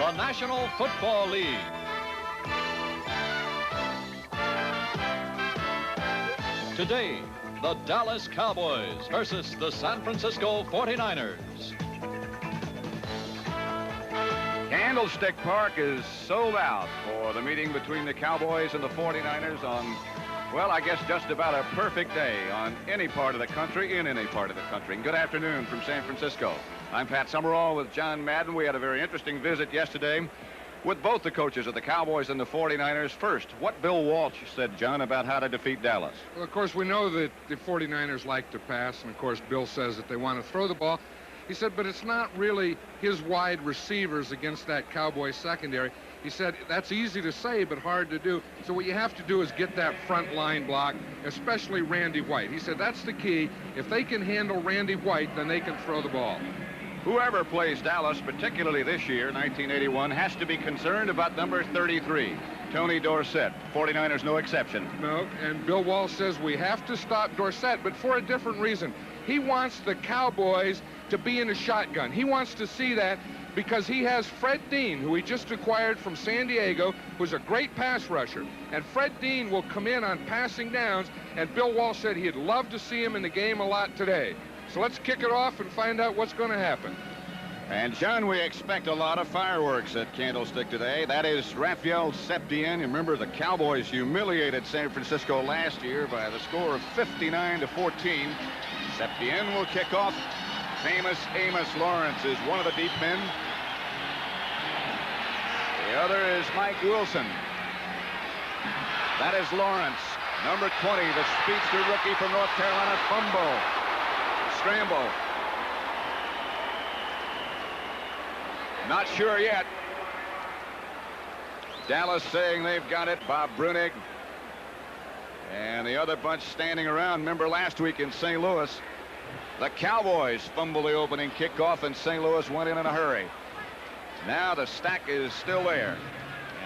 the National Football League. Today, the Dallas Cowboys versus the San Francisco 49ers. Candlestick Park is sold out for the meeting between the Cowboys and the 49ers on, well, I guess just about a perfect day on any part of the country, in any part of the country. And good afternoon from San Francisco. I'm Pat Summerall with John Madden. We had a very interesting visit yesterday with both the coaches of the Cowboys and the 49ers. First, what Bill Walsh said, John, about how to defeat Dallas. Well, of course, we know that the 49ers like to pass, and of course, Bill says that they want to throw the ball. He said, but it's not really his wide receivers against that Cowboy secondary. He said, that's easy to say, but hard to do. So what you have to do is get that front line block, especially Randy White. He said, that's the key. If they can handle Randy White, then they can throw the ball. Whoever plays Dallas, particularly this year, 1981, has to be concerned about number 33, Tony Dorsett. 49ers no exception. No, and Bill Walsh says we have to stop Dorsett, but for a different reason. He wants the Cowboys to be in a shotgun. He wants to see that because he has Fred Dean, who he just acquired from San Diego, who's a great pass rusher. And Fred Dean will come in on passing downs, and Bill Walsh said he'd love to see him in the game a lot today. So let's kick it off and find out what's going to happen. And, John, we expect a lot of fireworks at Candlestick today. That is Raphael Septien. Remember, the Cowboys humiliated San Francisco last year by the score of 59-14. Septien will kick off. Famous Amos Lawrence is one of the deep men. The other is Mike Wilson. That is Lawrence. Number 20, the speedster rookie from North Carolina, fumble. Scramble. Not sure yet. Dallas saying they've got it. Bob Brunig and the other bunch standing around. Remember last week in St. Louis, the Cowboys fumbled the opening kickoff and St. Louis went in a hurry. Now the stack is still there,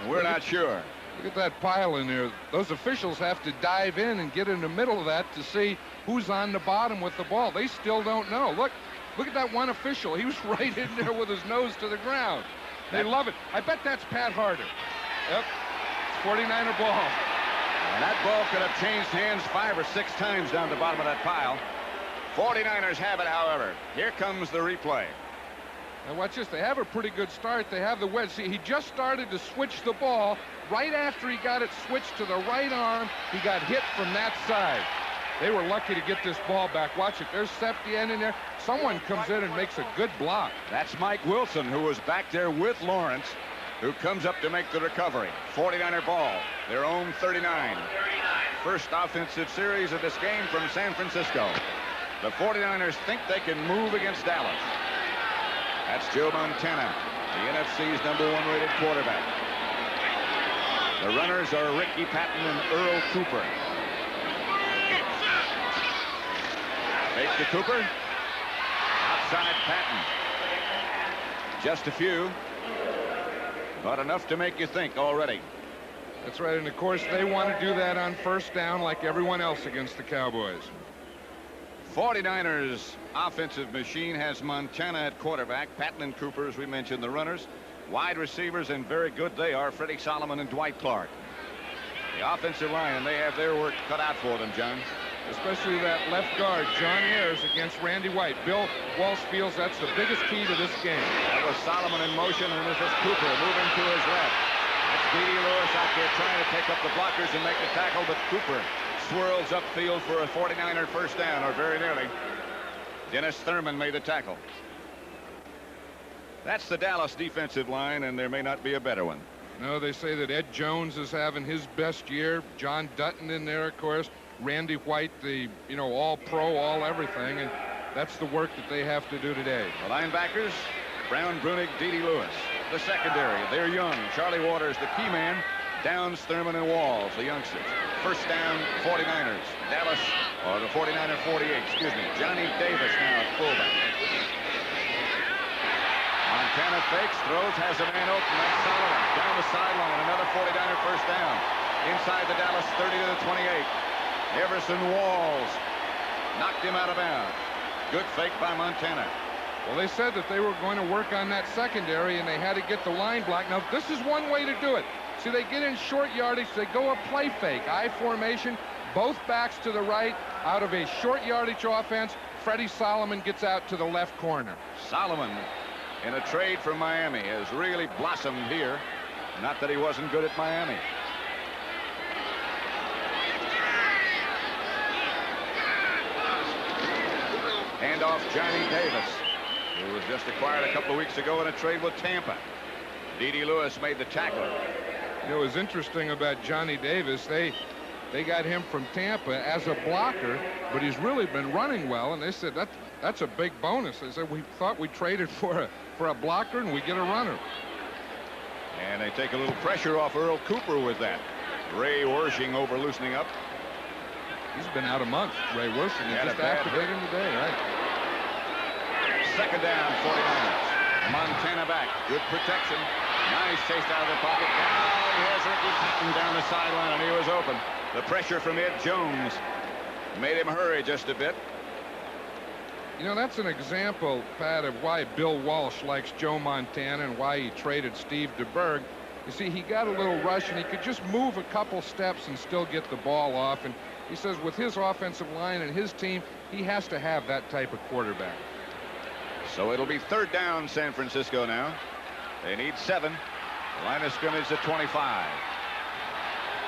and we're not sure. Look at that pile in there. Those officials have to dive in and get in the middle of that to see who's on the bottom with the ball. They still don't know. Look at that one official. He was right in there with his nose to the ground. They love it. I bet that's Pat Harder. Yep, 49er ball. And that ball could have changed hands 5 or 6 times down the bottom of that pile. 49ers have it, however. Here comes the replay. Now watch this. They have a pretty good start. They have the wedge. See, he just started to switch the ball. Right after he got it switched to the right arm, he got hit from that side. They were lucky to get this ball back. Watch it. There's Septien in there. Someone comes in and makes a good block. That's Mike Wilson, who was back there with Lawrence, who comes up to make the recovery. 49er ball, their own 39. First offensive series of this game from San Francisco. The 49ers think they can move against Dallas. That's Joe Montana, the NFC's #1 rated quarterback. The runners are Ricky Patton and Earl Cooper. Fake to Cooper. Outside Patton. Just a few, but enough to make you think already. That's right, and of course they want to do that on first down like everyone else against the Cowboys. 49ers offensive machine has Montana at quarterback. Patton and Cooper, as we mentioned, the runners. Wide receivers, and very good they are, Freddie Solomon and Dwight Clark. The offensive line, and they have their work cut out for them, John. Especially that left guard, John Ayers, against Randy White. Bill Walsh feels that's the biggest key to this game. That was Solomon in motion, and this is Cooper moving to his left. That's D.D. Lewis out there trying to take up the blockers and make the tackle, but Cooper swirls upfield for a 49er first down, or very nearly. Dennis Thurman made the tackle. That's the Dallas defensive line, and there may not be a better one. No, they say that Ed Jones is having his best year. John Dutton in there, of course. Randy White, the, all-pro, all-everything, and that's the work that they have to do today. The linebackers, Brown, Brunig, D.D. Lewis. The secondary, they're young. Charlie Waters, the key man. Downs, Thurman, and Walls, the youngsters. First down, 49ers. Dallas, or the 49er 48, excuse me. Johnny Davis now at fullback. Montana fakes, throws, has a man open. That's Solomon. Down the sideline, another 49er first down. Inside the Dallas 30 to the 28. Everson Walls knocked him out of bounds. Good fake by Montana. Well, they said that they were going to work on that secondary, and they had to get the line block. Now, this is one way to do it. See, they get in short yardage. They go a play fake, I formation, both backs to the right. Out of a short yardage offense, Freddie Solomon gets out to the left corner. Solomon, in a trade from Miami, has really blossomed here. Not that he wasn't good at Miami. Handoff Johnny Davis, who was just acquired a couple of weeks ago in a trade with Tampa. D.D. Lewis made the tackle. You know, it was interesting about Johnny Davis. They got him from Tampa as a blocker, but he's really been running well, and they said that's a big bonus. They said, we thought we traded for a blocker, and we get a runner. And they take a little pressure off Earl Cooper with that. Ray Wersching over loosening up. He's been out a month, Ray Wersching. He just activated him today, right? Second down, 49ers. Montana back. Good protection. Nice chase out of the pocket. Now he has Ricky Patton down the sideline, and he was open. The pressure from Ed Jones made him hurry just a bit. You know, that's an example, Pat, of why Bill Walsh likes Joe Montana and why he traded Steve DeBerg. You see, he got a little rush, and he could just move a couple steps and still get the ball off. And he says with his offensive line and his team, he has to have that type of quarterback. So it'll be third down, San Francisco now. They need 7. The line of scrimmage at 25.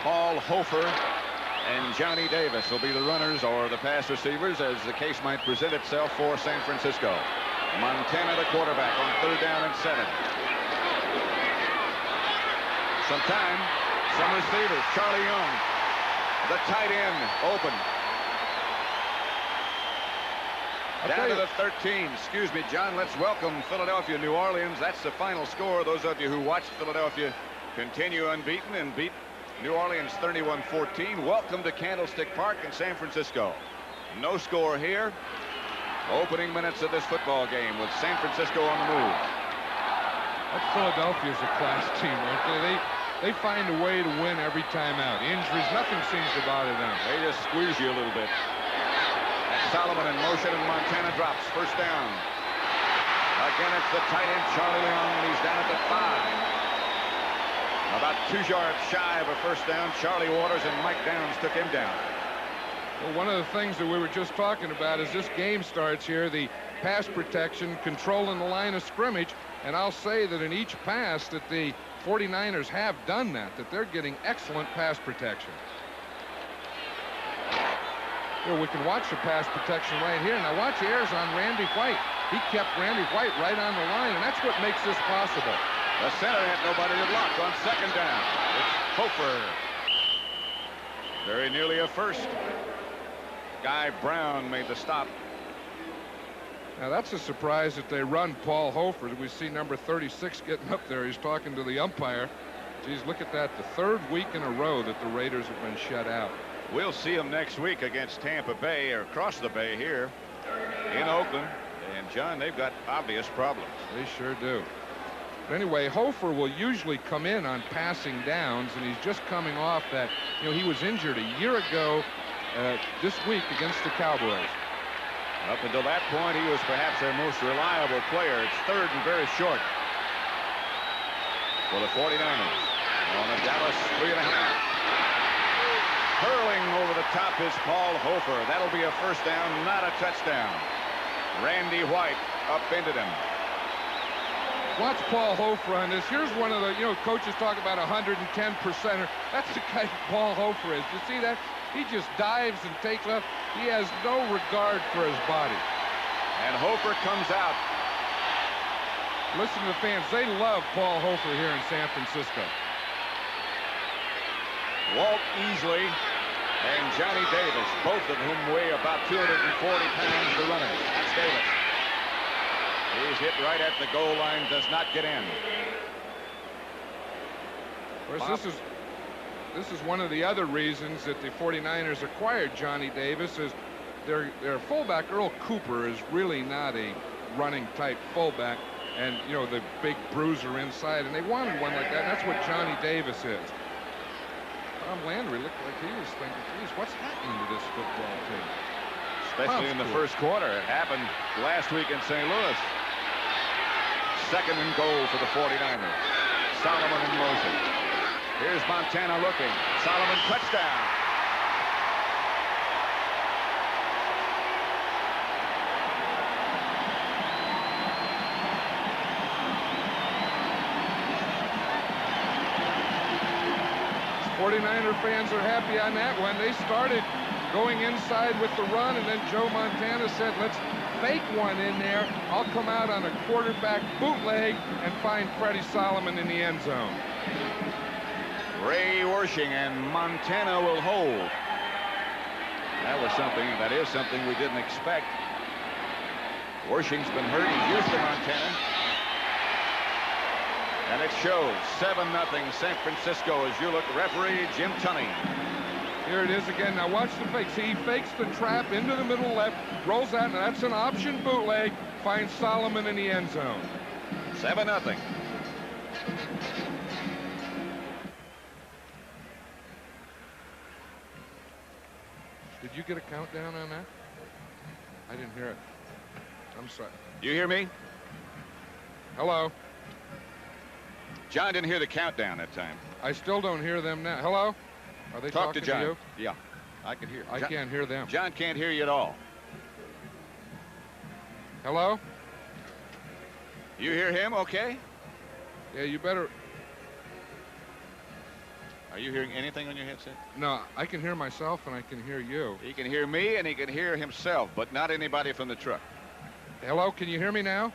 Paul Hofer and Johnny Davis will be the runners or the pass receivers, as the case might present itself for San Francisco. Montana, the quarterback, on third down and 7. Some time, some receivers. Charlie Young, the tight end, open. Down to the 13. Excuse me, John. Let's welcome Philadelphia, New Orleans. That's the final score. Those of you who watched Philadelphia continue unbeaten and beat New Orleans 31-14. Welcome to Candlestick Park in San Francisco. No score here. Opening minutes of this football game with San Francisco on the move. That Philadelphia's a class team, aren't they? They find a way to win every time out. Injuries, nothing seems to bother them. They just squeeze you a little bit. That's Solomon in motion, and Montana drops. First down. Again, it's the tight end, Charlie Young, and he's down at the 5. About 2 yards shy of a first down. Charlie Waters and Mike Downs took him down. Well, one of the things that we were just talking about as this game starts here, the pass protection, controlling the line of scrimmage, and I'll say that in each pass that the 49ers have done that they're getting excellent pass protection. Well, we can watch the pass protection right here. Now watch the errors on Randy White. He kept Randy White right on the line, and that's what makes this possible. The center had nobody to block on second down. It's Hofer. Very nearly a first. Guy Brown made the stop. Now that's a surprise that they run Paul Hofer. We see number 36 getting up there. He's talking to the umpire. Geez, look at that. The 3rd week in a row that the Raiders have been shut out. We'll see him next week against Tampa Bay, or across the bay here in Oakland. And John, they've got obvious problems. They sure do. But anyway, Hofer will usually come in on passing downs, and he's just coming off that. You know, he was injured a year ago this week against the Cowboys. Up until that point, he was perhaps their most reliable player. It's 3rd and very short for the 49ers on a Dallas 3.5. Hurling over the top is Paul Hofer. That'll be a first down, not a touchdown. Randy White upended him. Watch Paul Hofer on this. Here's one of the, coaches talk about 110%er. That's the kind Paul Hofer is. You see that? He just dives and takes off. He has no regard for his body. And Hofer comes out. Listen to the fans. They love Paul Hofer here in San Francisco. Walt Easley and Johnny Davis, both of whom weigh about 240 pounds the runners. That's Davis. He's hit right at the goal line, does not get in. Of course, this is one of the other reasons that the 49ers acquired Johnny Davis, is their fullback, Earl Cooper, is really not a running type fullback, and, the big bruiser inside, and they wanted one like that, and that's what Johnny Davis is. Tom Landry looked like he was thinking, geez, what's happening to this football team? Especially in the first quarter. It happened last week in St. Louis. 2nd and goal for the 49ers. Solomon in motion. Here's Montana looking. Solomon, touchdown. The 49er fans are happy on that one. They started going inside with the run, and then Joe Montana said, let's fake one in there. I'll come out on a quarterback bootleg and find Freddie Solomon in the end zone. Ray Wersching, and Montana will hold. That is something we didn't expect. Wersching's been hurt. He's used to Montana. And it shows 7-0 San Francisco as you look. Referee Jim Tunney. Here it is again. Now watch the fake. See, he fakes the trap into the middle left, rolls out, and that's an option bootleg. Finds Solomon in the end zone. 7-0. Did you get a countdown on that? I didn't hear it. I'm sorry. You hear me? Hello? John didn't hear the countdown that time. I still don't hear them now. Hello? Are they Talk talking to John. you? Yeah, I can hear. I can't hear them. John can't hear you at all. Hello? You hear him okay? Yeah, you better. Are you hearing anything on your headset? No, I can hear myself and I can hear you. He can hear me and he can hear himself, but not anybody from the truck. Hello, can you hear me now?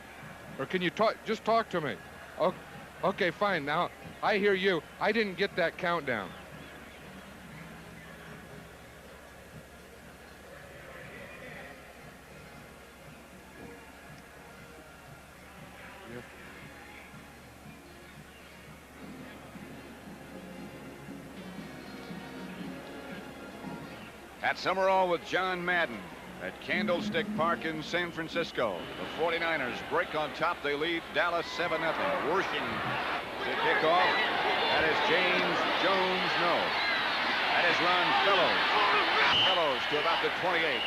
Or can you talk? Just talk to me. Okay, fine. Now, I hear you. I didn't get that countdown. At Summerall with John Madden at Candlestick Park in San Francisco. The 49ers break on top. They lead Dallas 7-0. Wersching to kick off. That is James Jones. No. That is Ron Fellows. Fellows to about the 28.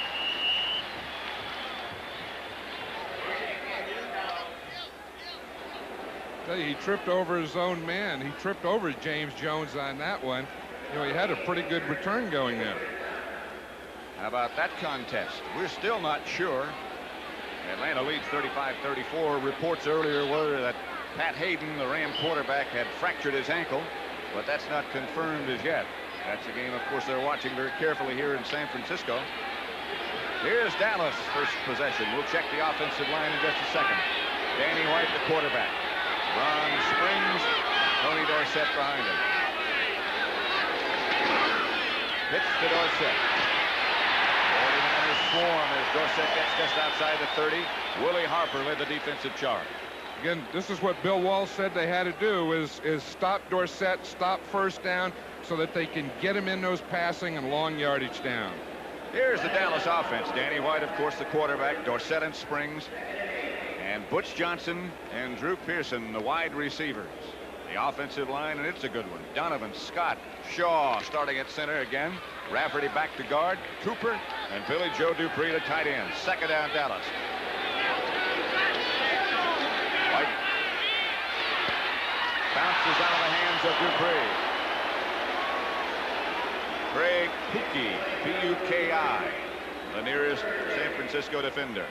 Tell you, he tripped over his own man. He tripped over James Jones on that one. You know, he had a pretty good return going there. How about that contest? We're still not sure. Atlanta leads 35-34. Reports earlier were that Pat Hayden, the Ram quarterback, had fractured his ankle, but that's not confirmed as yet. That's a game, of course, they're watching very carefully here in San Francisco. Here's Dallas, first possession. We'll check the offensive line in just a second. Danny White, the quarterback. Ron Springs, Tony Dorsett behind him. Pitch to Dorsett. 49ers swarm as Dorsett gets just outside the 30. Willie Harper led the defensive charge. Again, this is what Bill Walsh said they had to do is stop Dorsett, stop first down, so that they can get him in those passing and long yardage down. Here's the Dallas offense. Danny White, of course, the quarterback. Dorsett and Springs. And Butch Johnson and Drew Pearson, the wide receivers. The offensive line, and it's a good one. Donovan, Scott, Shaw starting at center again. Rafferty back to guard. Cooper and Billy Joe Dupree to tight end. Second down, Dallas. White bounces out of the hands of Dupree. Craig Puki, P-U-K-I, the nearest San Francisco defender.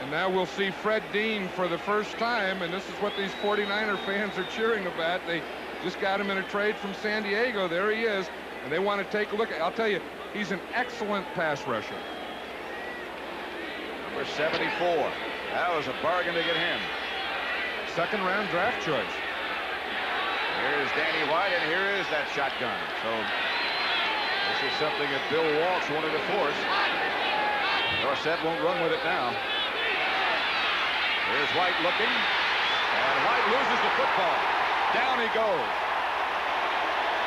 And now we'll see Fred Dean for the first time, and this is what these 49er fans are cheering about. They just got him in a trade from San Diego. There he is, and they want to take a look. I'll tell you, he's an excellent pass rusher. Number 74. That was a bargain to get him. Second-round draft choice. Here's Danny White, and here is that shotgun. So this is something that Bill Walsh wanted to force. Dorsett won't run with it now. Here's White looking, and White loses the football. Down he goes.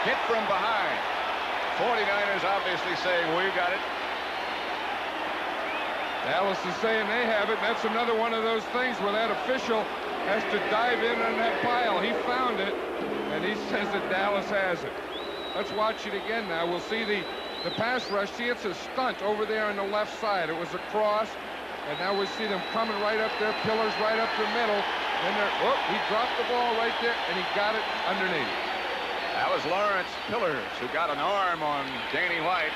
Hit from behind. 49ers obviously saying, we got it. Dallas is saying they have it. That's another one of those things where that official has to dive in on that pile. He found it, and he says that Dallas has it. Let's watch it again now. We'll see the pass rush. See, it's a stunt over there on the left side. It was a cross. And now we see them coming right up there, pillars right up the middle. And they're, oh, he dropped the ball right there, and he got it underneath. That was Lawrence Pillars who got an arm on Danny White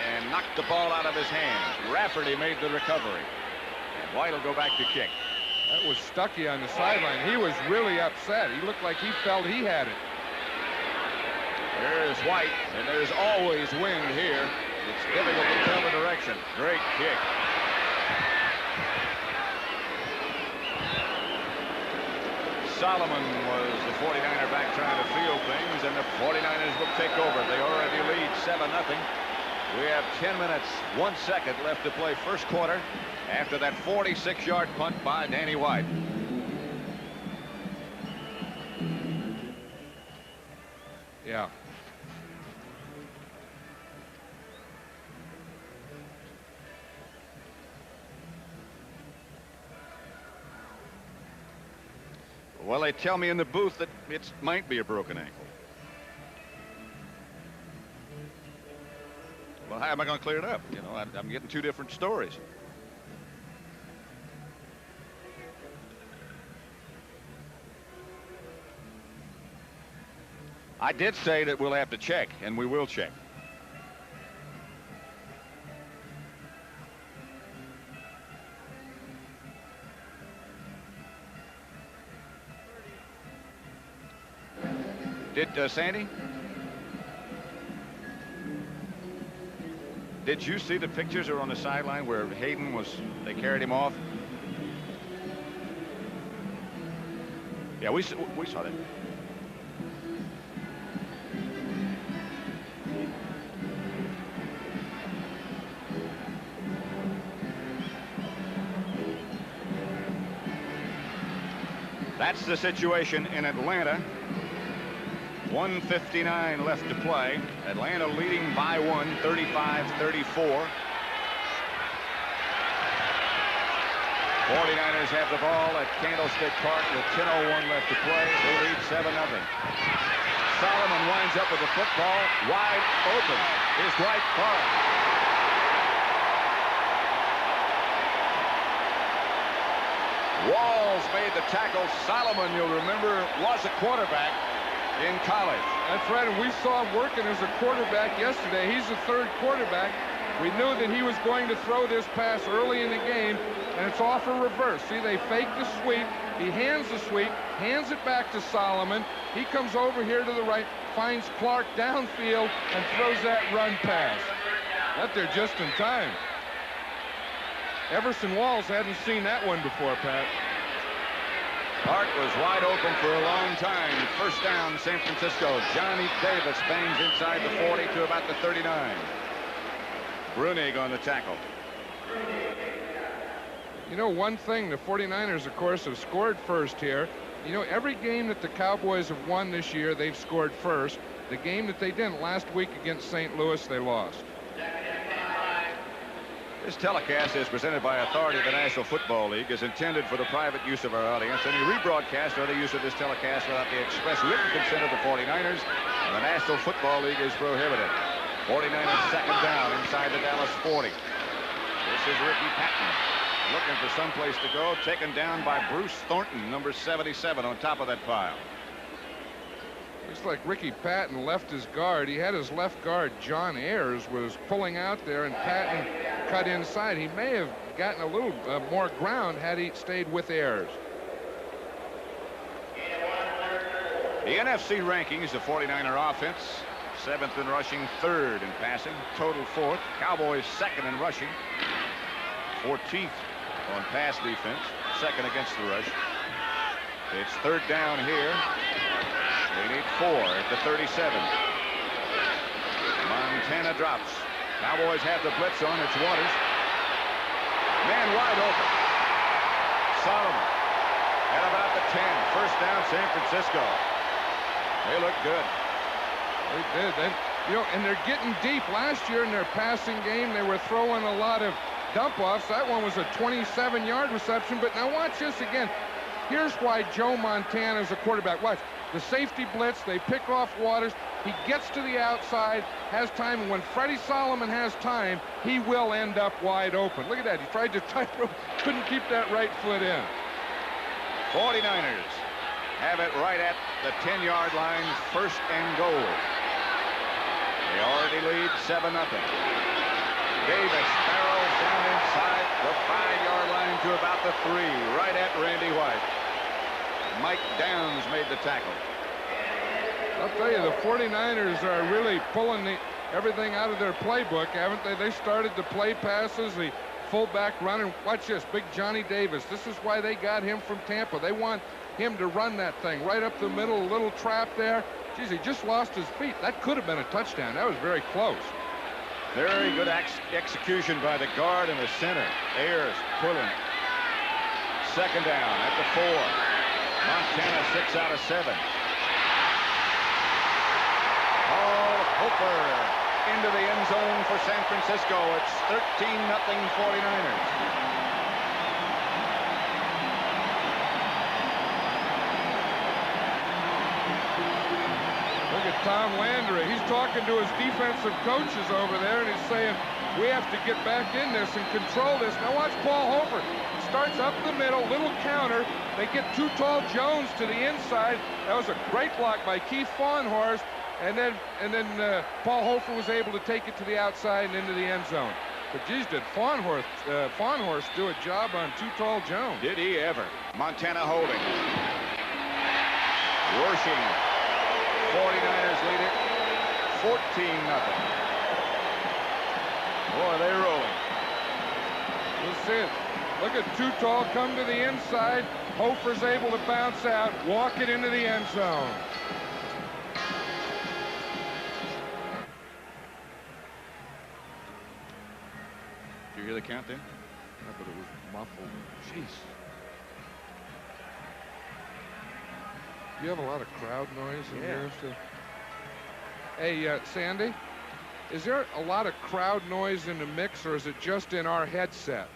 and knocked the ball out of his hands. Rafferty made the recovery. And White will go back to kick. That was Stuckey on the sideline. He was really upset. He looked like he felt he had it. There's White, and there's always wind here. It's difficult to tell the direction. Great kick. Solomon was the 49er back trying to field things, and the 49ers will take over. They already lead 7-0. We have 10 minutes, 1 second left to play first quarter after that 46-yard punt by Danny White. Yeah. Well, they tell me in the booth that it might be a broken ankle. Well, how am I going to clear it up? You know, I'm getting two different stories. I did say that we'll have to check, and we will check. Did Sandy? Did you see the pictures are on the sideline where Hayden was, they carried him off? Yeah, we saw that. That's the situation in Atlanta. 1:59 left to play. Atlanta leading by 1, 35-34. 49ers have the ball at Candlestick Park with 10:01 left to play. They lead 7-0. Solomon winds up with the football wide open. Is Dwight Clark. Walls made the tackle. Solomon, you'll remember, was a quarterback in college. That's right, and we saw him working as a quarterback yesterday. He's the third quarterback. We knew that he was going to throw this pass early in the game, and it's off a reverse. See, they fake the sweep. He hands the sweep, hands it back to Solomon. He comes over here to the right, finds Clark downfield, and throws that run pass. Got there just in time. Everson Walls hadn't seen that one before, Pat. Clark was wide open for a long time. First down, San Francisco. Johnny Davis bangs inside the 40 to about the 39. Brunig on the tackle. You know, one thing, the 49ers, of course, have scored first here. You know, every game that the Cowboys have won this year, they've scored first. The game that they didn't last week against St. Louis, they lost. This telecast is presented by authority of the National Football League, is intended for the private use of our audience. Any rebroadcast or other use of this telecast without the express written consent of the 49ers and the National Football League is prohibited. 49ers second down inside the Dallas 40. This is Ricky Patton looking for someplace to go, taken down by Bruce Thornton, number 77, on top of that pile. Looks like Ricky Patton left his guard. He had his left guard, John Ayers, was pulling out there, and Patton cut inside. He may have gotten a little more ground had he stayed with Ayers. The NFC rankings, the 49er offense, 7th in rushing, 3rd in passing, total 4th. Cowboys 2nd in rushing, 14th on pass defense, 2nd against the rush. It's 3rd down here. They need 4 at the 37. Montana drops. Cowboys have the blitz on. It's Waters. Man wide open. Solomon at about the 10. First down, San Francisco. They look good. They did. You know, and they're getting deep. Last year in their passing game, they were throwing a lot of dump-offs. That one was a 27-yard reception. But now watch this again. Here's why Joe Montana is a quarterback. Watch. the safety blitz. They pick off Waters. He gets to the outside, has time, and when Freddie Solomon has time, he will end up wide open. Look at that. He tried to tightrope, couldn't keep that right foot in. 49ers have it right at the 10-yard line, first and goal. They already lead 7-0. Davis barrels down inside the 5-yard line to about the 3, right at Randy White. Mike Downs made the tackle. I'll tell you, the 49ers are really pulling everything out of their playbook, haven't they? They started to play passes, the fullback running. Watch this, big Johnny Davis. This is why they got him from Tampa. They want him to run that thing right up the middle, a little trap there. Geez, he just lost his feet. That could have been a touchdown. That was very close. Very good execution by the guard and the center. Ayers pulling. Second down at the 4. Montana 6 out of 7. Paul Hofer into the end zone for San Francisco. It's 13-0 49ers. Look at Tom Landry. He's talking to his defensive coaches over there, and he's saying, we have to get back in this and control this. Now watch Paul Hofer. Starts up the middle, little counter. They get Too Tall Jones to the inside. That was a great block by Keith Fawnhorst. And then Paul Hofer was able to take it to the outside and into the end zone. But geez, did Fawnhorst do a job on Too Tall Jones? Did he ever? Montana holding. Rushing. 49ers lead it 14-0. Boy, they're rolling. We'll see it. Look at Too Tall come to the inside. Hofer's able to bounce out, walk it into the end zone. Did you hear the count there? Yeah, but it was muffled. Jeez. You have a lot of crowd noise in here too. Hey, Sandy, is there a lot of crowd noise in the mix, or is it just in our headset?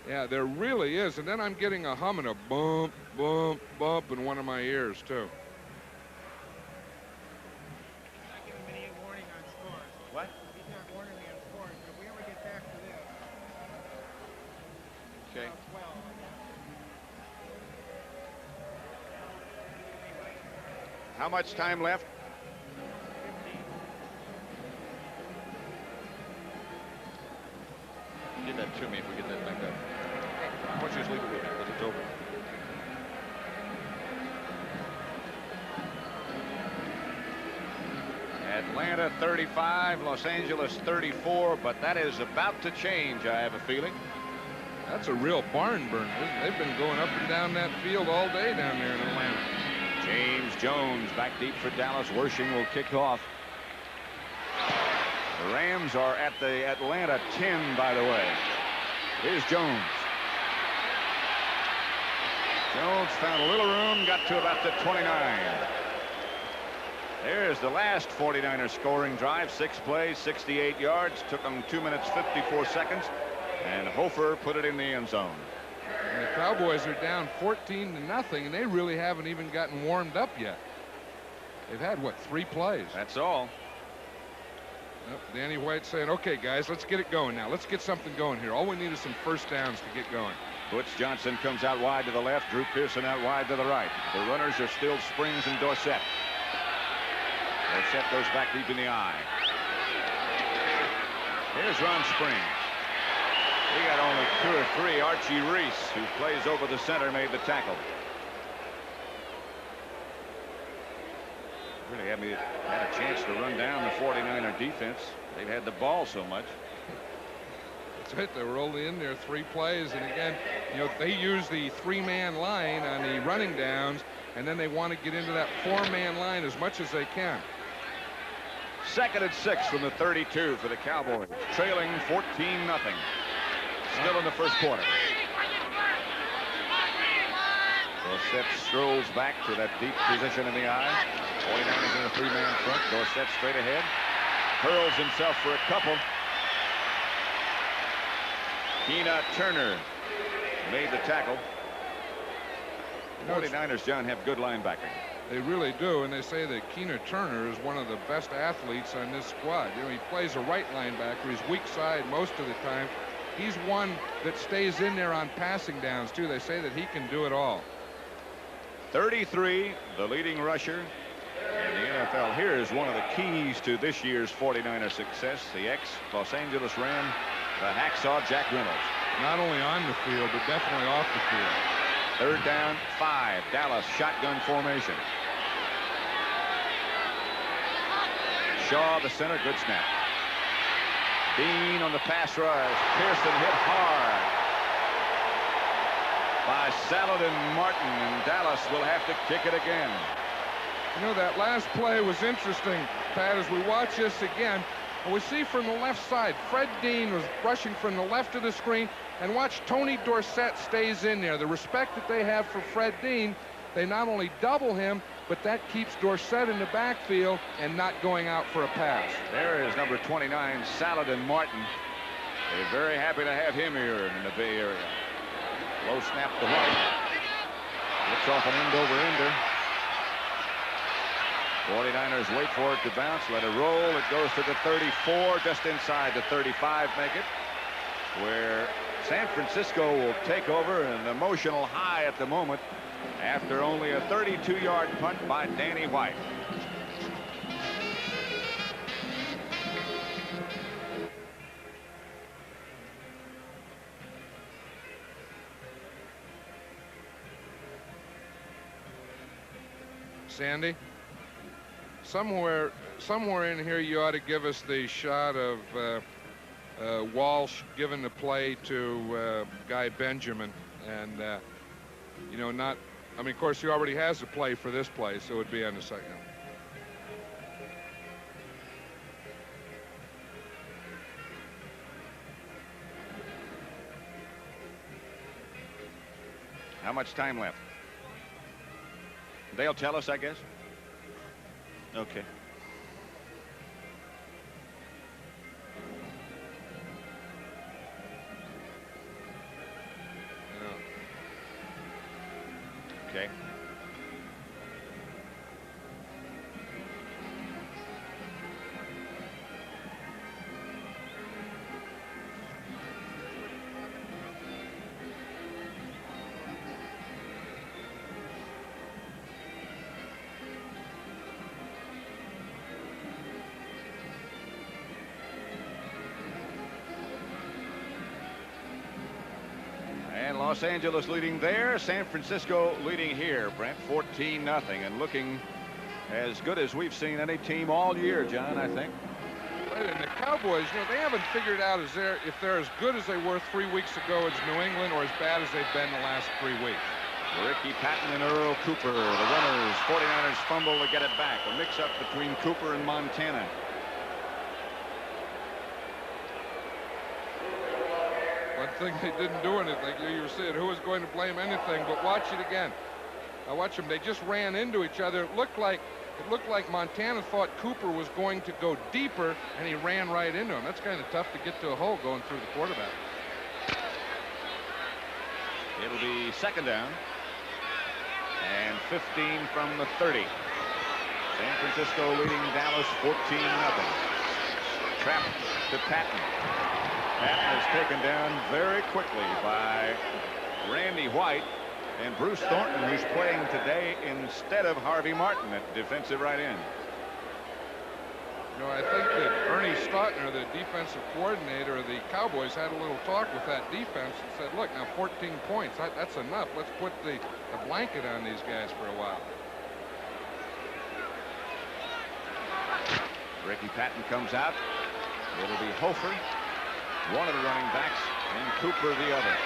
Yeah, there really is. And then I'm getting a hum and a bump, bump, bump in one of my ears, too. Not giving me any warning on scores. What? He's not warning me on scores. If we ever get back to this. Okay. 12. How much time left? 15. Give that to me if we get that back up. Why don't you just leave it with me because it's over. Atlanta 35, Los Angeles 34, but that is about to change, I have a feeling. That's a real barn burner. They've been going up and down that field all day down there in Atlanta. James Jones back deep for Dallas. Wershing will kick off. The Rams are at the Atlanta 10, by the way. Here's Jones. Jones found a little room, got to about the 29. There's the last 49er scoring drive. 6 plays, 68 yards. Took them 2 minutes, 54 seconds. And Hofer put it in the end zone. And the Cowboys are down 14-0, and they really haven't even gotten warmed up yet. They've had, what, 3 plays? That's all. Yep, Danny White saying, okay, guys, let's get it going now. Let's get something going here. All we need is some first downs to get going. Butch Johnson comes out wide to the left. Drew Pearson out wide to the right. The runners are still Springs and Dorsett. Dorsett goes back deep in the eye. Here's Ron Springs. He got only 2 or 3. Archie Reese, who plays over the center, made the tackle. Really haven't had a chance to run down the 49er defense. They've had the ball so much. That's right. They were only in there 3 plays. And again, you know, they use the 3-man line on the running downs, and then they want to get into that 4-man line as much as they can. 2nd and 6 from the 32 for the Cowboys. Trailing 14-0. Still in the first quarter. Dorsett strolls back to that deep position in the eye. 49ers in a 3-man front. Dorsett straight ahead. Hurls himself for a couple. Keena Turner made the tackle. 49ers, John, have good linebacking. They really do, and they say that Keena Turner is one of the best athletes on this squad. You know, he plays a right linebacker. He's weak side most of the time. He's one that stays in there on passing downs, too. They say that he can do it all. 33, the leading rusher in the NFL. Here is one of the keys to this year's 49er success. The ex-Los Angeles Ram, the hacksaw Jack Reynolds. Not only on the field, but definitely off the field. Third down, 5. Dallas shotgun formation. Shaw, the center, good snap. Dean on the pass rush. Pearson hit hard by Saladin Martin, and Dallas will have to kick it again. You know, that last play was interesting, Pat, as we watch this again. And we see from the left side, Fred Dean was rushing from the left of the screen, and watch Tony Dorsett stays in there. The respect that they have for Fred Dean, they not only double him, but that keeps Dorsett in the backfield and not going out for a pass. There is number 29, Saladin Martin. They're very happy to have him here in the Bay Area. Low snap to White. Looks off an end-over-ender. 49ers wait for it to bounce, let it roll. It goes to the 34, just inside the 35, make it, where San Francisco will take over. An emotional high at the moment after only a 32-yard punt by Danny White. Sandy, somewhere in here you ought to give us the shot of Walsh giving the play to Guy Benjamin, and you know, not, I mean, of course he already has a play for this play, so it would be on the second. How much time left? They'll tell us, I guess. Okay. Okay. And Los Angeles leading there, San Francisco leading here, Brent, 14-0, and looking as good as we've seen any team all year, John, I think. Right, and the Cowboys, you know, they haven't figured out if they're as good as they were 3 weeks ago as New England, or as bad as they've been the last 3 weeks. Ricky Patton and Earl Cooper, the runners. 49ers fumble to get it back. A mix-up between Cooper and Montana. One thing they didn't do anything. You were saying who was going to blame anything, but watch it again. Now watch them. They just ran into each other. It looked like Montana thought Cooper was going to go deeper, and he ran right into him. That's kind of tough to get to a hole going through the quarterback. It'll be second down and 15 from the 30. San Francisco leading Dallas 14-0. Trap to Patton. Patton is taken down very quickly by Randy White and Bruce Thornton, who's playing today instead of Harvey Martin at defensive right end. You know, I think that Ernie Stautner, the defensive coordinator of the Cowboys, had a little talk with that defense and said, look, now 14 points, that's enough. Let's put the blanket on these guys for a while. Ricky Patton comes out. It'll be Hofer, one of the running backs, and Cooper the other.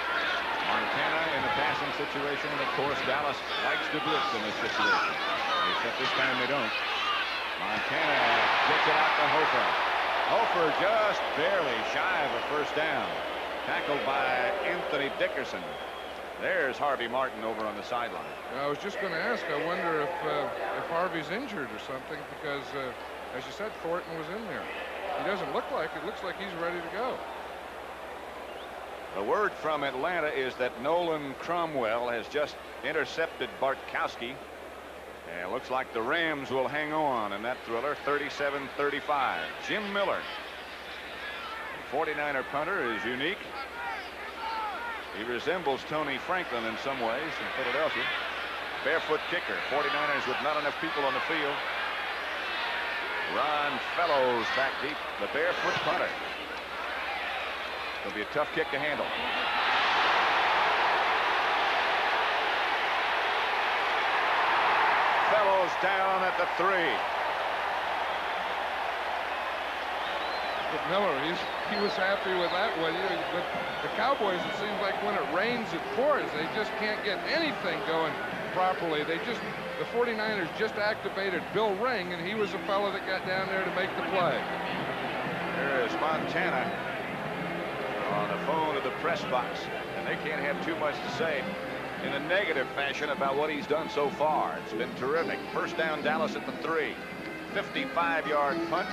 Montana in a passing situation, and of course Dallas likes to blitz in this situation. Except this time they don't. Montana gets it out to Hofer. Hofer just barely shy of a first down. Tackled by Anthony Dickerson. There's Harvey Martin over on the sideline. I was just going to ask, I wonder if Harvey's injured or something, because as you said, Thornton was in there. He doesn't look like it. Looks like he's ready to go. The word from Atlanta is that Nolan Cromwell has just intercepted Bartkowski. And it looks like the Rams will hang on in that thriller, 37-35. Jim Miller, the 49er punter, is unique. He resembles Tony Franklin in some ways in Philadelphia. Barefoot kicker. 49ers with not enough people on the field. Ron Fellows back deep. The barefoot punter. It'll be a tough kick to handle. Fellows down at the 3. But Miller, he was happy with that one. But the Cowboys, it seems like when it rains, it pours. They just can't get anything going properly. The 49ers just activated Bill Ring, and he was the fellow that got down there to make the play. There is Montana on the phone to the press box, and they can't have too much to say in a negative fashion about what he's done so far. It's been terrific. First down, Dallas at the 3. 55-yard punt.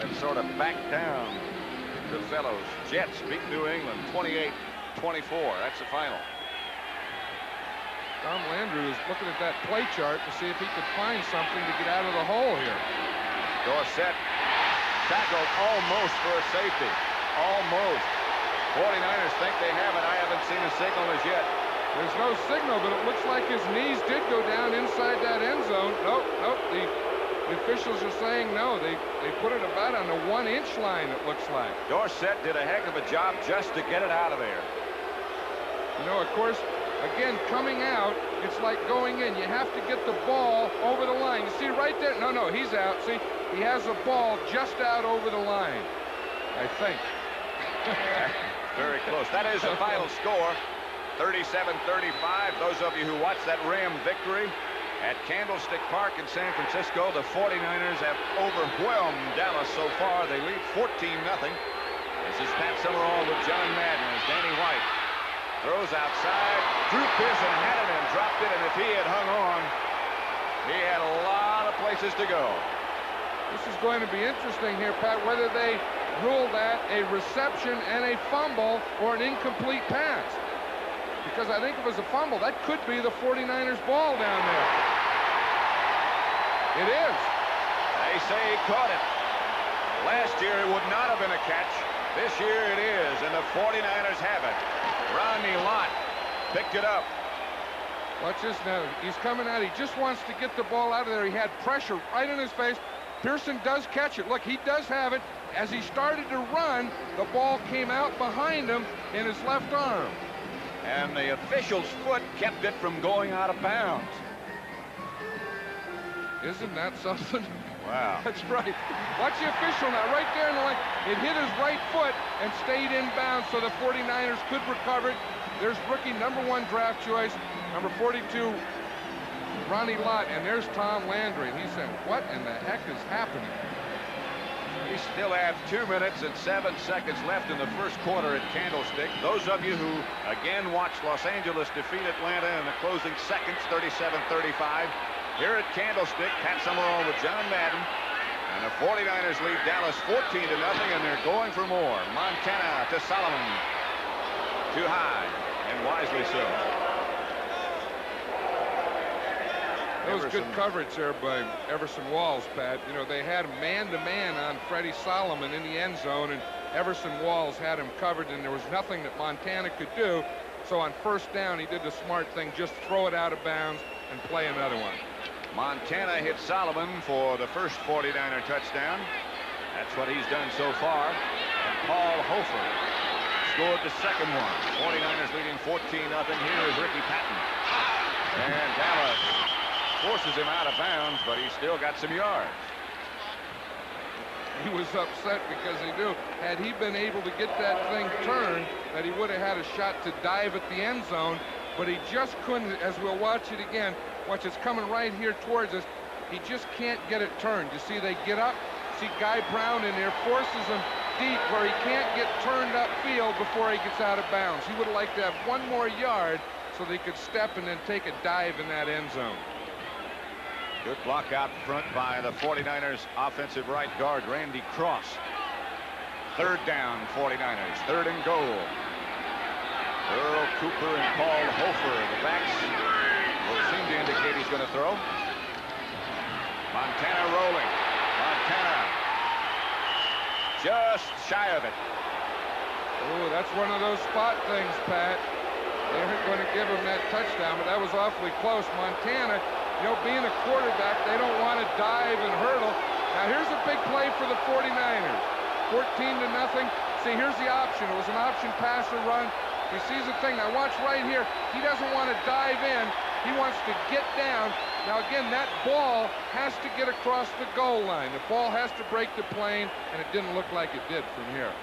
And sort of back down to Fellows. Jets beat New England 28-24. That's the final. Tom Landry was looking at that play chart to see if he could find something to get out of the hole here. Dorsett tackled almost for a safety. Almost. 49ers think they have it. I haven't seen a signal as yet. There's no signal, but it looks like his knees did go down inside that end zone. Nope. The officials are saying no. They put it about on the 1-inch line, it looks like. Dorsett did a heck of a job just to get it out of there. You know, of course, again, coming out, it's like going in. You have to get the ball over the line. You see right there? No, he's out. See, he has the ball just out over the line, I think. Very close. That is the final score, 37-35. Those of you who watched that Ram victory at Candlestick Park in San Francisco, the 49ers have overwhelmed Dallas so far. They lead 14-0. This is Pat Summerall with John Madden as Danny White throws outside. Drew Pearson had it and dropped it, and if he had hung on, he had a lot of places to go. This is going to be interesting here, Pat, whether they rule that a reception and a fumble or an incomplete pass. Because I think if it was a fumble, that could be the 49ers ball down there. It is. They say he caught it. Last year it would not have been a catch. This year it is, and the 49ers have it. Rodney Lott picked it up. Watch this now. He's coming out. He just wants to get the ball out of there. He had pressure right in his face. Pearson does catch it. Look, he does have it. As he started to run, the ball came out behind him in his left arm. And the official's foot kept it from going out of bounds. Isn't that something? Wow. That's right. Watch the official now, right there in the line. It hit his right foot and stayed in bounds, so the 49ers could recover it. There's rookie #1 draft choice, number 42, Ronnie Lott, and there's Tom Landry. And he's saying, what in the heck is happening? We still have 2 minutes and 7 seconds left in the first quarter at Candlestick. Those of you who, again, watched Los Angeles defeat Atlanta in the closing seconds, 37-35. Here at Candlestick, Pat Summerall with John Madden. And the 49ers lead Dallas 14-0, and they're going for more. Montana to Solomon. Too high, and wisely so. That was good coverage there by Everson Walls, Pat. You know, they had him man-to-man on Freddie Solomon in the end zone, and Everson Walls had him covered, and there was nothing that Montana could do. So on first down, he did the smart thing, just throw it out of bounds and play another one. Montana hit Solomon for the first 49er touchdown. That's what he's done so far. And Paul Hofer scored the second one. 49ers leading 14-0. Here is Ricky Patton. And Dallas forces him out of bounds, but he's still got some yards. He was upset because he knew had he been able to get that thing turned, that he would have had a shot to dive at the end zone, but he just couldn't. As we'll watch it again, watch, it's coming right here towards us. He just can't get it turned. You see, they get up. See Guy Brown in there, forces him deep where he can't get turned upfield before he gets out of bounds. He would have liked to have one more yard so they could step and then take a dive in that end zone. Good block out front by the 49ers offensive right guard, Randy Cross. Third down, 49ers. Third and goal. Earl Cooper and Paul Hofer, the backs, will seem to indicate he's going to throw. Montana rolling. Montana just shy of it. Oh, that's one of those spot things, Pat. They aren't going to give him that touchdown, but that was awfully close. Montana, you know, being a quarterback, they don't want to dive and hurdle. Now, here's a big play for the 49ers. 14-0. See, here's the option. It was an option pass or run. He sees the thing. Now, watch right here. He doesn't want to dive in. He wants to get down. Now, again, that ball has to get across the goal line. The ball has to break the plane, and it didn't look like it did from here.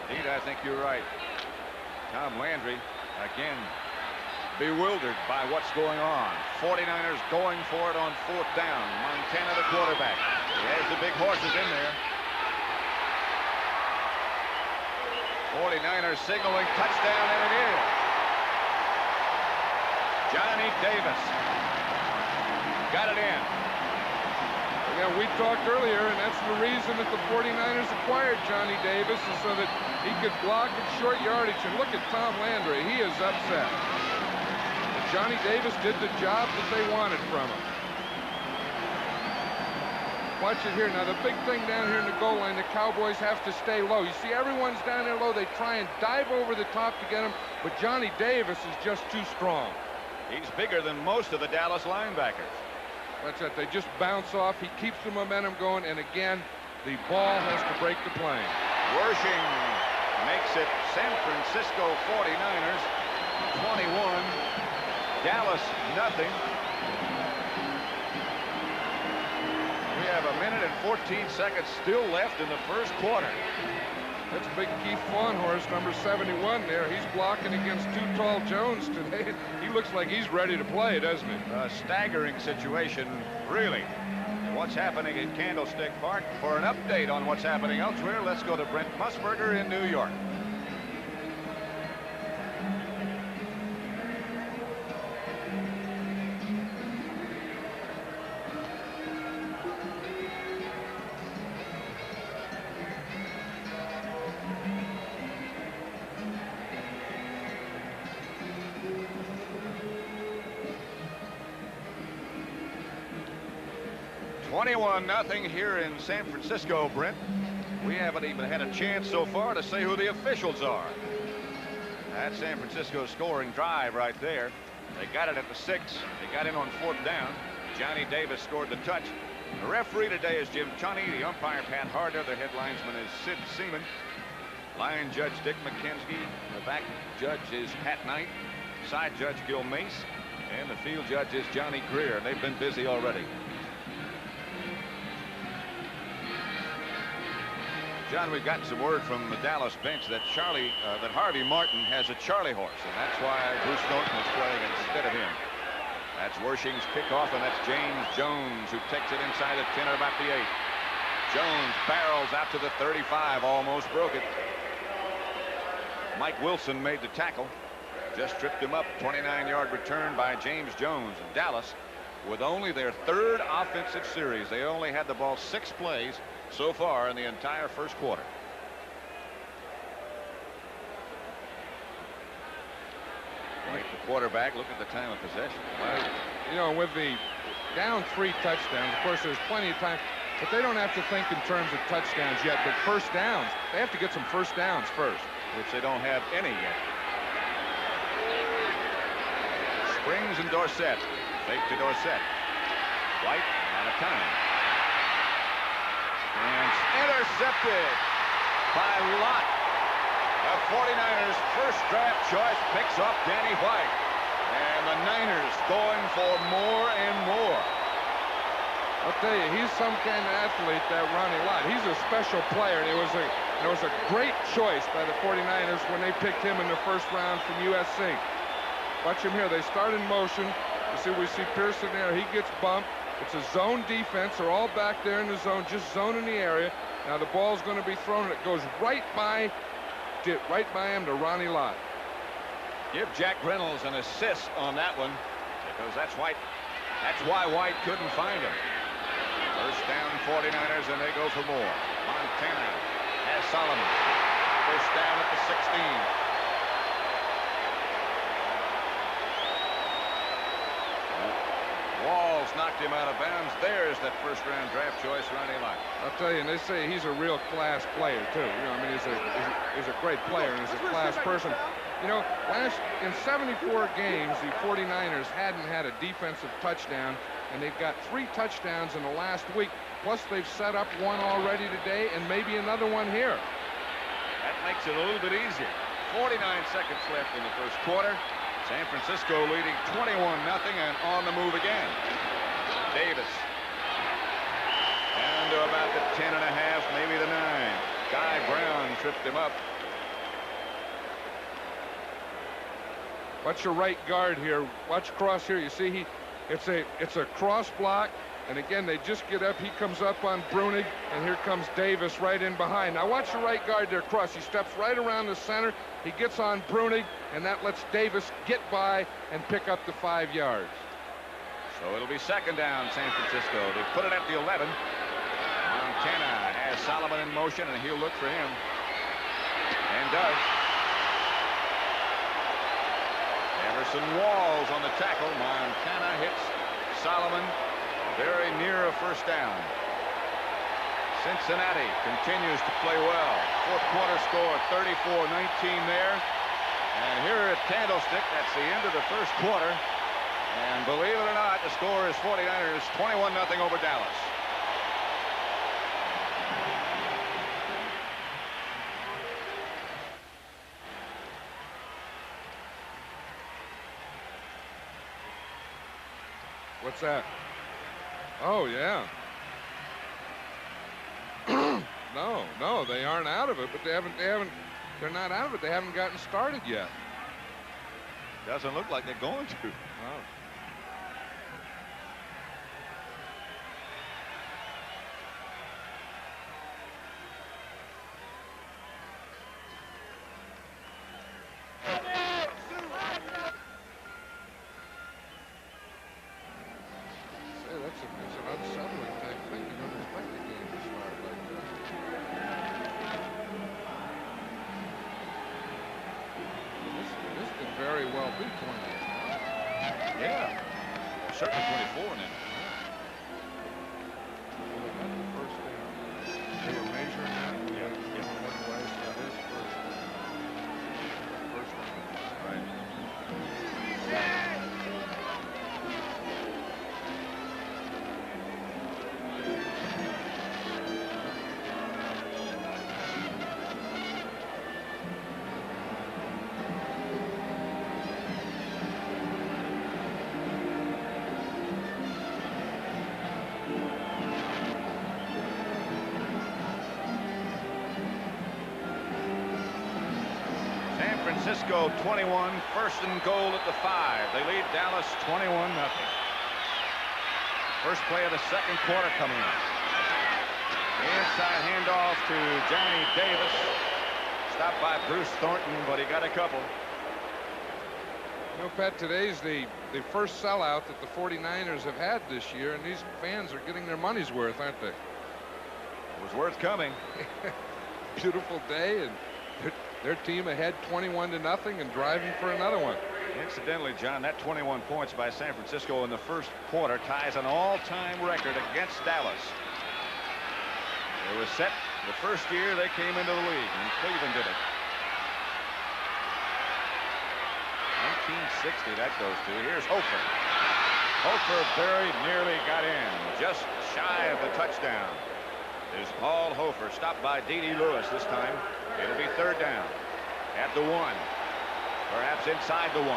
Indeed, I think you're right. Tom Landry, again, bewildered by what's going on. 49ers going for it on fourth down. Montana, the quarterback. He has the big horses in there. 49ers signaling touchdown, and it is. Johnny Davis got it in. Yeah, we talked earlier, and that's the reason that the 49ers acquired Johnny Davis, is so that he could block at short yardage. And look at Tom Landry. He is upset. But Johnny Davis did the job that they wanted from him. Watch it here. Now, the big thing down here in the goal line, the Cowboys have to stay low. You see, everyone's down there low. They try and dive over the top to get him, but Johnny Davis is just too strong. He's bigger than most of the Dallas linebackers. That's it. They just bounce off. He keeps the momentum going, and again, the ball has to break the plane. Wershing makes it San Francisco 49ers 21, Dallas nothing. We have a minute and 14 seconds still left in the first quarter. That's big Keith Fawnhorse, number 71 there. He's blocking against Too Tall Jones today. He looks like he's ready to play, doesn't he? A staggering situation, really. What's happening in Candlestick Park? For an update on what's happening elsewhere, let's go to Brent Musburger in New York. Nothing here in San Francisco, Brent. We haven't even had a chance so far to say who the officials are. That's San Francisco's scoring drive right there. They got it at the 6. They got in on fourth down. Johnny Davis scored the touch. The referee today is Jim Chunny. The umpire, Pat Harder. The head linesman is Sid Seaman. Line judge Dick McKenzie. The back judge is Pat Knight. Side judge Gil Mace. And the field judge is Johnny Greer. They've been busy already. John, we've gotten some word from the Dallas bench that Harvey Martin has a Charlie horse, and that's why Bruce Norton is playing instead of him. That's Wershing's kickoff, and that's James Jones, who takes it inside the 10 or about the 8. Jones barrels out to the 35, almost broke it. Mike Wilson made the tackle, just tripped him up. 29-yard return by James Jones. And Dallas, with only their third offensive series, they only had the ball 6 plays so far in the entire first quarter. Like the quarterback, look at the time of possession. Well, you know, with the down 3 touchdowns, of course, there's plenty of time, but they don't have to think in terms of touchdowns yet. But first downs, they have to get some first downs first, which they don't have any yet. Springs and Dorsett. Fake to Dorsett. White out of time. And intercepted by Lott. The 49ers' first draft choice picks up Danny White. And the Niners going for more and more. I'll tell you, he's some kind of athlete, that Ronnie Lott. He's a special player. And it was a great choice by the 49ers when they picked him in the first round from USC. Watch him here. They start in motion. You see, we see Pearson there. He gets bumped. It's a zone defense. They're all back there in the zone, just zoning the area. Now the ball's going to be thrown, and it goes right by him to Ronnie Lott. Give Jack Reynolds an assist on that one, because that's why White couldn't find him. First down 49ers, and they go for more. Montana has Solomon. First down at the 16. Walls knocked him out of bounds. There's that first-round draft choice, Ronnie Lott. I'll tell you, and they say he's a real class player, too. You know, I mean, he's a great player, and he's a class person. You know, in 74 games, the 49ers hadn't had a defensive touchdown, and they've got 3 touchdowns in the last week. Plus, they've set up one already today, and maybe another one here. That makes it a little bit easier. 49 seconds left in the first quarter. San Francisco leading 21-0 and on the move again. Davis. Down to about the 10.5, maybe the 9. Guy Brown tripped him up. Watch your right guard here. Watch cross here. You see, it's a cross block. And again, they just get up. He comes up on Brunig, and here comes Davis right in behind. Now watch the right guard there cross. He steps right around the center. He gets on Brunig, and that lets Davis get by and pick up the 5 yards. So it'll be second down, San Francisco. They put it at the 11. Montana has Solomon in motion, and he'll look for him. And does. Emerson Walls on the tackle. Montana hits Solomon. Very near a first down. Cincinnati continues to play well. Fourth quarter score 34-19 there. And here at Candlestick, that's the end of the first quarter. And believe it or not, the score is 49ers 21-0 over Dallas. What's that? Oh, yeah. No, they aren't out of it, but they're not out of it. They haven't gotten started yet. Doesn't look like they're going to. Oh. It's an unsettling type thing. You don't expect the game to start like that. This could very well be 20. Yeah. Certainly 24 now. Well, they got the first down. They were measuring that. Yeah. One way, so it is first down. Right. Francisco 21, first and goal at the 5. They lead Dallas 21-0. First play of the second quarter coming up. Inside handoff to Johnny Davis. Stopped by Bruce Thornton, but he got a couple. You know, Pat, today's the first sellout that the 49ers have had this year, and these fans are getting their money's worth, aren't they? It was worth coming. Beautiful day, and their team ahead 21-0 and driving for another one. Incidentally, John, that 21 points by San Francisco in the first quarter ties an all-time record against Dallas. It was set the first year they came into the league, and Cleveland did it. 1960 that goes to. Here's Hofer. Hofer very nearly got in, just shy of the touchdown. There's Paul Hofer, stopped by D.D. Lewis this time. It'll be third down at the 1, perhaps inside the 1.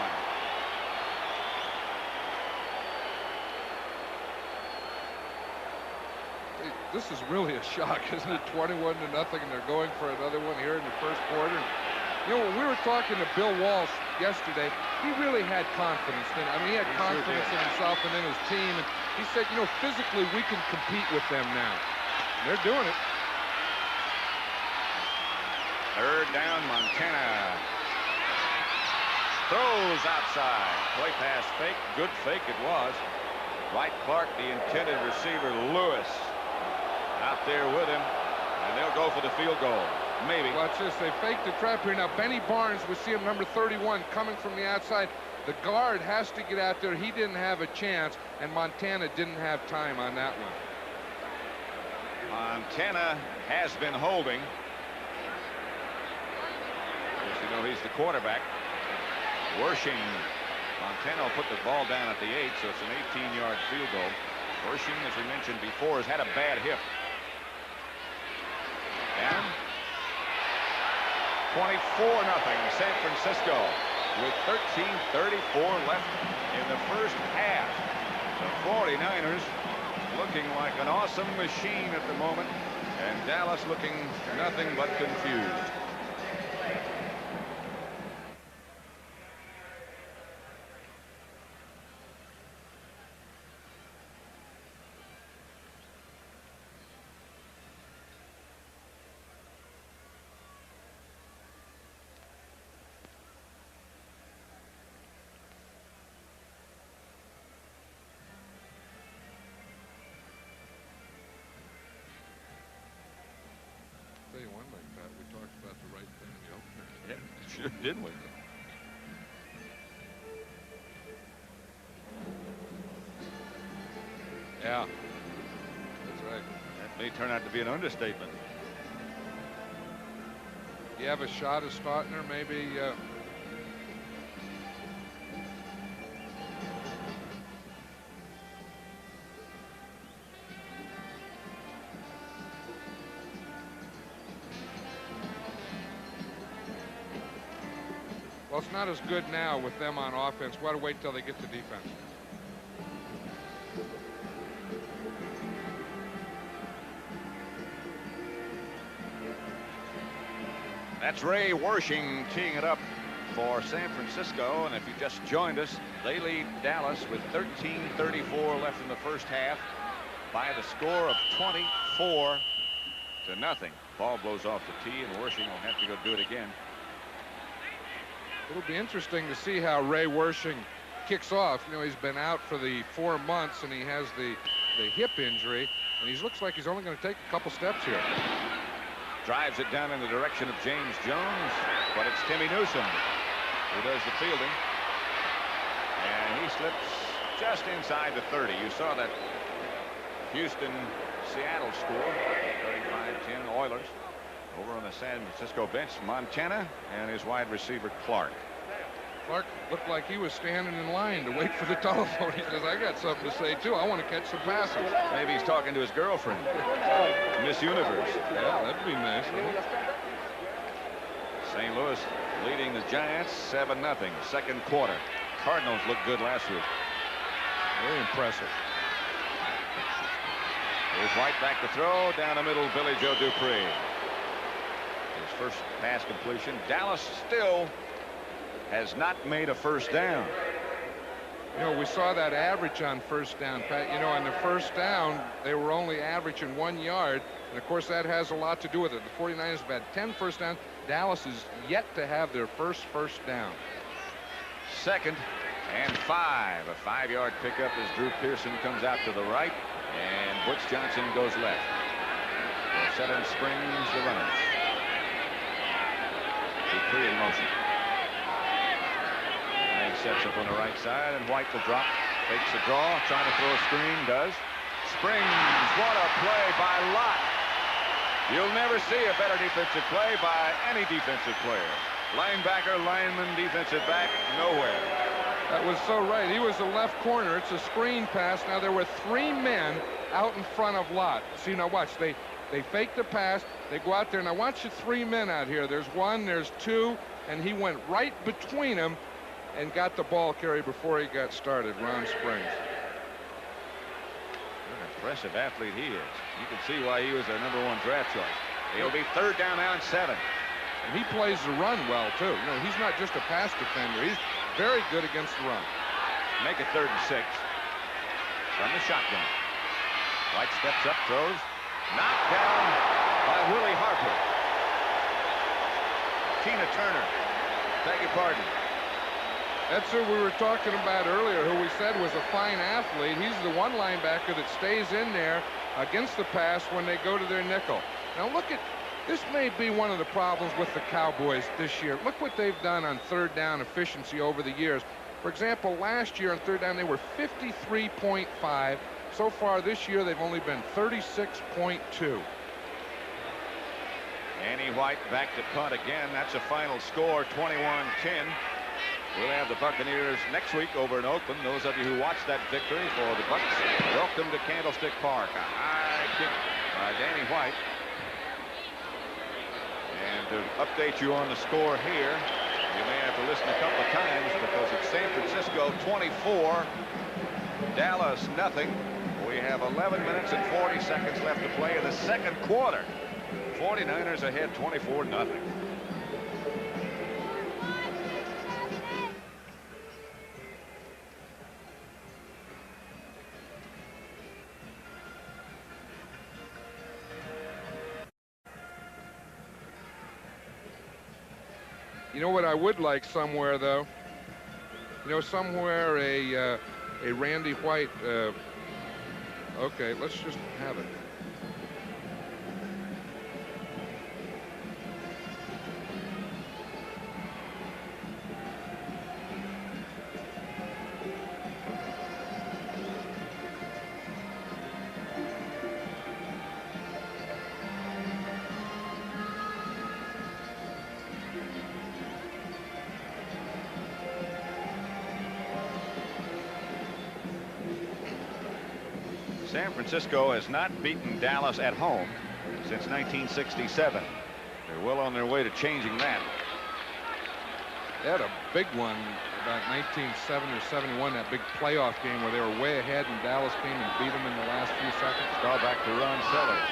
This is really a shock, isn't it? 21-0, and they're going for another one here in the first quarter. You know, when we were talking to Bill Walsh yesterday, he really had confidence in it. I mean, he had confidence in himself and in his team. And he said, you know, physically we can compete with them now. They're doing it. Third down, Montana. Throws outside. Play pass fake. Good fake it was. Dwight Clark, the intended receiver. Lewis out there with him. And they'll go for the field goal. Maybe. Watch this. They fake the trap here. Now, Benny Barnes, we see him, number 31, coming from the outside. The guard has to get out there. He didn't have a chance, and Montana didn't have time on that one. Montana has been holding. Of course, you know he's the quarterback. Wershing. Montana will put the ball down at the 8, so it's an 18-yard field goal. Wershing, as we mentioned before, has had a bad hip. And 24-0 San Francisco with 13:34 left in the first half. The 49ers looking like an awesome machine at the moment, and Dallas looking nothing but confused. You one like that. We talked about the right thing in the opener. Yeah, sure did we? Yeah, that's right. That may turn out to be an understatement. You have a shot of Stautner, maybe. Well, it's not as good now with them on offense. We've got to wait till they get to defense. That's Ray Wershing teeing it up for San Francisco. And if you just joined us, they lead Dallas with 13:34 left in the first half by the score of 24-0. Ball blows off the tee, and Wershing will have to go do it again. It'll be interesting to see how Ray Wershing kicks off. You know, he's been out for the 4 months, and he has the hip injury, and he looks like he's only going to take a couple steps here. Drives it down in the direction of James Jones, but it's Timmy Newsom who does the fielding. And he slips just inside the 30. You saw that Houston-Seattle score, 35-10 Oilers. Over on the San Francisco bench, Montana and his wide receiver Clark. Clark looked like he was standing in line to wait for the telephone. He says, I got something to say, too. I want to catch some passes. Maybe he's talking to his girlfriend, Miss Universe. Yeah, that'd be nice. St. Louis leading the Giants 7-0. Second quarter. Cardinals looked good last week. Very impressive. Here's White back to throw. Down the middle, Billy Joe Dupree. His first pass completion. Dallas still has not made a first down. You know, we saw that average on first down, Pat. You know, on the first down, they were only averaging 1 yard. And, of course, that has a lot to do with it. The 49ers have had 10 first downs. Dallas is yet to have their first down. 2nd and 5. A 5-yard pickup as Drew Pearson comes out to the right. And Butch Johnson goes left. Set in Springs, the runner. Dupree in motion. And he sets up on the right side, and White will drop. Fakes a draw, trying to throw a screen, does. Springs, what a play by Lott. You'll never see a better defensive play by any defensive player. Linebacker, lineman, defensive back, nowhere. That was so right. He was the left corner. It's a screen pass. Now, there were 3 men out in front of Lott. See, now watch. They fake the pass. They go out there. Now, watch the 3 men out here. There's 1, there's 2, and he went right between them and got the ball carried before he got started, Ron Springs. What an impressive athlete he is. You can see why he was their #1 draft choice. It'll be 3rd down now and 7. And he plays the run well, too. You know, he's not just a pass defender. He's very good against the run. Make it 3rd and 6. From the shotgun. White steps up, throws. Knocked down by Willie Harper. Tina Turner. Beg your pardon. That's who we were talking about earlier, who we said was a fine athlete. He's the one linebacker that stays in there against the pass when they go to their nickel. Now look at, this may be one of the problems with the Cowboys this year. Look what they've done on third down efficiency over the years. For example, last year on third down, they were 53.5. So far this year, they've only been 36.2. Danny White back to punt again. That's a final score, 21-10. We'll have the Buccaneers next week over in Oakland. Those of you who watched that victory for the Bucs, welcome to Candlestick Park. A high kick by Danny White. And to update you on the score here, you may have to listen a couple of times because it's San Francisco 24, Dallas nothing. We have 11 minutes and 40 seconds left to play in the second quarter. 49ers ahead 24-0. You know what I would like somewhere, though? You know, somewhere a Randy White. Okay, let's just have it. San Francisco has not beaten Dallas at home since 1967. They're well on their way to changing that. They had a big one about 1970 or 71, that big playoff game where they were way ahead and Dallas came and beat them in the last few seconds. Ball back to Ron Sellers.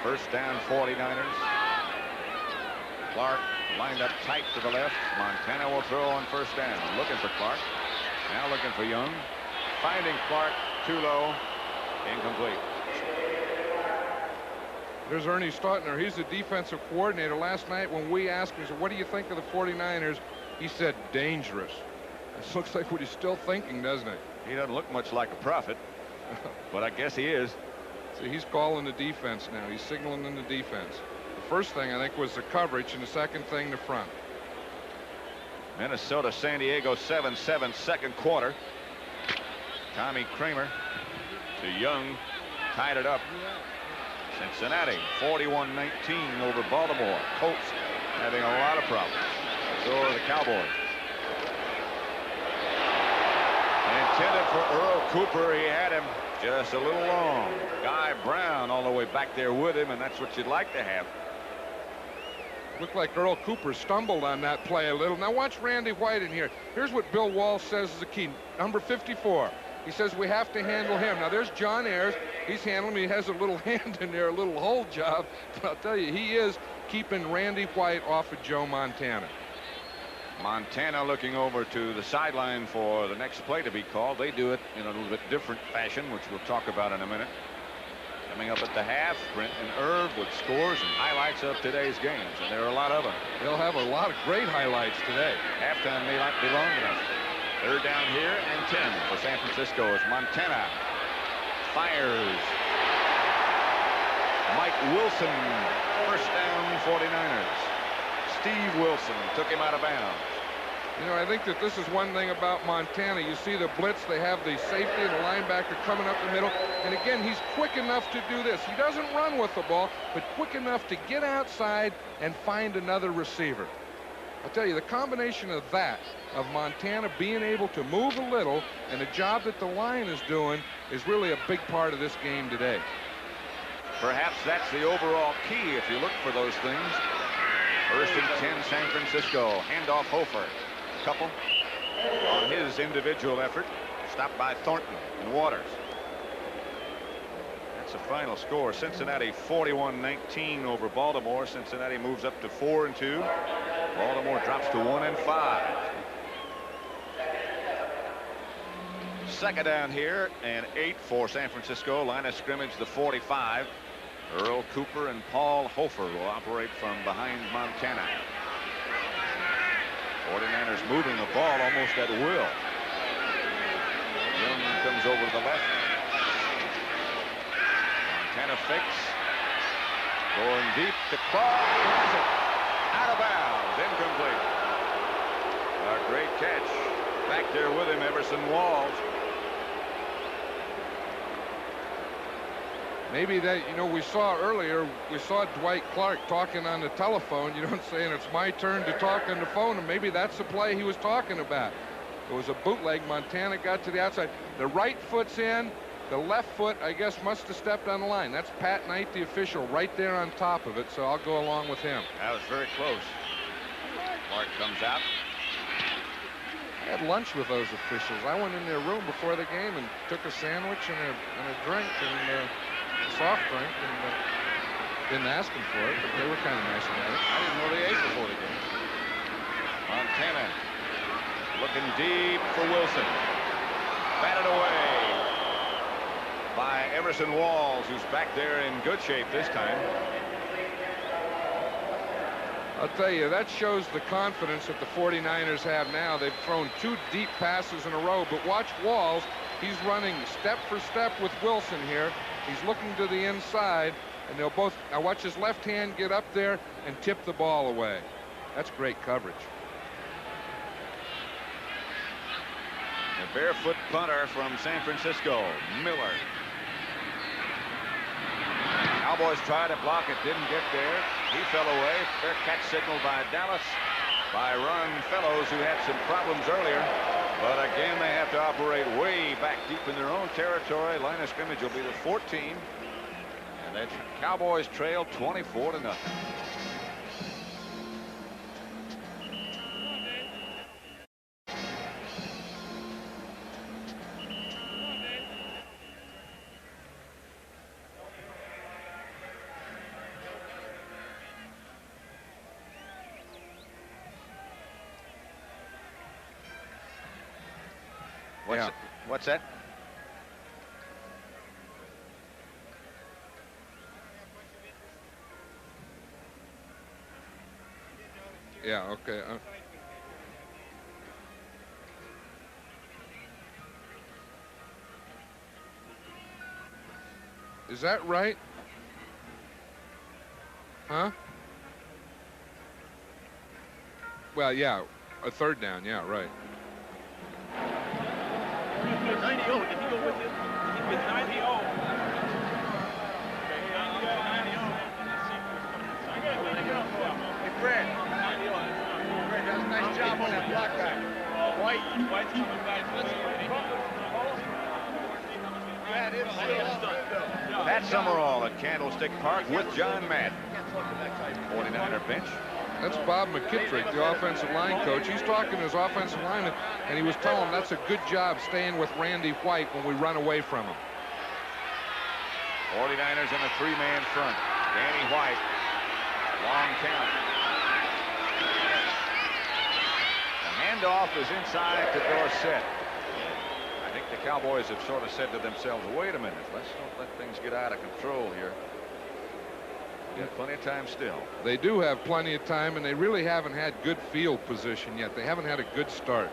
First down, 49ers. Clark lined up tight to the left. Montana will throw on first down. Looking for Clark. Now looking for Young. Finding Clark. Too low. Incomplete. There's Ernie Stautner. He's the defensive coordinator. Last night when we asked him, he said, what do you think of the 49ers? He said, dangerous. This looks like what he's still thinking, doesn't it? He doesn't look much like a prophet, but I guess he is. See, he's calling the defense now. He's signaling in the defense. The first thing, I think, was the coverage, and the second thing, the front. Minnesota, San Diego, 7-7 second quarter. Tommy Kramer to Young, tied it up. Cincinnati 41-19 over Baltimore. Colts having a lot of problems. So are the Cowboys. Intended for Earl Cooper. He had him just a little long. Guy Brown all the way back there with him, and that's what you'd like to have. Looked like Earl Cooper stumbled on that play a little. Now watch Randy White in here. Here's what Bill Walsh says is the key. Number 54. He says we have to handle him. Now there's John Ayers. He's handling him. He has a little hand in there, a little hold job. But I'll tell you, he is keeping Randy White off of Joe Montana. Montana looking over to the sideline for the next play to be called. They do it in a little bit different fashion, which we'll talk about in a minute. Coming up at the half, Brent and Irv with scores and highlights of today's games, and there are a lot of them. They'll have a lot of great highlights today. Halftime may not be long enough. Third down here and 10 for San Francisco as Montana fires. Mike Wilson, first down 49ers. Steve Wilson took him out of bounds. You know, I think that this is one thing about Montana. You see the blitz, they have the safety and the linebacker coming up the middle. And again, he's quick enough to do this. He doesn't run with the ball, but quick enough to get outside and find another receiver. I'll tell you, the combination of that, of Montana being able to move a little, and the job that the line is doing is really a big part of this game today. Perhaps that's the overall key if you look for those things. First and 10, San Francisco. Handoff Hofer. Couple on his individual effort. Stopped by Thornton and Waters. That's a final score. Cincinnati 41-19 over Baltimore. Cincinnati moves up to 4-2. Baltimore drops to 1-5. Second down here and 8 for San Francisco. Line of scrimmage the 45. Earl Cooper and Paul Hofer will operate from behind Montana. 49ers moving the ball almost at will. Young comes over to the left. Montana fakes. Going deep to Clark. Has it. Out of bounds. Incomplete. A great catch. Back there with him, Everson Walls. Maybe that, we saw earlier, we saw Dwight Clark talking on the telephone, saying it's my turn to talk on the phone, and maybe that's the play he was talking about. It was a bootleg. Montana got to the outside. The right foot's in. The left foot, I guess, must have stepped on the line. That's Pat Knight, the official, right there on top of it, so I'll go along with him. That was very close. Clark comes out. I had lunch with those officials. I went in their room before the game and took a sandwich and a drink and soft drink, and didn't ask them for it, but they were kind of nice about it. I didn't know they ate before the game. Montana looking deep for Wilson. Batted away by Everson Walls, who's back there in good shape this time. I'll tell you, that shows the confidence that the 49ers have now. They've thrown 2 deep passes in a row, but watch Walls. He's running step for step with Wilson here. He's looking to the inside, and they'll both, now watch his left hand get up there and tip the ball away. That's great coverage. A barefoot punter from San Francisco, Miller. Cowboys tried to block it, didn't get there. He fell away. Fair catch signal by Dallas, by Ron Fellows, who had some problems earlier. But again, they have to operate way back deep in their own territory. Line of scrimmage will be the 14. And the Cowboys trail 24-0. What's that? Yeah, okay. Is that right? Huh? Well, yeah, a third down, yeah, right. 90-0. Did he go with it? He did 90-0. Hey, Fred. Fred does a nice job on that black guy. White's coming back. Pat Summerall at Candlestick Park with John Madden. 49er bench. That's Bob McKittrick, the offensive line coach. He's talking to his offensive lineman, and he was telling him that's a good job staying with Randy White when we run away from him. 49ers in a 3-man front. Danny White. Long count. The handoff is inside to Dorsett. I think the Cowboys have sort of said to themselves, wait a minute, let's don't let things get out of control here. Got plenty of time still. They do have plenty of time, and they really haven't had good field position yet. They haven't had a good start.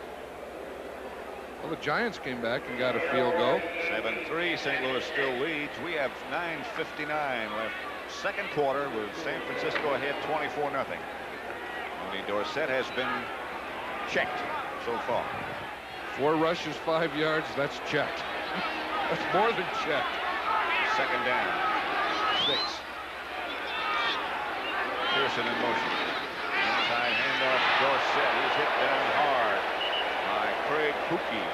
Well, the Giants came back and got a field goal. 7-3, St. Louis still leads. We have 9:59 left. Second quarter with San Francisco ahead 24-0. Only Dorsett has been checked so far. 4 rushes, 5 yards. That's checked. That's more than checked. Second down. 6. Pearson in motion. Inside handoff to Dorsett. He's hit down hard by Craig Pookie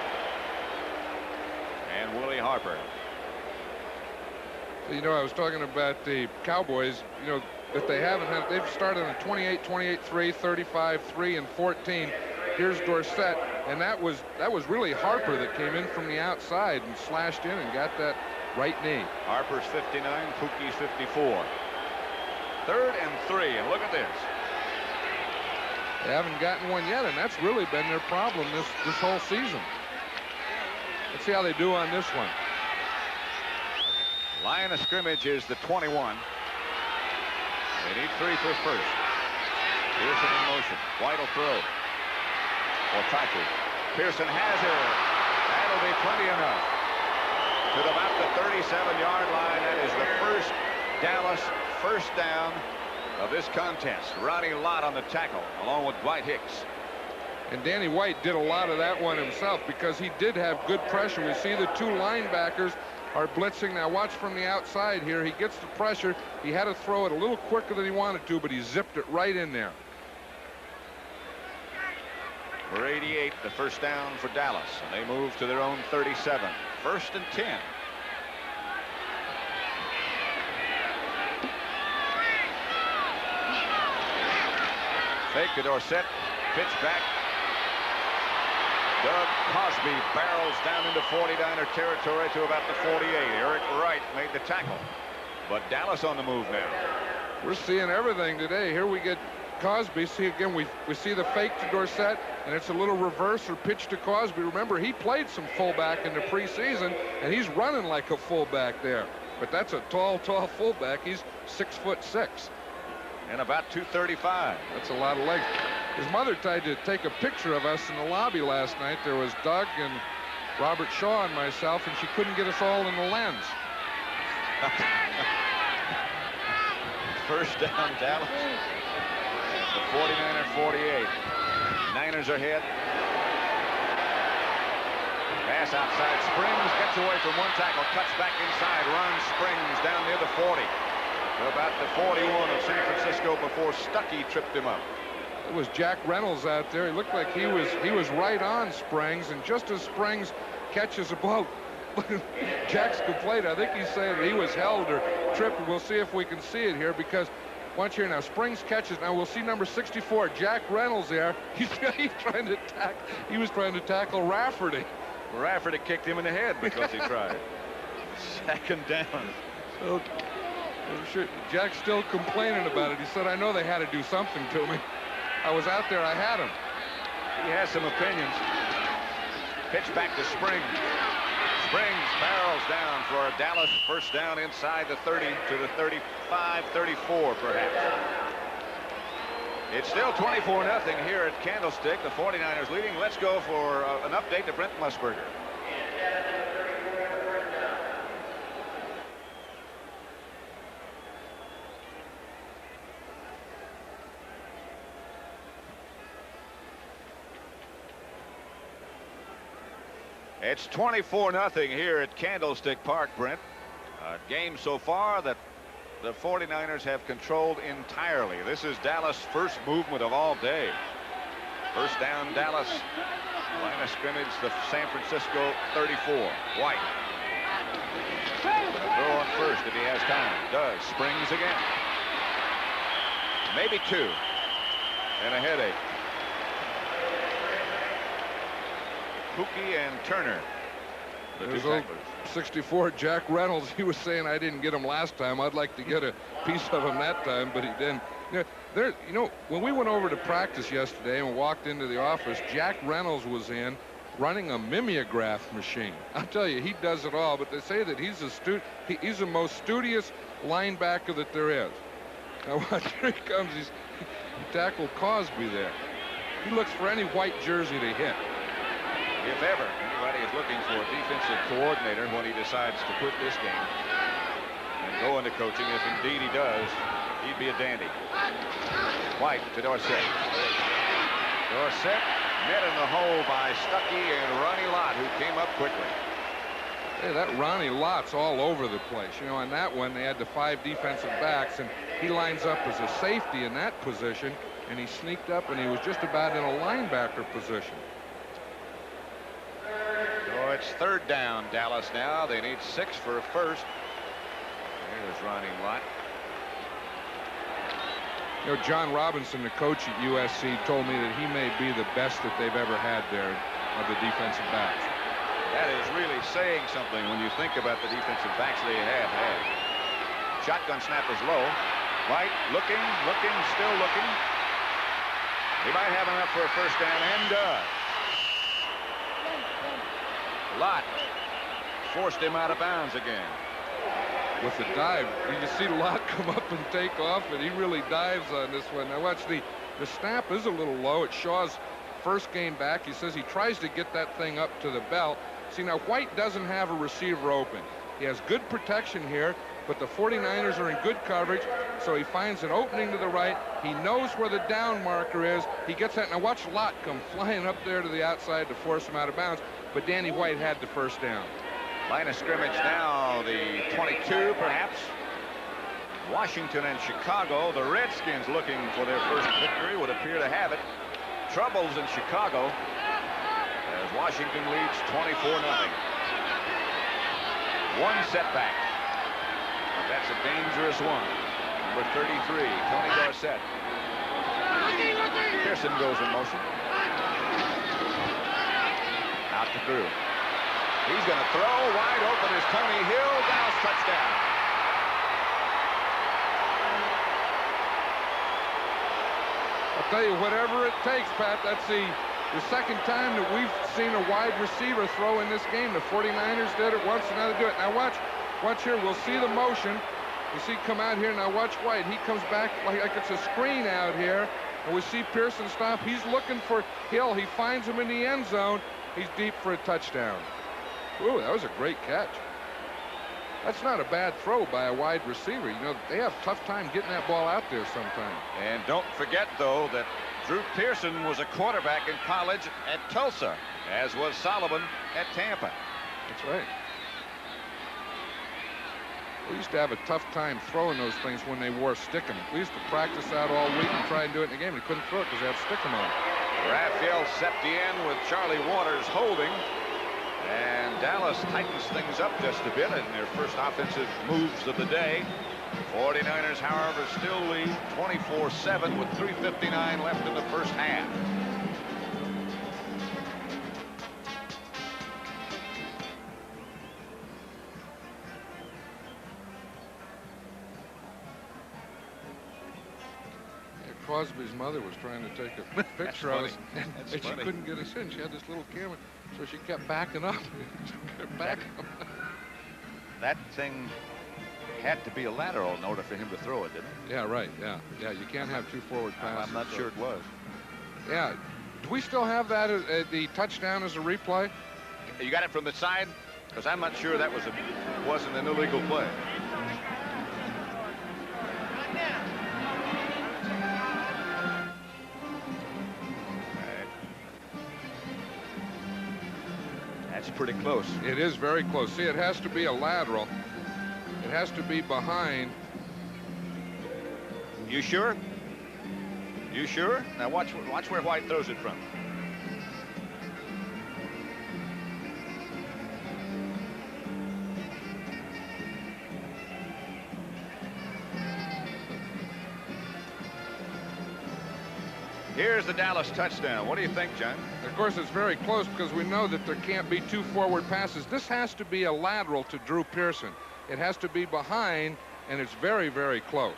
and Willie Harper. You know, I was talking about the Cowboys, you know, that they haven't had, they've started on 28, 28-3, 35-3, and 14. Here's Dorsett, and that was really Harper that came in from the outside and slashed in and got that right knee. Harper's 59, Pookie's 54. 3rd and 3, and look at this. They haven't gotten one yet, and that's really been their problem this whole season. Let's see how they do on this one. Line of scrimmage is the 21. They need 3 for first. Pearson in motion. White will throw. Or try to. Pearson has it. That'll be plenty enough. To about the 37-yard line. That is the first Dallas first down of this contest. Ronnie Lott on the tackle along with Dwight Hicks. And Danny White did a lot of that one himself because he did have good pressure. We see the 2 linebackers are blitzing. Now watch from the outside here. He gets the pressure. He had to throw it a little quicker than he wanted to, but he zipped it right in there. For 88, the first down for Dallas, and they move to their own 37. 1st and 10. Fake to Dorsett, pitch back. Doug Cosby barrels down into 49er territory to about the 48. Eric Wright made the tackle, but Dallas on the move now. We're seeing everything today. Here we get Cosby. See again, we see the fake to Dorsett, and it's a little reverse or pitch to Cosby. Remember, he played some fullback in the preseason, and he's running like a fullback there. But that's a tall fullback. He's 6'6". And about 235. That's a lot of legs. His mother tried to take a picture of us in the lobby last night. There was Doug and Robert Shaw and myself, and she couldn't get us all in the lens. First down, Dallas. The 49er 48. Niners ahead. Pass outside. Springs gets away from one tackle. Cuts back inside. Runs Springs down near the 40. To about the 41 of San Francisco before Stuckey tripped him up. It was Jack Reynolds out there. He looked like he was right on Springs, and just as Springs catches a ball, Jack's complaint, I think he's saying that he was held or tripped. We'll see if we can see it here, because watch here now. Springs catches. Now we'll see number 64, Jack Reynolds there. He's trying to tackle. He was trying to tackle Rafferty. Rafferty kicked him in the head because he tried. 2nd down. So, I'm sure Jack's still complaining about it. He said, I know they had to do something to me. I was out there. I had him. He has some opinions. Pitch back to Springs. Springs barrels down for a Dallas first down inside the 30 to the 35, 34 perhaps. It's still 24-0 here at Candlestick. The 49ers leading. Let's go for an update to Brent Musburger. It's 24-0 here at Candlestick Park, Brent. A game so far that the 49ers have controlled entirely. This is Dallas' first movement of all day. First down, Dallas. Line of scrimmage, the San Francisco 34. White. Throw on first if he has time. Does. Springs again. Maybe 2. And a headache. Pookie and Turner. There's old 64, Jack Reynolds. He was saying I didn't get him last time. I'd like to get a piece of him that time, but he didn't. You know, when we went over to practice yesterday and walked into the office, Jack Reynolds was in running a mimeograph machine. I'll tell you, he does it all, but they say that he's the most studious linebacker that there is. Now watch, here he comes. He tackled Cosby there. He looks for any white jersey to hit. If ever anybody is looking for a defensive coordinator when he decides to quit this game and go into coaching, if indeed he does, he'd be a dandy. White to Dorsett. Dorsett met in the hole by Stuckey and Ronnie Lott, who came up quickly. Hey, that Ronnie Lott's all over the place. You know, on that one, they had the 5 defensive backs, and he lines up as a safety in that position, and he sneaked up, and he was just about in a linebacker position. So it's 3rd down, Dallas now. They need 6 for a first. Here's Ronnie Lott. You know, John Robinson, the coach at USC, told me that he may be the best that they've ever had there of the defensive backs. That is really saying something when you think about the defensive backs they have had. Shotgun snap is low. White looking, still looking. He might have enough for a first down, and does. Lott forced him out of bounds again. With the dive, you see Lott come up and take off, and he really dives on this one. Now watch, the snap is a little low. It's Shaw's first game back. He says he tries to get that thing up to the belt. See, now White doesn't have a receiver open. He has good protection here, but the 49ers are in good coverage, so he finds an opening to the right. He knows where the down marker is. He gets that. Now watch Lott come flying up there to the outside to force him out of bounds, but Danny White had the first down. Line of scrimmage now, the 22 perhaps. Washington and Chicago. The Redskins looking for their first victory, would appear to have it. Troubles in Chicago as Washington leads 24-0. One setback. But that's a dangerous one. Number 33, Tony Dorsett. Pearson goes in motion. Out to through. He's going to throw. Wide open is Tony Hill. Dallas touchdown. I'll tell you, whatever it takes, Pat. That's the second time that we've seen a wide receiver throw in this game. The 49ers did it once, and now they do it. Now watch here. We'll see the motion. You see come out here. Now watch White. He comes back like it's a screen out here. And we see Pearson stop. He's looking for Hill. He finds him in the end zone. He's deep for a touchdown. Ooh, that was a great catch. That's not a bad throw by a wide receiver. You know, they have a tough time getting that ball out there sometimes. And don't forget, though, that Drew Pearson was a quarterback in college at Tulsa, as was Solomon at Tampa. That's right. We used to have a tough time throwing those things when they wore stickum. We used to practice out all week and try and do it in the game. We couldn't throw it because they had stickum on. Raphael Septien with Charlie Waters holding. And Dallas tightens things up just a bit in their first offensive moves of the day. 49ers, however, still lead 24-7 with 3:59 left in the first half. Crosby's mother was trying to take a picture of us, and she couldn't get us in. She had this little camera, so she kept backing up. That thing had to be a lateral in order for him to throw it, didn't it? Yeah, right. Yeah. You can't have two forward passes. I'm not sure it was. Yeah. Do we still have that the touchdown as a replay? You got it from the side? Because I'm not sure that wasn't an illegal play. That's pretty close. It is very close. See, it has to be a lateral. It has to be behind. You sure? You sure? Now watch where White throws it from. Here's the Dallas touchdown. What do you think, John? Of course, it's very close because we know that there can't be two forward passes. This has to be a lateral to Drew Pearson. It has to be behind, and it's very, very close.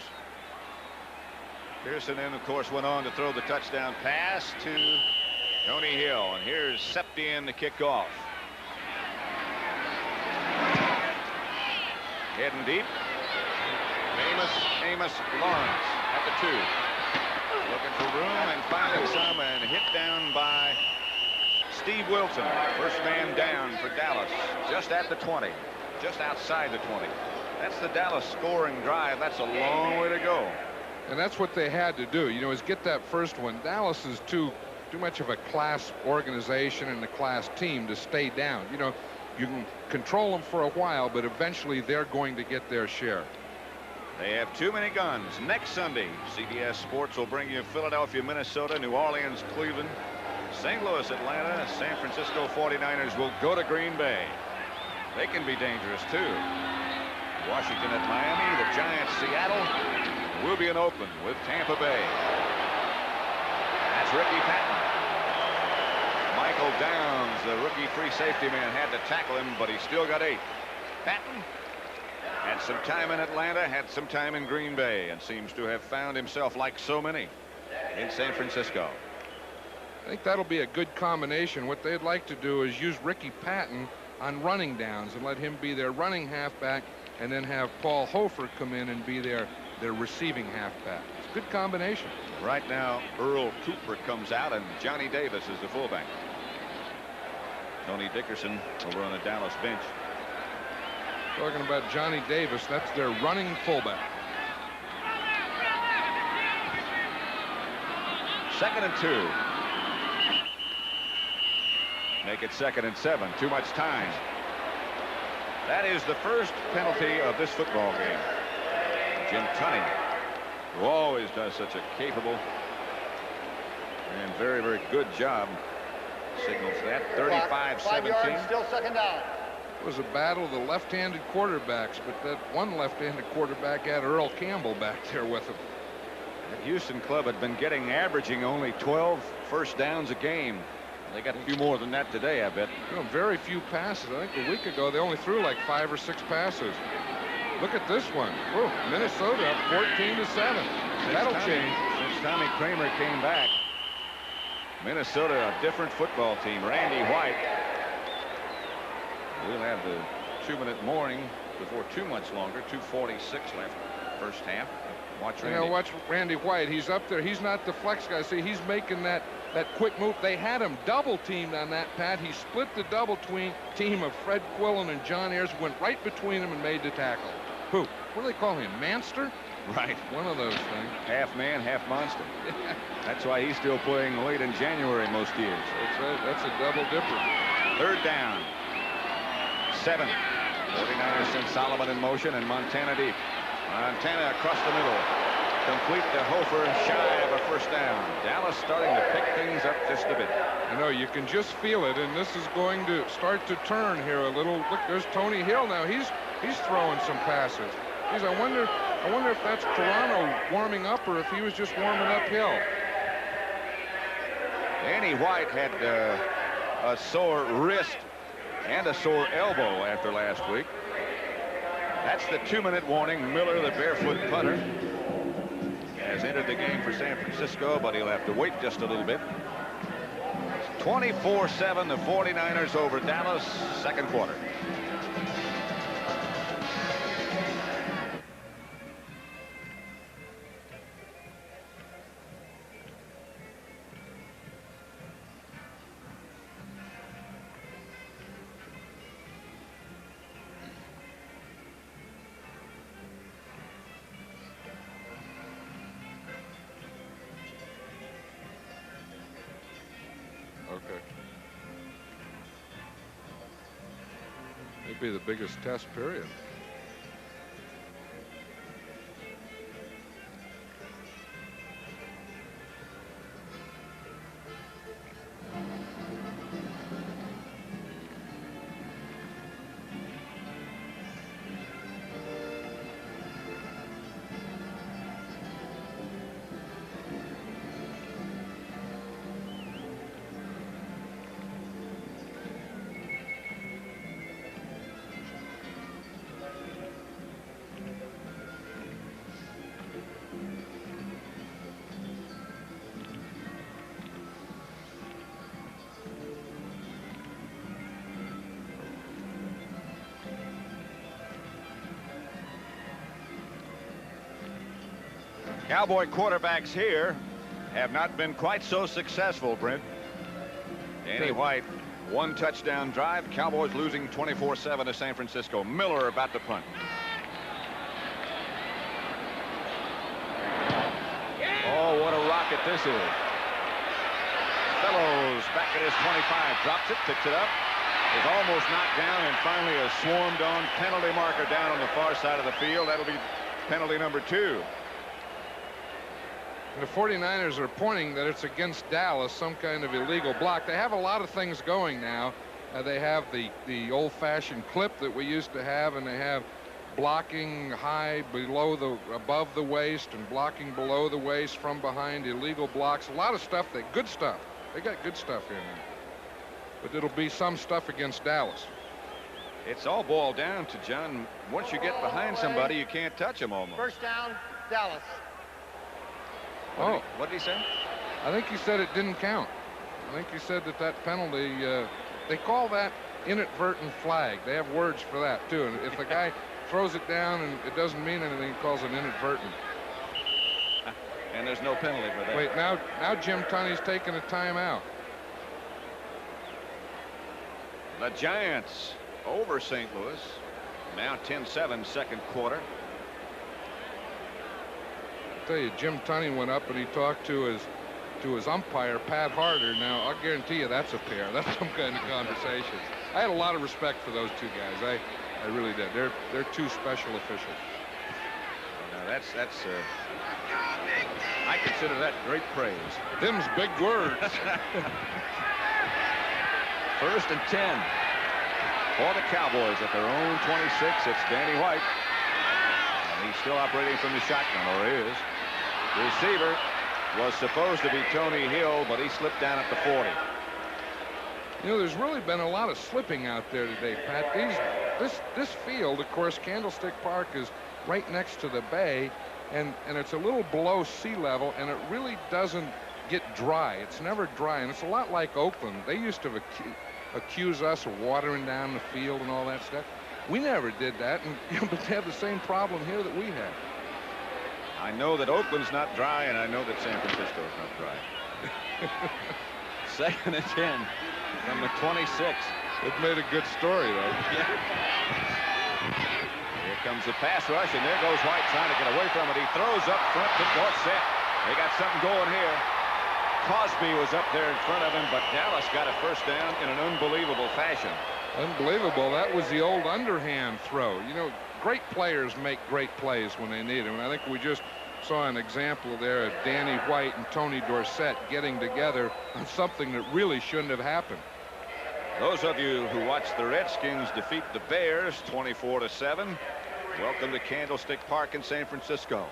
Pearson then, of course, went on to throw the touchdown pass to Tony Hill. And here's Septien to kick off. Heading deep. Amos Lawrence at the 2. Looking for room and finding some, and hit down by Steve Wilson. First man down for Dallas, just at the 20, just outside the 20. That's the Dallas scoring drive. That's a long way to go. And that's what they had to do, you know, is get that first one. Dallas is too much of a class organization and a class team to stay down. You know, you can control them for a while, but eventually they're going to get their share. They have too many guns. Next Sunday, CBS Sports will bring you Philadelphia, Minnesota, New Orleans, Cleveland, St. Louis, Atlanta. San Francisco 49ers will go to Green Bay. They can be dangerous, too. Washington at Miami, the Giants, Seattle. We'll be in Oakland with Tampa Bay. That's Ricky Patton. Michael Downs, the rookie free safety man, had to tackle him, but he still got 8. Patton had some time in Atlanta, had some time in Green Bay, and seems to have found himself, like so many, in San Francisco. I think that'll be a good combination. What they'd like to do is use Ricky Patton on running downs and let him be their running halfback, and then have Paul Hofer come in and be their receiving halfback. It's a good combination. Right now, Earl Cooper comes out, and Johnny Davis is the fullback. Tony Dickerson over on the Dallas bench. Talking about Johnny Davis, that's their running fullback. 2nd and 2. Make it 2nd and 7. Too much time. That is the first penalty of this football game. Jim Tunney, who always does such a capable and very, very good job, signals that. 35-17. 5 yards, still 2nd down. It was a battle of the left-handed quarterbacks, but that one left-handed quarterback had Earl Campbell back there with him. The Houston club had been averaging only 12 first downs a game. They got a few more than that today, I bet. You know, very few passes. I think a week ago they only threw like 5 or 6 passes. Look at this one. Whoa, Minnesota up 14-7. That'll change. Since Tommy Kramer came back, Minnesota a different football team. Randy White. We'll have the 2-minute warning before too much longer. 2:46 left first half. Watch Randy. You know, watch Randy White. He's up there. He's not the flex guy. See, he's making that quick move. They had him double teamed on that, Pat. He split the double team of Fred Quillen and John Ayers, went right between them and made the tackle. Who? What do they call him? Manster? Right. One of those things. Half man, half monster. That's why he's still playing late in January most years. That's a double dipper. 3rd down. 7. 49ers send Solomon in motion and Montana deep. Montana across the middle. Complete to Hofer, shy of a first down. Dallas starting to pick things up just a bit. I know, you can just feel it, and this is going to start to turn here a little. Look, there's Tony Hill now. He's throwing some passes. I wonder if that's Toronto warming up or if he was just warming uphill. Danny White had a sore wrist and a sore elbow after last week. That's the 2-minute warning. Miller, the barefoot punter, has entered the game for San Francisco, but he'll have to wait just a little bit. 24-7, the 49ers over Dallas, 2nd quarter. Okay. It'd be the biggest test period. Cowboy quarterbacks here have not been quite so successful, Brent. Danny White, 1 touchdown drive. Cowboys losing 24-7 to San Francisco. Miller about to punt. Oh, what a rocket this is. Fellows back at his 25. Drops it, picks it up. Is almost knocked down and finally is swarmed on. Penalty marker down on the far side of the field. That'll be penalty number 2. The 49ers are pointing that it's against Dallas, some kind of illegal block. They have a lot of things going now. They have the old-fashioned clip that we used to have, and they have blocking high above the waist and blocking below the waist from behind, illegal blocks. A lot of stuff, good stuff. They got good stuff in there. But it'll be some stuff against Dallas. It's all boiled down to, John, once you get behind somebody, you can't touch them almost. 1st down, Dallas. What did he say? I think he said it didn't count. I think he said that penalty, they call that inadvertent flag. They have words for that, too. And if the guy throws it down and it doesn't mean anything, he calls it inadvertent. And there's no penalty for that. Wait, now Jim Tunney's taking a timeout. The Giants over St. Louis. Now 10-7 second quarter. I tell you, Jim Tunney went up and he talked to his umpire, Pat Harder. Now, I'll guarantee you that's a pair. That's some kind of conversation. I had a lot of respect for those two guys. I really did. They're two special officials. Now that's I consider that great praise. Them's big words. First and 10 for the Cowboys at their own 26. It's Danny White. And he's still operating from the shotgun, or is. The receiver was supposed to be Tony Hill, but he slipped down at the 40. You know, there's really been a lot of slipping out there today, Pat. This field, of course, Candlestick Park is right next to the bay, and it's a little below sea level, and it really doesn't get dry. It's never dry, and it's a lot like Oakland. They used to accuse us of watering down the field and all that stuff. We never did that, and but they have the same problem here that we have. I know that Oakland's not dry, and I know that San Francisco's not dry. Second and 10 from the 26. It made a good story, though. Yeah. Here comes the pass rush, and there goes White trying to get away from it. He throws up front to Dorsett. They got something going here. Cosby was up there in front of him, but Dallas got a first down in an unbelievable fashion. Unbelievable. That was the old underhand throw. You know, great players make great plays when they need them. And I think we just saw an example there of Danny White and Tony Dorsett getting together on something that really shouldn't have happened. Those of you who watched the Redskins defeat the Bears 24-7, welcome to Candlestick Park in San Francisco.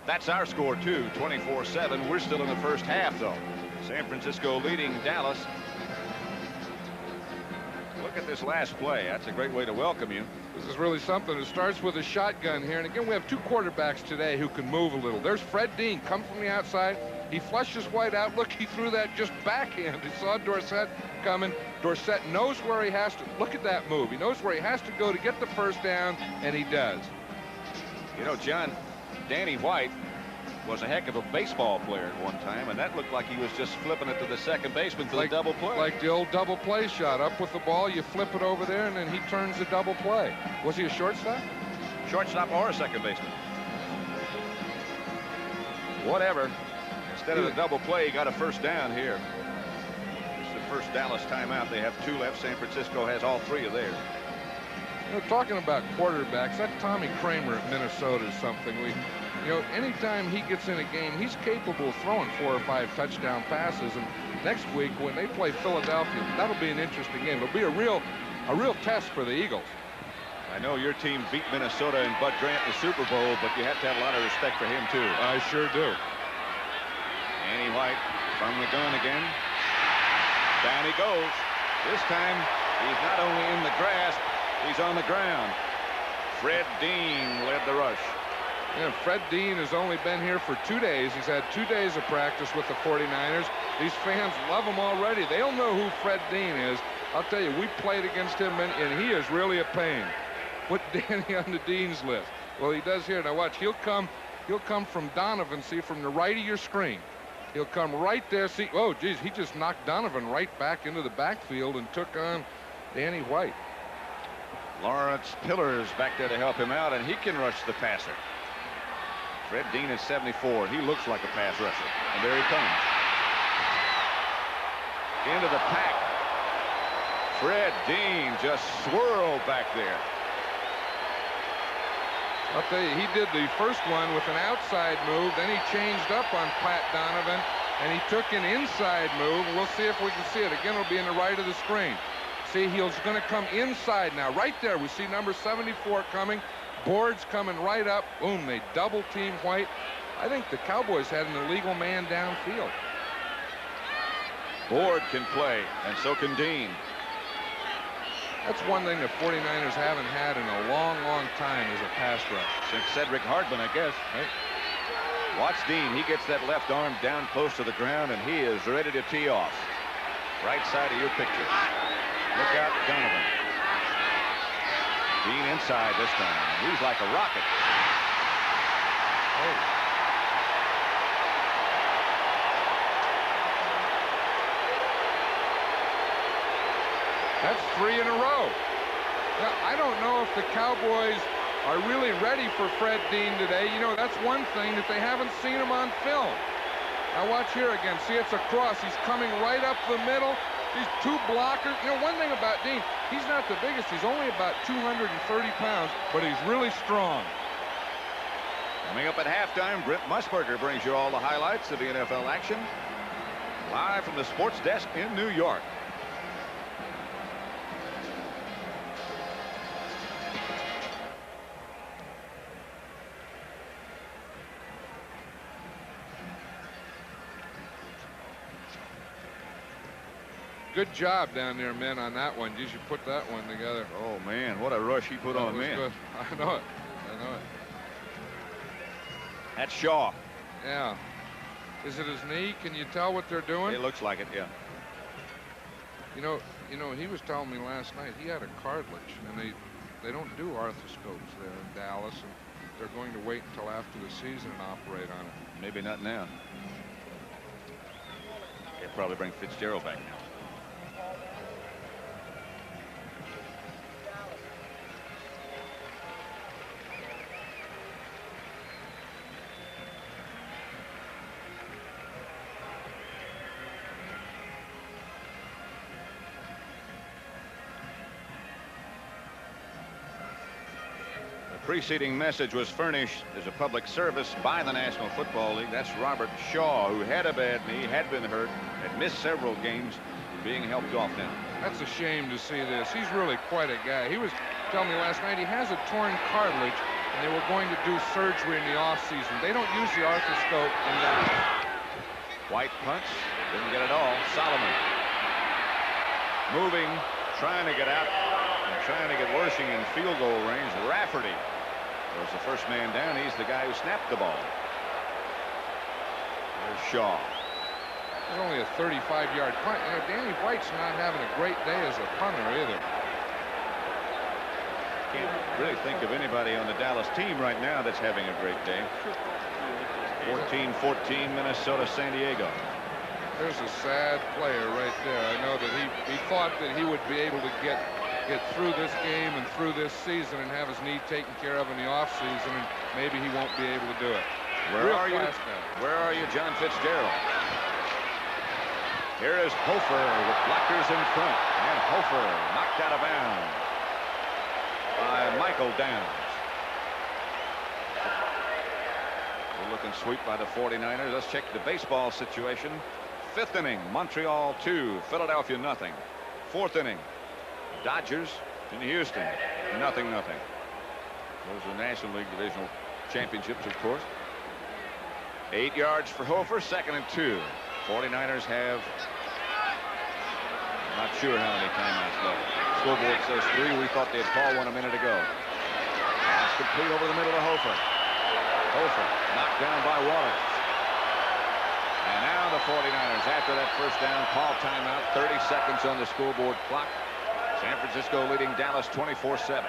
That's our score, too, 24-7. We're still in the first half, though. San Francisco leading Dallas. Look at this last play. That's a great way to welcome you. This is really something. It starts with a shotgun here. And again, we have two quarterbacks today who can move a little. There's Fred Dean, come from the outside. He flushes White out. Look, he threw that just backhand. He saw Dorsett coming. Dorsett knows where he has to. Look at that move. He knows where he has to go to get the first down, and he does. You know, John, Danny White was a heck of a baseball player at one time, and that looked like he was just flipping it to the second baseman for the double play. Like the old double play shot. Up with the ball, you flip it over there, and then he turns the double play. Was he a shortstop? Shortstop or a second baseman. Whatever. Instead of the double play, he got a first down here. It's the first Dallas timeout. They have two left. San Francisco has all three of theirs. You know, talking about quarterbacks, that Tommy Kramer at Minnesota is something you know, anytime he gets in a game, he's capable of throwing 4 or 5 touchdown passes. And next week, when they play Philadelphia, that'll be an interesting game. It'll be a real test for the Eagles. I know your team beat Minnesota and Bud Grant in the Super Bowl, but you have to have a lot of respect for him, too. I sure do. Danny White from the gun again. Down he goes. This time, he's not only in the grass, he's on the ground. Fred Dean led the rush. Yeah, Fred Dean has only been here for 2 days. He's had 2 days of practice with the 49ers. These fans love him already. They'll know who Fred Dean is. I'll tell you, we played against him, and he is really a pain. Put Danny on the Dean's list. Well, he does here. Now watch, he'll come from Donovan, see, from the right of your screen. He'll come right there. See, oh, geez, he just knocked Donovan right back into the backfield and took on Danny White. Lawrence Pillar's back there to help him out, and he can rush the passer. Fred Dean is 74. He looks like a pass rusher. And there he comes. Into the pack. Fred Dean just swirled back there. I'll tell you, he did the first one with an outside move. Then he changed up on Pat Donovan, and he took an inside move. We'll see if we can see it. Again, it'll be in the right of the screen. See, he's going to come inside now. Right there, we see number 74 coming. Board's coming right up. Boom, they double team White. I think the Cowboys had an illegal man downfield. Board can play, and so can Dean. That's one thing the 49ers haven't had in a long, long time is a pass rush. Since Cedric Hardman, I guess. Right? Watch Dean. He gets that left arm down close to the ground, and he is ready to tee off. Right side of your picture. Look out, Donovan. Dean inside this time. He's like a rocket. Oh. That's 3 in a row. Now, I don't know if the Cowboys are really ready for Fred Dean today. You know, that's one thing that they haven't seen him on film. Now watch here again. See, it's a cross. He's coming right up the middle. These two blockers. You know, one thing about Dean, he's not the biggest. He's only about 230 pounds, but he's really strong. Coming up at halftime, Brent Musburger brings you all the highlights of the NFL action. Live from the sports desk in New York. Good job down there, men, on that one. You should put that one together. Oh, man, what a rush he put on, man. Good. I know it. I know it. That's Shaw. Yeah. Is it his knee? Can you tell what they're doing? It looks like it, yeah. You know, he was telling me last night he had a cartilage, and they don't do arthroscopes there in Dallas, and they're going to wait until after the season and operate on it. Maybe not now. They'll probably bring Fitzgerald back now. Preceding message was furnished as a public service by the National Football League. That's Robert Shaw, who had a bad knee, had been hurt, had missed several games, being helped off now. That's a shame to see this. He's really quite a guy. He was telling me last night he has a torn cartilage, and they were going to do surgery in the offseason. They don't use the arthroscope in that. White punts, didn't get it all. Solomon moving, trying to get out, and trying to get Worshing in field goal range. Rafferty was the first man down. He's the guy who snapped the ball. There's Shaw. It's only a 35-yard punt. You know, Danny White's not having a great day as a punter either. Can't really think of anybody on the Dallas team right now that's having a great day. 14-14 Minnesota San Diego. There's a sad player right there. I know that he thought that he would be able to get through this game and through this season and have his knee taken care of in the offseason, and maybe he won't be able to do it. Where are you? Where are you, John Fitzgerald? Here is Hofer with blockers in front, and Hofer knocked out of bounds by Michael Downs. Good looking sweep by the 49ers. Let's check the baseball situation. 5th inning, Montreal 2, Philadelphia nothing. 4th inning, Dodgers in Houston, 0-0. Those are National League Divisional Championships, of course. 8 yards for Hofer, 2nd and 2. 49ers have, not sure how many timeouts left. Scoreboard says 3. We thought they had called one a minute ago. Pass complete over the middle of Hofer. Hofer knocked down by Wallace. And now the 49ers, after that first down, call timeout. 30 seconds on the scoreboard clock. San Francisco leading Dallas 24-7.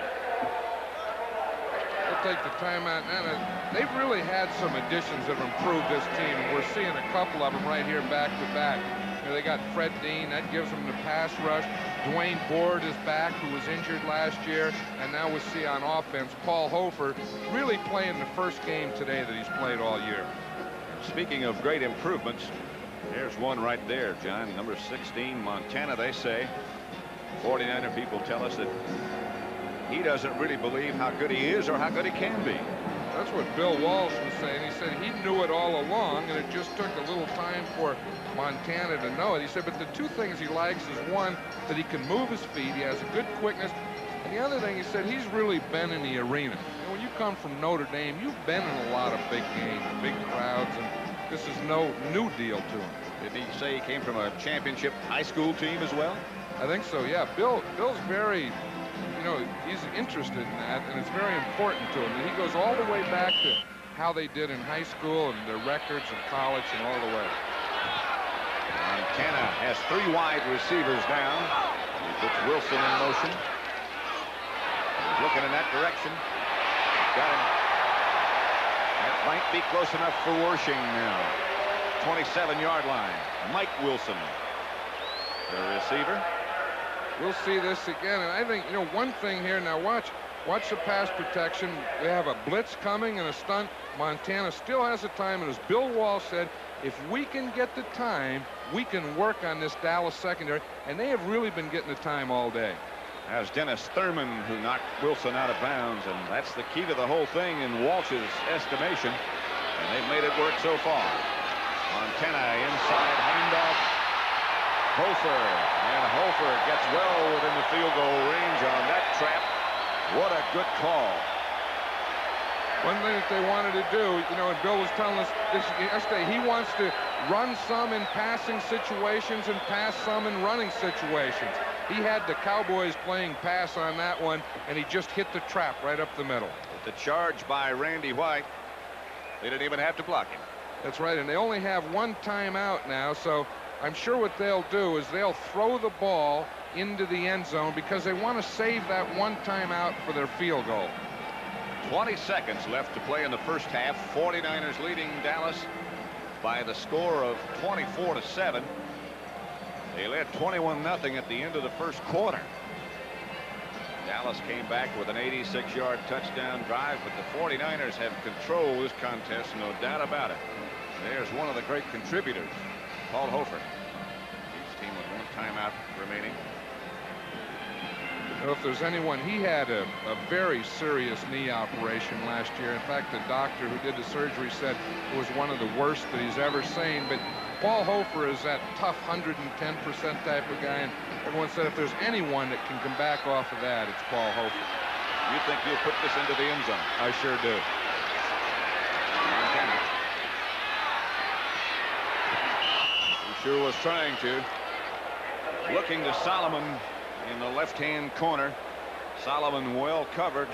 They'll take the timeout now. They've really had some additions that have improved this team. We're seeing a couple of them right here back to back. You know, they got Fred Dean. That gives them the pass rush. Dwayne Board is back, who was injured last year. And now we'll see on offense Paul Hofer really playing the first game today that he's played all year. Speaking of great improvements, there's one right there, John. Number 16, Montana. They say 49er people tell us that he doesn't really believe how good he is or how good he can be. That's what Bill Walsh was saying. He said he knew it all along, and it just took a little time for Montana to know it. He said, but the two things he likes is, one, that he can move his feet. He has a good quickness. And the other thing, he said, he's really been in the arena. And when you come from Notre Dame, you've been in a lot of big games, big crowds, and this is no new deal to him. Did he say he came from a championship high school team as well? I think so, yeah. Bill's very, you know, he's interested in that, and it's very important to him. And he goes all the way back to how they did in high school and their records in college and all the way. Montana has 3 wide receivers down. He puts Wilson in motion. He's looking in that direction. Got him. That might be close enough for Worshing now. 27-yard line. Mike Wilson, the receiver. we'll see this again. And I think, you know, one thing here now, watch the pass protection. They have a blitz coming and a stunt. Montana still has the time, and as Bill Wall said, if we can get the time, we can work on this Dallas secondary, and they have really been getting the time all day. As Dennis Thurman, who knocked Wilson out of bounds, and that's the key to the whole thing in Walsh's estimation, and they've made it work so far. Montana inside handoff. Hofer, and Hofer gets well within the field goal range on that trap. What a good call. One thing that they wanted to do, you know, and Bill was telling us this yesterday, he wants to run some in passing situations and pass some in running situations. He had the Cowboys playing pass on that one, and he just hit the trap right up the middle. The charge by Randy White. They didn't even have to block him. That's right, and they only have one timeout now, so I'm sure what they'll do is they'll throw the ball into the end zone because they want to save that one timeout for their field goal. 20 seconds left to play in the first half. 49ers leading Dallas by the score of 24-7. They led 21-0 at the end of the first quarter. Dallas came back with an 86-yard touchdown drive, but the 49ers have control of this contest, no doubt about it. There's one of the great contributors, Paul Hofer. His team with one timeout remaining. You know, if there's anyone, he had a very serious knee operation last year. In fact, the doctor who did the surgery said it was one of the worst that he's ever seen. But Paul Hofer is that tough 110% type of guy, and everyone said if there's anyone that can come back off of that, it's Paul Hofer. You think you'll put this into the end zone? I sure do. Montana. He sure was trying to. Looking to Solomon in the left-hand corner. Solomon well covered,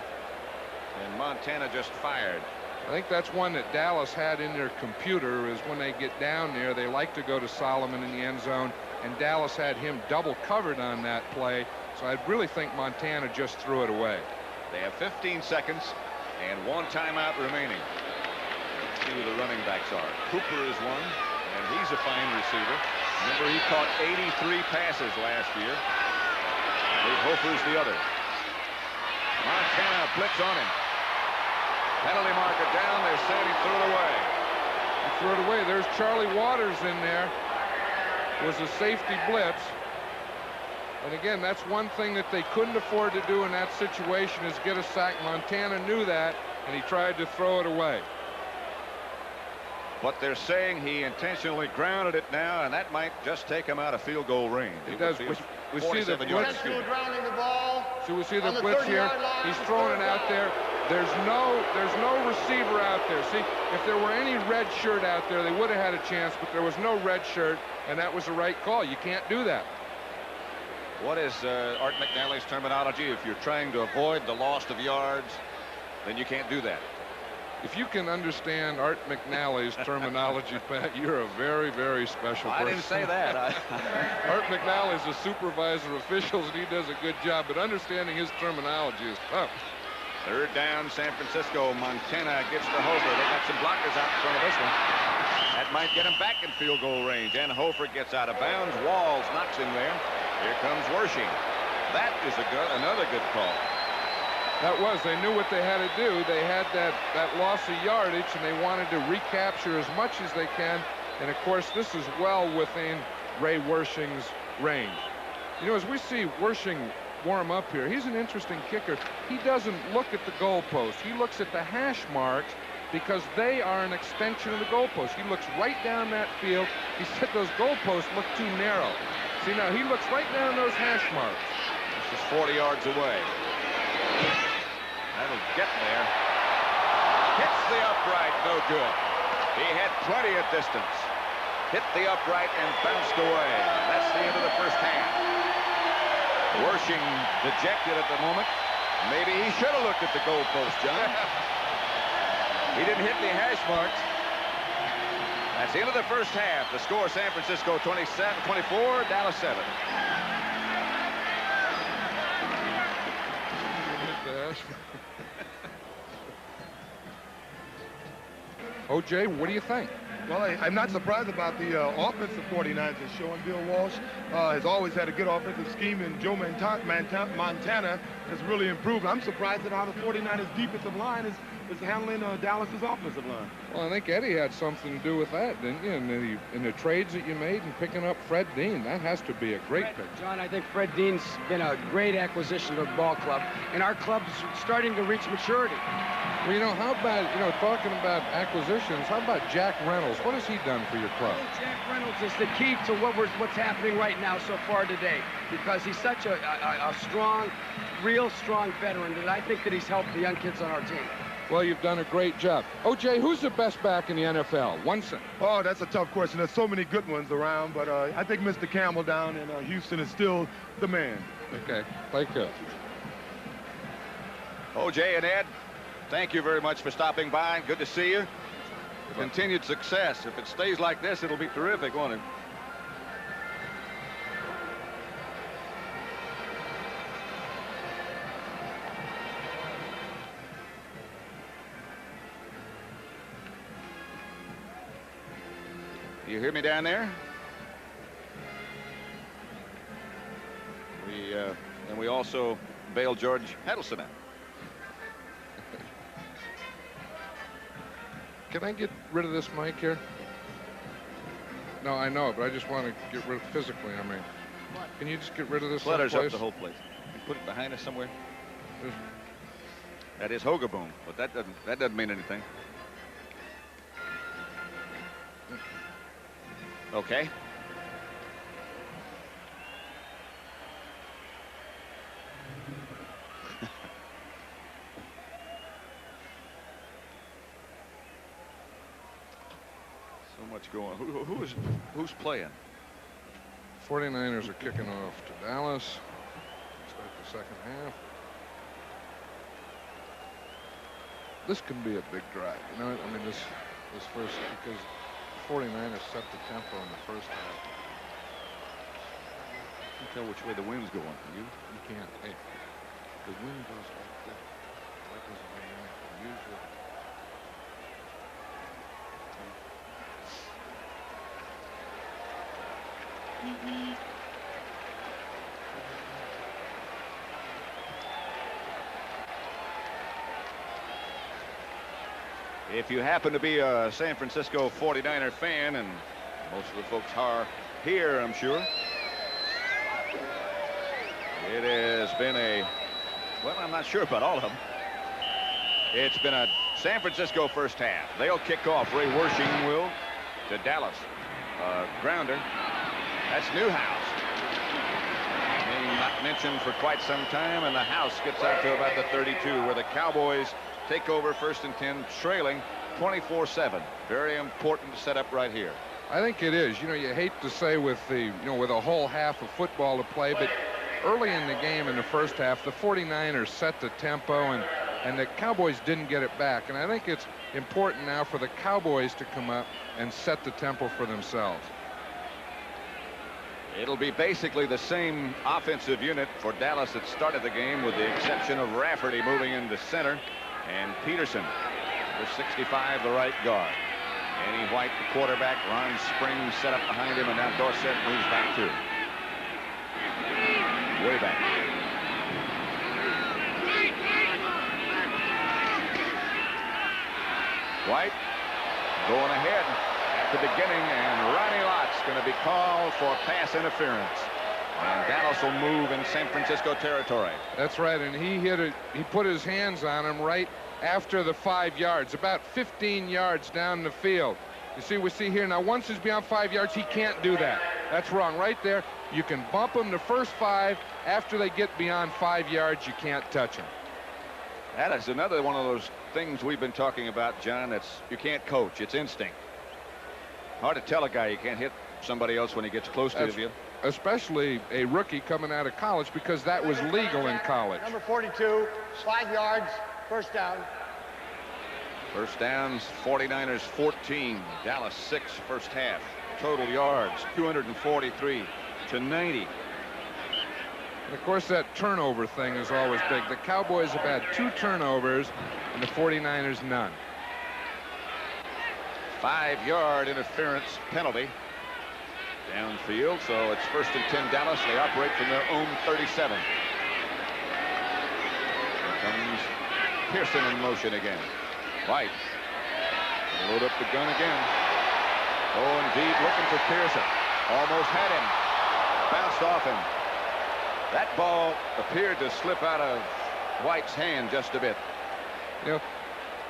and Montana just fired. I think that's one that Dallas had in their computer, is when they get down there, they like to go to Solomon in the end zone, and Dallas had him double covered on that play, so I really think Montana just threw it away. They have 15 seconds and one timeout remaining. Let's see who the running backs are. Cooper is one, and he's a fine receiver. Remember, he caught 83 passes last year. Hofer's the other. Montana blitz on him. Penalty marker down. They're saying he threw it away. He threw it away. There's Charlie Waters in there. It was a safety blitz. And again, that's one thing that they couldn't afford to do in that situation, is get a sack. Montana knew that, and he tried to throw it away. But they're saying he intentionally grounded it now, and that might just take him out of field goal range. It does. We see the blitz. Grounding the ball. So we see the blitz here. He's throwing it out there. There's no receiver out there. See, if there were any red shirt out there, they would have had a chance, but there was no red shirt, and that was the right call. You can't do that. What is Art McNally's terminology? If you're trying to avoid the loss of yards, then you can't do that. If you can understand Art McNally's terminology, Pat, you're a very, very special person. I didn't say that. Art McNally's a supervisor of officials, and he does a good job, but understanding his terminology is tough. Third down, San Francisco. Montana gets to Hofer. They got some blockers out in front of this one. That might get him back in field goal range, and Hofer gets out of bounds. Walls knocks him there. Here comes Wershing. That is another good call. That was. They knew what they had to do. They had that loss of yardage, and they wanted to recapture as much as they can. And, of course, this is well within Ray Wershing's range. You know, as we see Wershing warm up here, he's an interesting kicker. He doesn't look at the goalpost. He looks at the hash marks because they are an extension of the goalpost. He looks right down that field. He said those goalposts look too narrow. See, now he looks right down those hash marks. This is 40 yards away. That'll get there. Hits the upright, no good. He had plenty of distance. Hit the upright and bounced away. That's the end of the first half. Wershing dejected at the moment. Maybe he should have looked at the goalpost, John. He didn't hit the hash marks. That's the end of the first half. The score, San Francisco 24, Dallas 7. OJ, what do you think? Well, I'm not surprised about the offense the 49ers are showing. Bill Walsh has always had a good offensive scheme, and Joe Montana has really improved. I'm surprised at how the 49ers defensive line is handling Dallas's offensive line. Well, I think Eddie had something to do with that, didn't you? In the trades that you made and picking up Fred Dean. That has to be a great pick. John, I think Fred Dean's been a great acquisition to the ball club, and our club's starting to reach maturity. Well, you know, how about, talking about acquisitions, how about Jack Reynolds? What has he done for your club? Jack Reynolds is the key to what's happening right now so far today, because he's such a strong, real strong veteran that I think that he's helped the young kids on our team. Well, you've done a great job. O.J., who's the best back in the NFL? One cent. Oh, that's a tough question. There's so many good ones around, but I think Mr. Campbell down in Houston is still the man. Okay, play coach. O.J. and Ed, thank you very much for stopping by. Good to see you. Continued success. If it stays like this, it'll be terrific, won't it? You hear me down there? And we also bailed George Heddleson out. Can I get rid of this mic here? No, I know, but I just want to get rid of physically. I mean, can you just get rid of this? Clutters up the whole place. Put it behind us somewhere. That is Hogaboom, but that doesn't mean anything. Okay. So much going. Who's playing? 49ers are kicking off to Dallas. Start the second half. This can be a big drive. You know, I mean, this first, because 49ers set the tempo in the first half. You can tell which way the wind's going. You can't. Hey, the wind goes like this. That doesn't mean anything. Usually. If you happen to be a San Francisco 49er fan, and most of the folks are here, I'm sure, it has been well, I'm not sure about all of them. It's been a San Francisco first half. They'll kick off. Ray Wershing will to Dallas. Grounder. That's Newhouse. Name not mentioned for quite some time, and the house gets out to about the 32, where the Cowboys take over first and 10, trailing 24-7. Very important setup right here. I think it is. You know, you hate to say with with a whole half of football to play, but early in the game in the first half, the 49ers set the tempo, and the Cowboys didn't get it back. And I think it's important now for the Cowboys to come up and set the tempo for themselves. It'll be basically the same offensive unit for Dallas that started the game, with the exception of Rafferty moving into center, and Peterson, the 65, the right guard. Danny White, the quarterback. Ron Springs set up behind him, and now Dorsett moves back too. Way back. White going ahead at the beginning, and Ronnie Lott's going to be called for pass interference. And Dallas will move in San Francisco territory. That's right, and he hit it. He put his hands on him right after the 5 yards, about 15 yards down the field. You see, we see here now, once he's beyond 5 yards, he can't do that. That's wrong. Right there, you can bump him the first 5. After they get beyond 5 yards, you can't touch him. That is another one of those things we've been talking about, John. You can't coach. It's instinct. Hard to tell a guy you can't hit somebody else when he gets close to you. Especially a rookie coming out of college, because that was legal in college. Number 42, 5 yards, first down. First downs, 49ers 14, Dallas 6 first half. Total yards, 243 to 90. And of course, that turnover thing is always big. The Cowboys have had 2 turnovers, and the 49ers none. 5-yard interference penalty downfield, so it's 1st and 10 Dallas. They operate from their own 37. Here comes Pearson in motion again. White. They load up the gun again. Oh, indeed, looking for Pearson. Almost had him. Bounced off him. That ball appeared to slip out of White's hand just a bit. You know,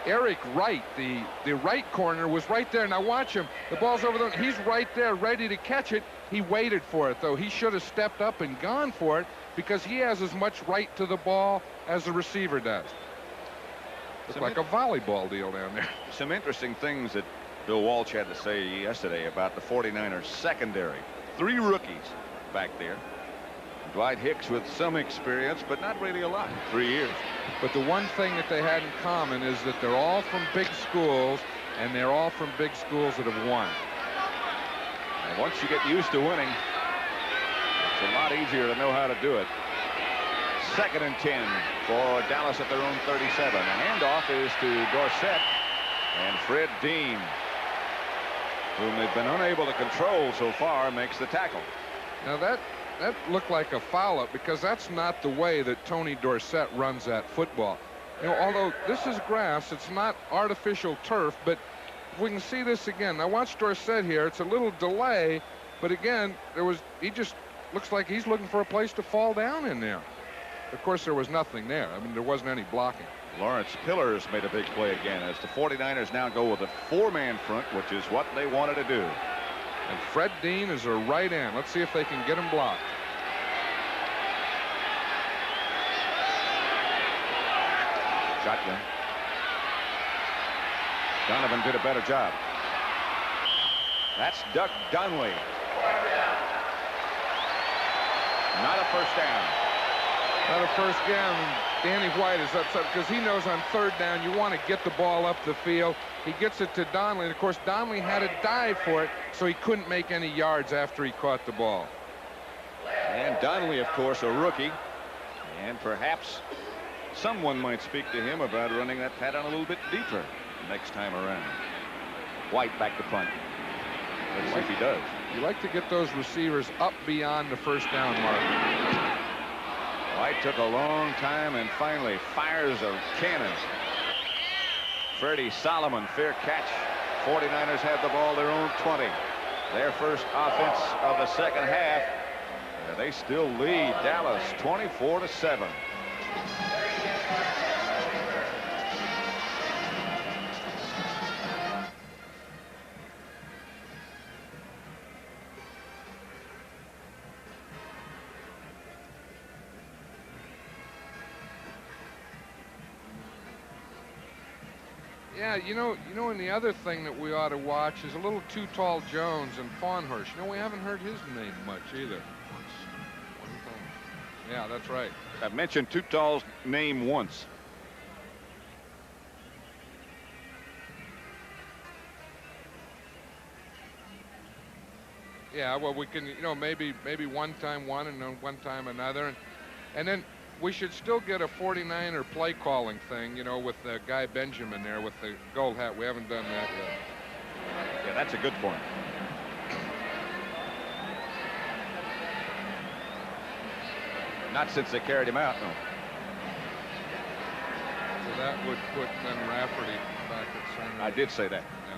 Eric Wright, the right corner, was right there. Now watch him. The ball's over there. He's right there ready to catch it. He waited for it, though. He should have stepped up and gone for it because he has as much right to the ball as the receiver does. It's like a volleyball deal down there. Some interesting things that Bill Walsh had to say yesterday about the 49ers secondary. 3 rookies back there. Dwight Hicks with some experience, but not really a lot. 3 years. But the one thing that they had in common is that they're all from big schools, and they're all from big schools that have won. And once you get used to winning, it's a lot easier to know how to do it. 2nd and 10 for Dallas at their own 37. The handoff is to Dorsett, and Fred Dean, whom they've been unable to control so far, makes the tackle. Now that looked like a foul-up because that's not the way that Tony Dorsett runs that football. You know, although this is grass, it's not artificial turf, but we can see this again. Now watch Dorsett here. It's a little delay, but again, he just looks like he's looking for a place to fall down in there. Of course, there was nothing there. I mean, there wasn't any blocking. Lawrence Pillars made a big play again as the 49ers now go with a 4-man front, which is what they wanted to do. And Fred Dean is a right end. Let's see if they can get him blocked. Shotgun. Donovan did a better job. That's Doug Dunley. Not a first down. Not a first down. Danny White is upset because he knows on 3rd down you want to get the ball up the field. He gets it to Donnelly, and of course Donnelly had to dive for it, so he couldn't make any yards after he caught the ball. And Donnelly, of course, a rookie, and perhaps someone might speak to him about running that pattern a little bit deeper next time around. White back to punt. Let's see if he does. You like to get those receivers up beyond the first down mark. White took a long time and finally fires a cannon. Freddie Solomon, fair catch. 49ers have the ball their own 20. Their first offense of the 2nd half. And they still lead Dallas 24-7. Yeah, you know, and the other thing that we ought to watch is a little Too Tall Jones and Fawnhurst. You know, we haven't heard his name much either. One time. Yeah, that's right. I've mentioned Too Tall's name once. Yeah, well, we can, you know, maybe one time one and then one time another, and then we should still get a 49er play calling thing, you know, with the guy Benjamin there with the gold hat. We haven't done that yet. Yeah, that's a good point. Not since they carried him out, no. So that would put then Rafferty back at center. I did say that. Yeah.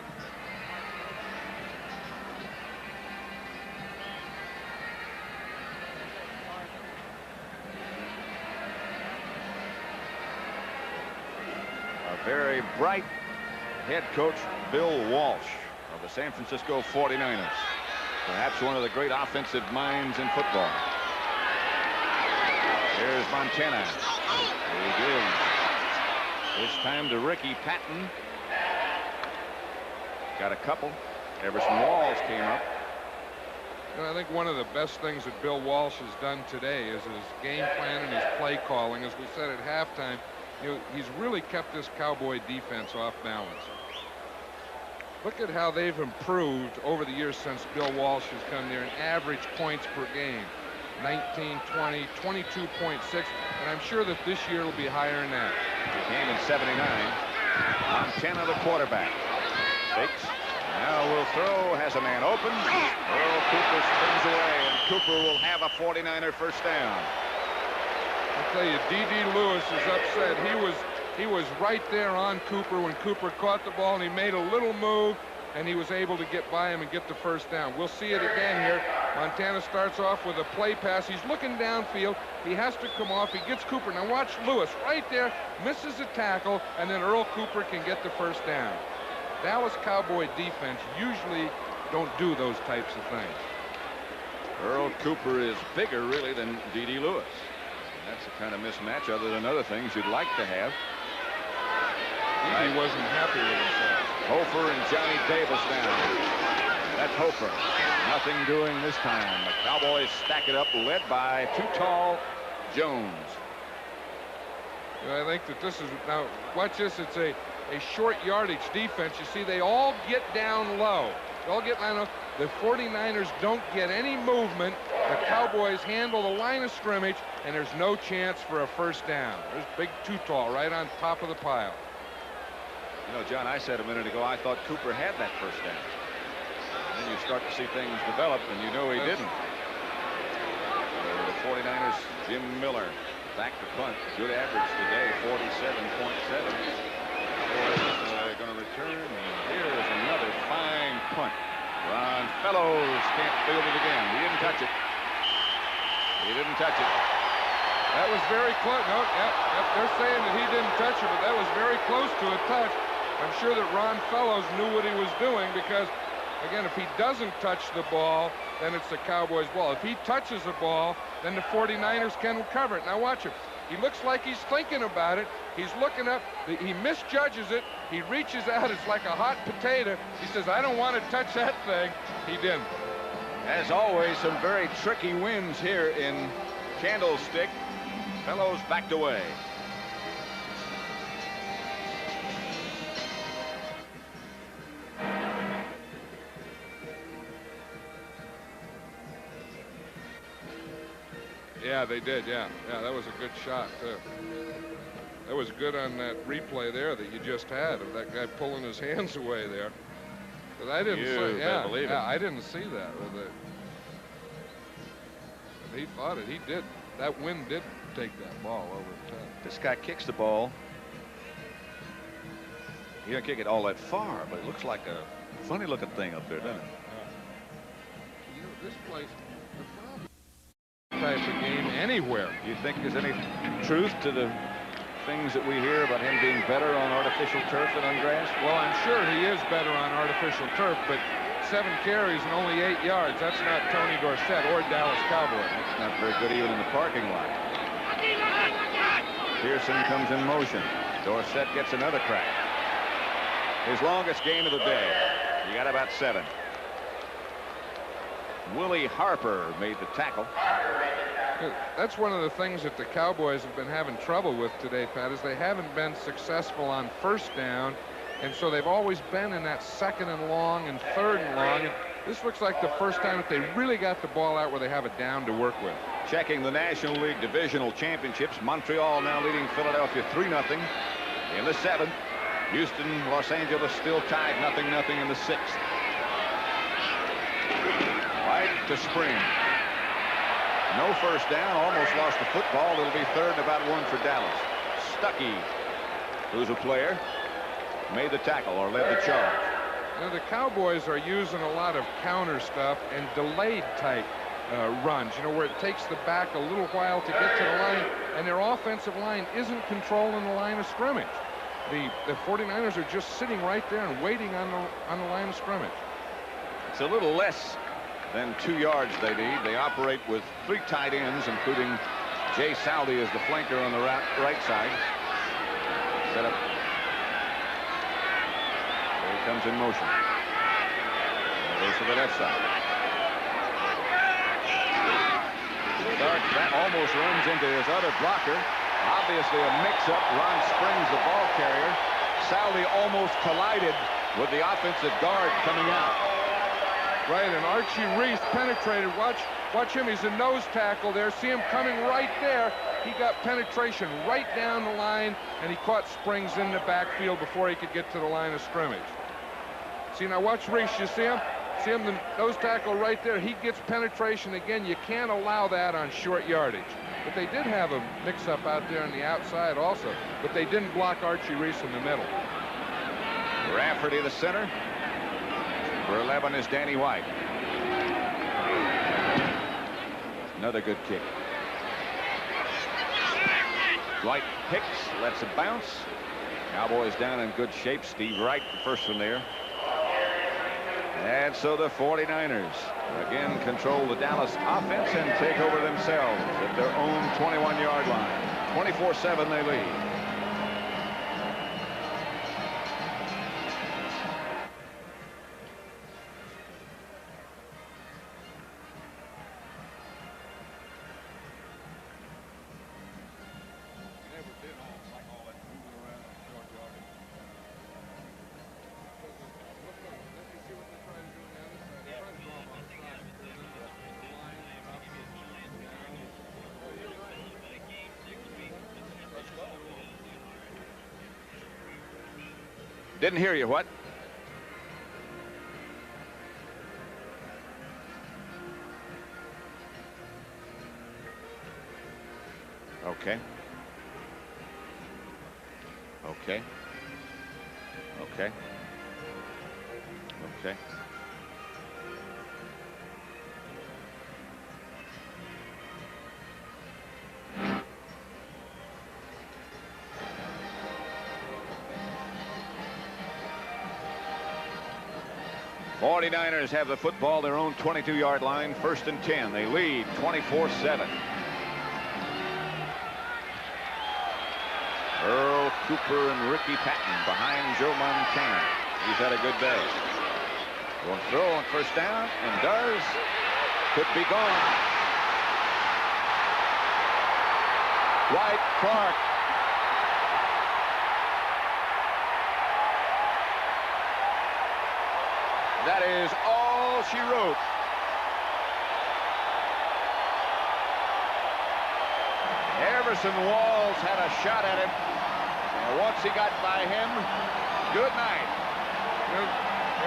A very bright head coach, Bill Walsh of the San Francisco 49ers. Perhaps one of the great offensive minds in football. Here's Montana. He gives this time to Ricky Patton. Got a couple. Everson Walls came up. And I think one of the best things that Bill Walsh has done today is his game plan and his play calling. As we said at halftime, you know, he's really kept this Cowboy defense off balance. Look at how they've improved over the years since Bill Walsh has come there in average points per game. 19, 20, 22.6, and I'm sure that this year will be higher than that. He came in '79. Montana, the quarterback. Fakes, Now will throw, has a man open. Earl Cooper springs away, and Cooper will have a 49er first down. I'll tell you, D.D. Lewis is upset. He was right there on Cooper when Cooper caught the ball, and he made a little move, and he was able to get by him and get the first down. We'll see it again here. Montana starts off with a play pass. He's looking downfield. He has to come off. He gets Cooper. Now watch Lewis right there, misses a tackle, and then Earl Cooper can get the first down. Dallas Cowboy defense usually don't do those types of things. Earl Cooper is bigger, really, than D.D. Lewis. That's the kind of mismatch, other than other things you'd like to have. He wasn't happy with himself. Hofer and Johnny Davis now. That's Hofer. Nothing doing this time. The Cowboys stack it up, led by too tall Jones. I think that this is, now watch this, it's a short yardage defense. You see, they all get down low. They all get down low. The 49ers don't get any movement. The Cowboys handle the line of scrimmage, and there's no chance for a first down. There's big too tall right on top of the pile. You know, John, I said a minute ago I thought Cooper had that first down. And then you start to see things develop, and you know he didn't. The 49ers, Jim Miller, back to punt. Good average today, 47.7. Cowboys going to return, and here's another fine punt. Ron Fellows can't field it again. He didn't touch it. He didn't touch it. That was very close. No, yep, they're saying that he didn't touch it, but that was very close to a touch. I'm sure that Ron Fellows knew what he was doing because, again, if he doesn't touch the ball, then it's the Cowboys' ball. If he touches the ball, then the 49ers can recover it. Now watch him. He looks like he's thinking about it. He's looking up. He misjudges it. He reaches out. It's like a hot potato. He says, I don't want to touch that thing. He didn't. As always, some very tricky wins here in Candlestick. Fellows backed away. Yeah, they did. Yeah, that was a good shot too. That was good on that replay there that you just had of that guy pulling his hands away there. But I didn't see. Yeah, I didn't see that with it. But he thought it. He did. That wind did take that ball over the top. This guy kicks the ball. He didn't kick it all that far, but it looks like a funny looking thing up there, doesn't it? You know, this place, type of game anywhere. You think there's any truth to the things that we hear about him being better on artificial turf than on grass? Well, I'm sure he is better on artificial turf, but 7 carries and only 8 yards. That's not Tony Dorsett or Dallas Cowboys. That's not very good even in the parking lot. Pearson comes in motion. Dorsett gets another crack. His longest gain of the day. He got about 7. Willie Harper made the tackle. That's one of the things that the Cowboys have been having trouble with today, Pat, is they haven't been successful on first down, and so they've always been in that 2nd and long and 3rd and long. And this looks like the first time that they really got the ball out where they have it down to work with. Checking the National League Divisional Championships, Montreal now leading Philadelphia 3-0 in the 7th. Houston, Los Angeles still tied 0-0 in the 6th. Right to Spring. No first down, almost lost the football. It'll be 3rd and about 1 for Dallas. Stuckey, who's a player, made the tackle or led the charge. You know, the Cowboys are using a lot of counter stuff and delayed type runs, you know, where it takes the back a little while to get to the line, and their offensive line isn't controlling the line of scrimmage. The 49ers are just sitting right there and waiting on the line of scrimmage. It's a little less than 2 yards they need. They operate with 3 tight ends, including Jay Saldi as the flanker on the right side. Set up. There he comes in motion. Goes to the left side. Stark almost runs into his other blocker. Obviously a mix-up. Ron Springs, the ball carrier. Saldi almost collided with the offensive guard coming out. Right, and Archie Reese penetrated. Watch him. He's a nose tackle there. See him coming right there. He got penetration right down the line, and he caught Springs in the backfield before he could get to the line of scrimmage. See, now watch Reese. You see him? See him, the nose tackle right there. He gets penetration again. You can't allow that on short yardage. But they did have a mix-up out there on the outside also. But they didn't block Archie Reese in the middle. Rafferty, the center. For 11 is Danny White. Another good kick. Dwight Hicks lets it bounce. Cowboys down in good shape. Steve Wright, the first one there. And so the 49ers again control the Dallas offense and take over themselves at their own 21-yard line. 24-7 they lead. Didn't hear you. What? Okay. Okay. Okay. Okay. '49ers have the football, their own 22-yard line, 1st and 10. They lead 24-7. Earl Cooper and Ricky Patton behind Joe Montana. He's had a good day. Will throw on 1st down and does. Could be gone. Dwight Clark. That is all she wrote. Everson Walls had a shot at him. And once he got by him, good night.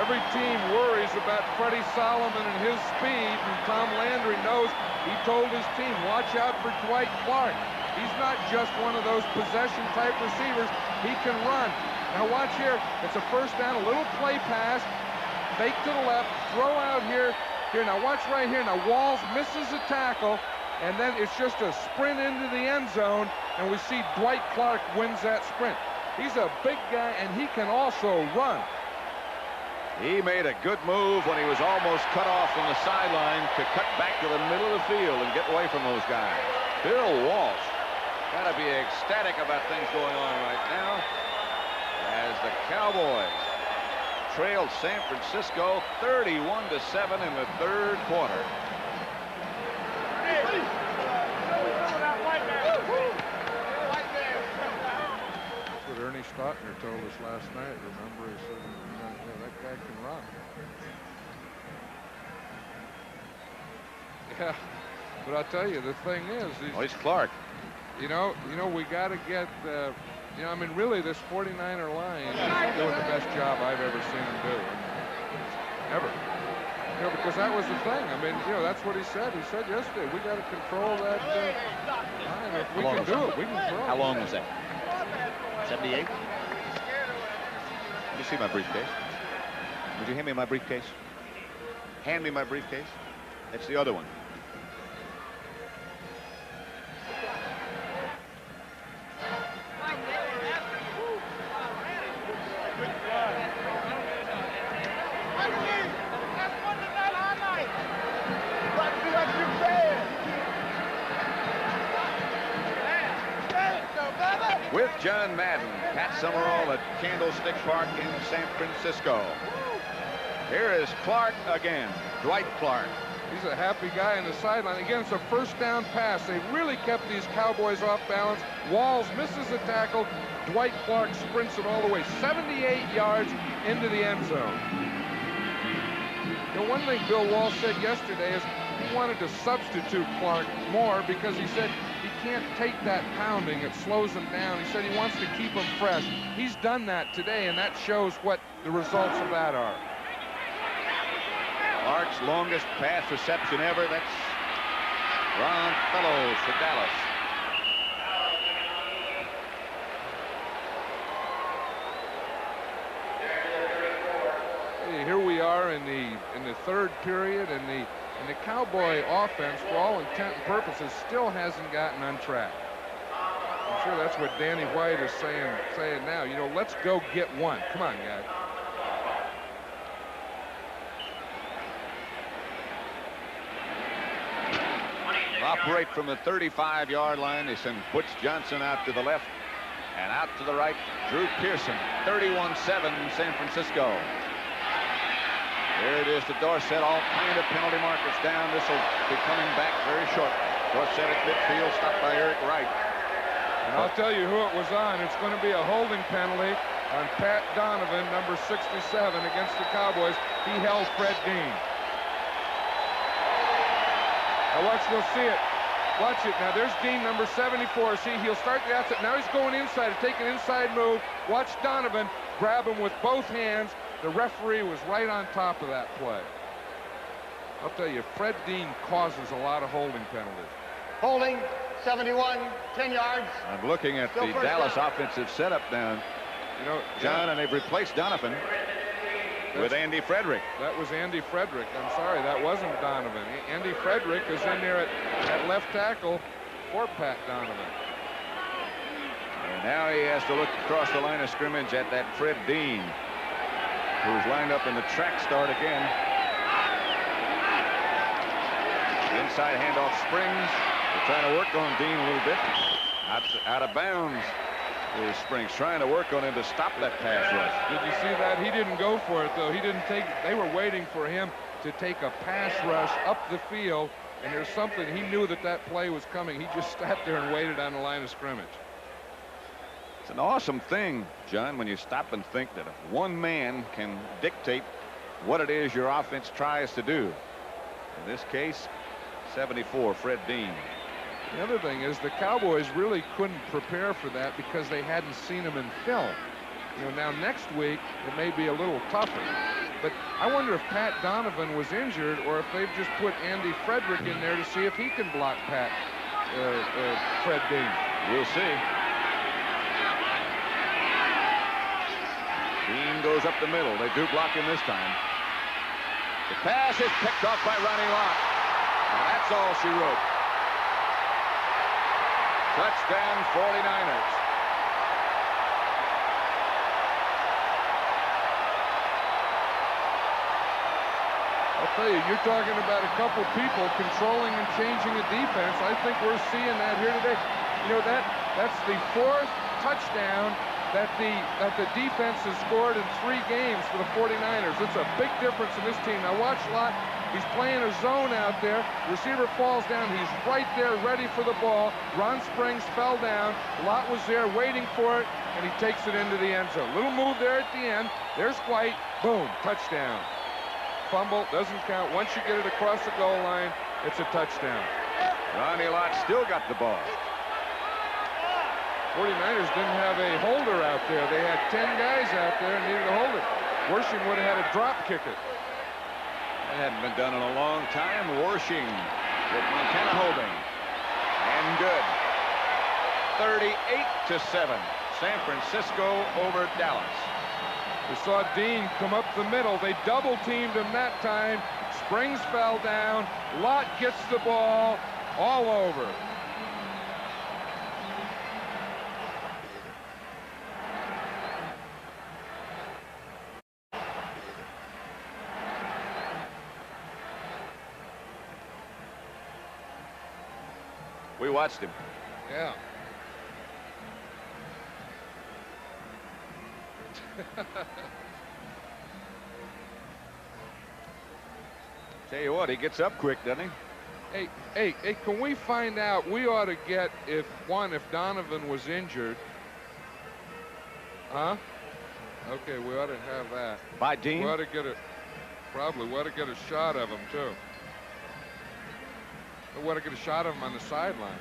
Every team worries about Freddie Solomon and his speed, and Tom Landry knows. He told his team, watch out for Dwight Clark. He's not just one of those possession-type receivers. He can run. Now watch here. It's a 1st down, a little play pass. Fake to the left, throw out here. Now watch right here. Now Walls misses a tackle, and then it's just a sprint into the end zone, and we see Dwight Clark wins that sprint. He's a big guy, and he can also run. He made a good move when he was almost cut off from the sideline to cut back to the middle of the field and get away from those guys. Bill Walsh got to be ecstatic about things going on right now as the Cowboys trailed San Francisco 31-7 in the 3rd quarter. That's what Ernie Stautner told us last night. Remember, he said, yeah, that guy can run. Yeah, but I'll tell you, the thing is, He's Clark. You know, we got to get. I mean, really, this 49er line is doing the best job I've ever seen him do. Ever. Because that was the thing. I mean, that's what he said. He said yesterday, we got to control that line. If we can do it, we can throw. How long was that? 78? Let me see my briefcase. Would you hand me my briefcase? Hand me my briefcase. That's the other one. With John Madden, Pat Summerall at Candlestick Park in San Francisco. Here is Clark again, Dwight Clark. He's a happy guy on the sideline. Again, it's a 1st down pass. They really kept these Cowboys off balance. Walls misses the tackle. Dwight Clark sprints it all the way, 78 yards into the end zone. The one thing Bill Walsh said yesterday is he wanted to substitute Clark more because he said he can't take that pounding. It slows him down. He said he wants to keep him fresh. He's done that today, and that shows what the results of that are. Clark's longest pass reception ever. That's Ron Fellows for Dallas. Here we are in the third period, and the Cowboy offense, for all intent and purposes, still hasn't gotten on track. I'm sure that's what Danny White is saying now. You know, let's go get one. Come on, guys. Operate from the 35-yard line. They send Butch Johnson out to the left and out to the right. Drew Pearson, 31-7 San Francisco. There it is to Dorsett. All kind of penalty markers down. This will be coming back very short. Dorsett at midfield, stopped by Eric Wright. And I'll tell you who it was on. It's going to be a holding penalty on Pat Donovan, number 67, against the Cowboys. He held Fred Dean. Now watch, we'll see it. Watch it. Now there's Dean, number 74. See, he'll start the outside. Now he's going inside to take an inside move. Watch Donovan grab him with both hands. The referee was right on top of that play. I'll tell you, Fred Dean causes a lot of holding penalties. Holding, 71, 10 yards. I'm looking at the Dallas offensive setup down, You know, John, and they've replaced Donovan with Andy Frederick. That was Andy Frederick. I'm sorry, that wasn't Donovan. Andy Frederick is in there at left tackle for Pat Donovan. And now he has to look across the line of scrimmage at that Fred Dean, who's lined up in the track start again. Inside handoff Springs. They're trying to work on Dean a little bit. Out of bounds is Springs, trying to work on him to stop that pass rush. Did you see that? He didn't go for it, though. He didn't take. They were waiting for him to take a pass rush up the field, and there's something. He knew that play was coming. He just sat there and waited on the line of scrimmage. It's an awesome thing, John, when you stop and think that if one man can dictate what it is your offense tries to do. In this case, 74, Fred Dean. The other thing is the Cowboys really couldn't prepare for that because they hadn't seen him in film. You know, now next week it may be a little tougher. But I wonder if Pat Donovan was injured or if they've just put Andy Frederick in there to see if he can block Fred Dean. We'll see. Dean goes up the middle. They do block him this time. The pass is picked off by Ronnie Lott. And that's all she wrote. Touchdown 49ers. I'll tell you, you're talking about a couple people controlling and changing a defense. I think we're seeing that here today. You know, that's the fourth touchdown that the defense has scored in 3 games for the 49ers. It's a big difference in this team. Now watch Lott. He's playing a zone out there. Receiver falls down. He's right there ready for the ball. Ron Springs fell down. Lott was there waiting for it, and he takes it into the end zone. Little move there at the end. There's White. Boom, touchdown. Fumble doesn't count. Once you get it across the goal line, it's a touchdown. Ronnie Lott still got the ball. 49ers didn't have a holder out there. They had 10 guys out there and needed a holder. Worshing would have had to drop kick it. That hadn't been done in a long time. Worshing with Montana holding. And good. 38-7. San Francisco over Dallas. We saw Dean come up the middle. They double-teamed him that time. Springs fell down. Lott gets the ball all over. We watched him. Yeah. Tell you what, he gets up quick, doesn't he? Hey, can we find out? We ought to get if Donovan was injured. Huh? Okay, we ought to have that. By Dean? We ought to get a shot of him too. We ought to get a shot of him on the sideline.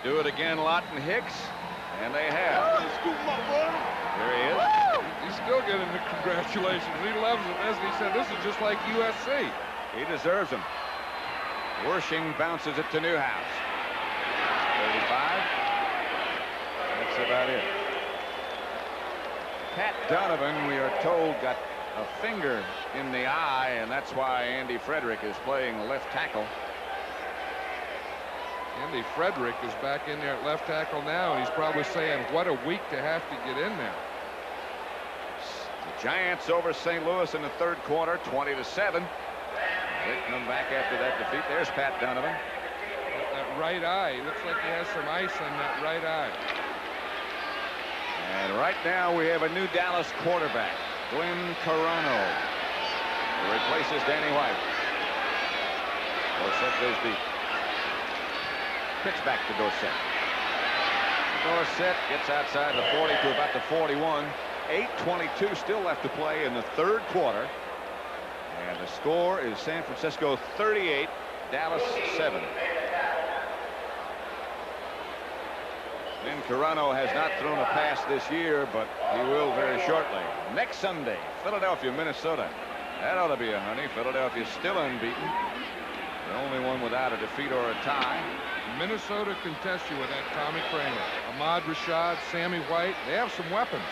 do it again, Lawton Hicks, and they have. There he is. He's still getting the congratulations. He loves it. As he said, this is just like USC. He deserves them. Wersching bounces it to Newhouse. 35. That's about it. Pat Donovan, we are told, got a finger in the eye, and that's why Andy Frederick is playing left tackle. Andy Frederick is back in there at left tackle now, and he's probably saying, what a week to have to get in there. The Giants over St. Louis in the third quarter, 20-7. They come back after that defeat. There's Pat Donovan. That right eye. He looks like he has some ice on that right eye. And right now we have a new Dallas quarterback, Glenn Carano, who replaces Danny White. Dorsett goes deep. Pitch back to Dorsett. Dorsett gets outside the 40 to about the 41. 8:22 still left to play in the third quarter. And the score is San Francisco 38, Dallas 7. Glenn Carano has not thrown a pass this year, but he will very shortly. Next Sunday, Philadelphia, Minnesota. That ought to be a honey. Philadelphia still unbeaten. The only one without a defeat or a tie. Minnesota can test you with that Tommy Kramer. Ahmad Rashad, Sammy White, they have some weapons.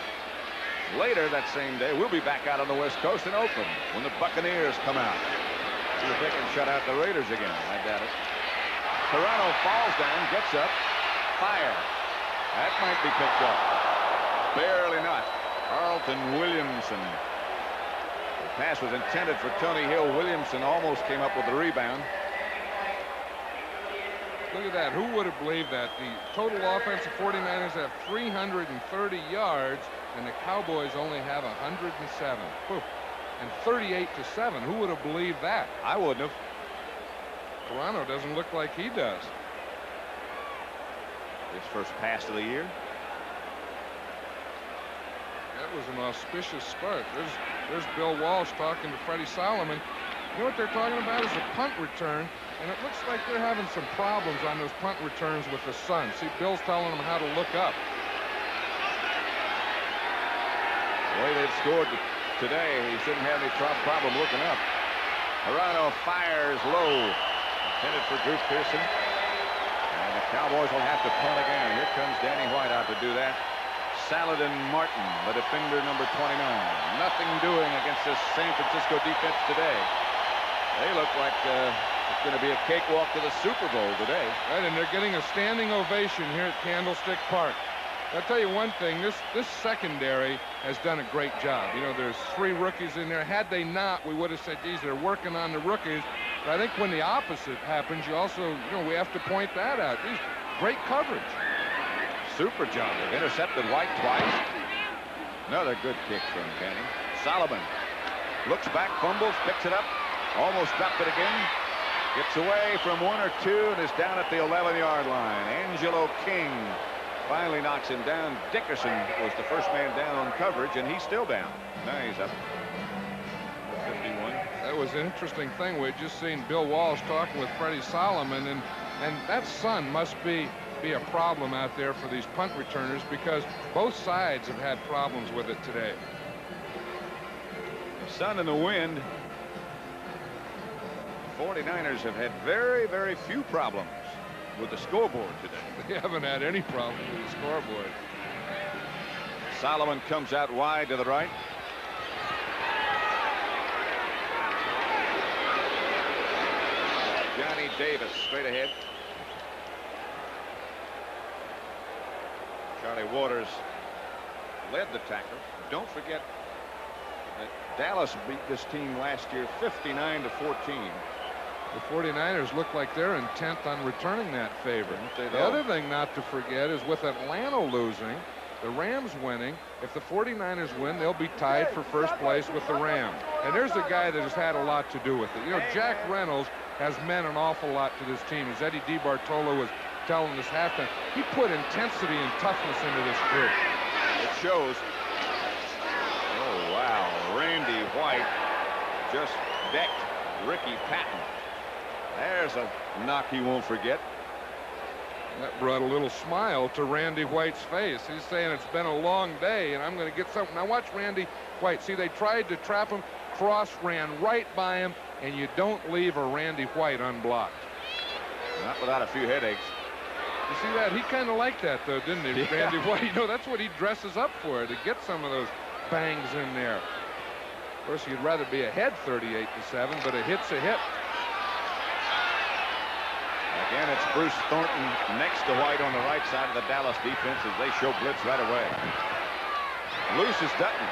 Later that same day, we'll be back out on the West Coast in Oakland when the Buccaneers come out. See if they can shut out the Raiders again. I doubt it. Carano falls down, gets up, fire. That might be picked up. Barely not. Carlton Williamson. The pass was intended for Tony Hill. Williamson almost came up with the rebound. Look at that. Who would have believed that? The total offense of 49ers have 330 yards, and the Cowboys only have 107. Whew. And 38-7. Who would have believed that? I wouldn't have. Carano doesn't look like he does. His first pass of the year. That was an auspicious start. There's Bill Walsh talking to Freddie Solomon. You know what they're talking about is a punt return, and it looks like they're having some problems on those punt returns with the sun. See, Bill's telling them how to look up. The way they've scored today, he shouldn't have any problem looking up. Carano fires low. Intended for Drew Pearson. And the Cowboys will have to punt again. Here comes Danny White out to do that. Saladin Martin, the defender, number 29. Nothing doing against this San Francisco defense today. They look like it's going to be a cakewalk to the Super Bowl today. Right, and they're getting a standing ovation here at Candlestick Park. I'll tell you one thing, this secondary has done a great job. You know, there's 3 rookies in there. Had they not, we would have said, geez, they're working on the rookies. But I think when the opposite happens, you also, you know, we have to point that out. These great coverage. Super job. They've intercepted White twice. Another good kick from Kenny. Solomon looks back, fumbles, picks it up, almost dropped it again. Gets away from 1 or 2 and is down at the 11-yard line. Angelo King finally knocks him down. Dickerson was the first man down on coverage, and he's still down. Now he's up. 51. That was an interesting thing. We had just seen Bill Walsh talking with Freddie Solomon, and that sun must be a problem out there for these punt returners, because both sides have had problems with it today. The sun and the wind. 49ers have had very, very few problems with the scoreboard today. They haven't had any problem with the scoreboard. Solomon comes out wide to the right. Johnny Davis straight ahead. Charlie Waters led the tackle. Don't forget that Dallas beat this team last year 59-14. The 49ers look like they're intent on returning that favor. The other thing not to forget is with Atlanta losing, the Rams winning, if the 49ers win, they'll be tied for first place with the Rams. And there's a guy that has had a lot to do with it. You know, Jack Reynolds has meant an awful lot to this team. As Eddie DeBartolo was telling us halftime, he put intensity and toughness into this group. It shows. Oh, wow. Randy White just decked Ricky Patton. There's a knock he won't forget. That brought a little smile to Randy White's face. He's saying it's been a long day, and I'm going to get something. Now watch Randy White. See, they tried to trap him. Cross ran right by him, and you don't leave a Randy White unblocked. Not without a few headaches. You see that? He kind of liked that, though, didn't he, Yeah. Randy White? You know, that's what he dresses up for, to get some of those bangs in there. Of course, you'd rather be ahead 38-7, but a hit's a hit. Again, it's Bruce Thornton next to White on the right side of the Dallas defense as they show blitz right away. Loose is Dutton.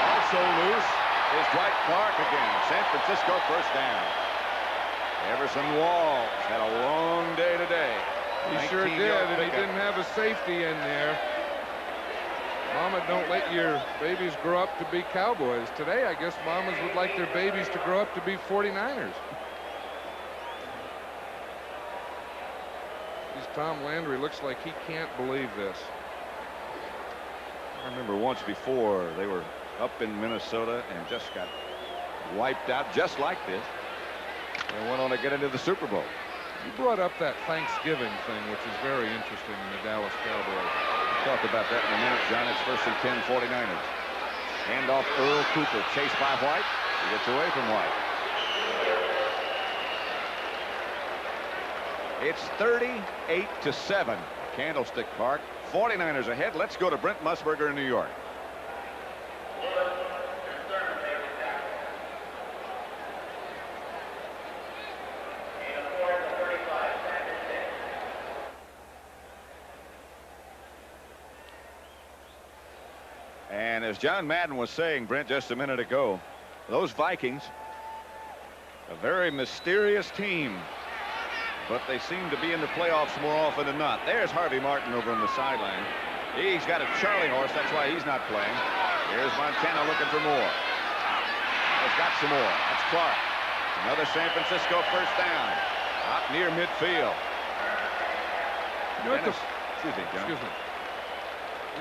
Also loose is Dwight Clark again. San Francisco first down. Everson Walls had a long day today. He sure did, and he didn't have a safety in there. Mama, don't let your babies grow up to be Cowboys. Today, I guess mamas would like their babies to grow up to be 49ers. Tom Landry looks like he can't believe this. I remember once before they were up in Minnesota and just got wiped out just like this. They went on to get into the Super Bowl. You brought up that Thanksgiving thing, which is very interesting in the Dallas Cowboys. We'll talk about that in a minute, John. It's 1st and 10, 49ers. Handoff Earl Cooper, chased by White. He gets away from White. It's 38-7, Candlestick Park. 49ers ahead. Let's go to Brent Musburger in New York. And as John Madden was saying, Brent, just a minute ago, those Vikings, a very mysterious team. But they seem to be in the playoffs more often than not. There's Harvey Martin over on the sideline. He's got a Charlie horse. That's why he's not playing. Here's Montana looking for more. He's got some more. That's Clark. Another San Francisco first down. Out near midfield. You know what Excuse me, John. Excuse me.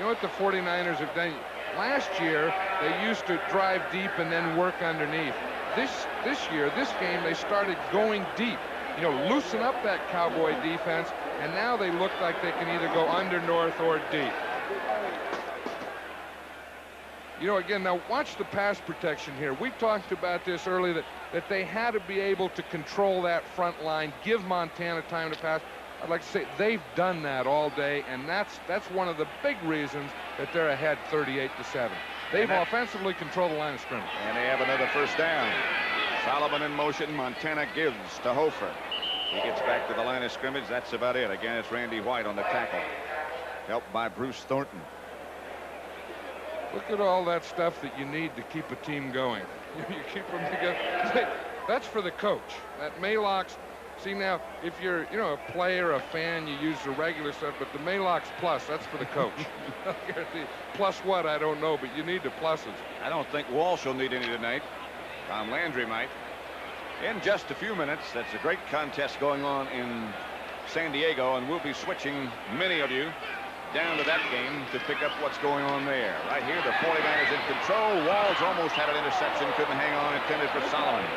You know what the 49ers have done? Last year, they used to drive deep and then work underneath. This year, this game, they started going deep. You know, loosen up that Cowboy defense, and now they look like they can either go under, north, or deep. You know, again, now watch the pass protection here. We talked about this earlier, that they had to be able to control that front line, give Montana time to pass. I'd like to say they've done that all day, and that's one of the big reasons that they're ahead 38-7. They've offensively controlled the line of scrimmage. And they have another first down. Solomon in motion. Montana gives to Hofer. He gets back to the line of scrimmage. That's about it. Again, it's Randy White on the tackle. Helped by Bruce Thornton. Look at all that stuff that you need to keep a team going. You keep them together. That's for the coach. That Maalox. See, now, if you're, a player, a fan, you use the regular stuff, but the Maalox Plus, that's for the coach. Plus what, I don't know, but you need the pluses. I don't think Walsh will need any tonight. Tom Landry might. In just a few minutes, that's a great contest going on in San Diego, and we'll be switching many of you down to that game to pick up what's going on there. Right here, the 49ers in control. Walls almost had an interception, couldn't hang on, intended for Solomon.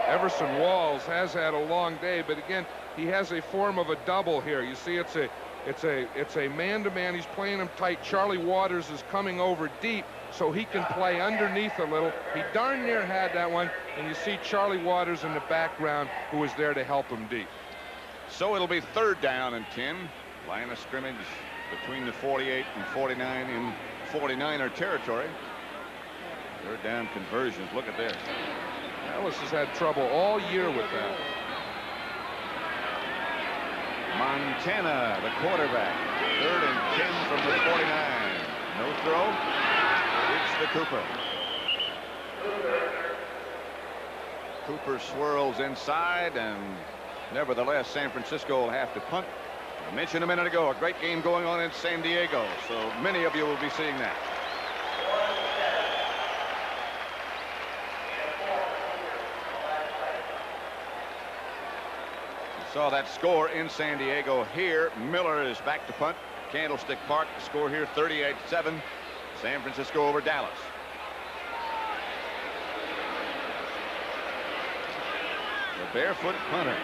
Everson Walls has had a long day, but again, he has a form of a double here. You see, it's a man-to-man. He's playing him tight. Charlie Waters is coming over deep, so he can play underneath a little. He darn near had that one, and you see Charlie Waters in the background who is there to help him deep. So it'll be 3rd down and 10. Line of scrimmage between the 48 and 49 in 49er territory. 3rd down conversions. Look at this. Dallas has had trouble all year with that. Montana, the quarterback. 3rd and 10 from the 49. No throw. It's the Cooper. Cooper swirls inside, and nevertheless, San Francisco will have to punt. I mentioned a minute ago, a great game going on in San Diego, so many of you will be seeing that. Saw that score in San Diego here. Miller is back to punt. Candlestick Park, the score here 38-7. San Francisco over Dallas. The The barefoot punter.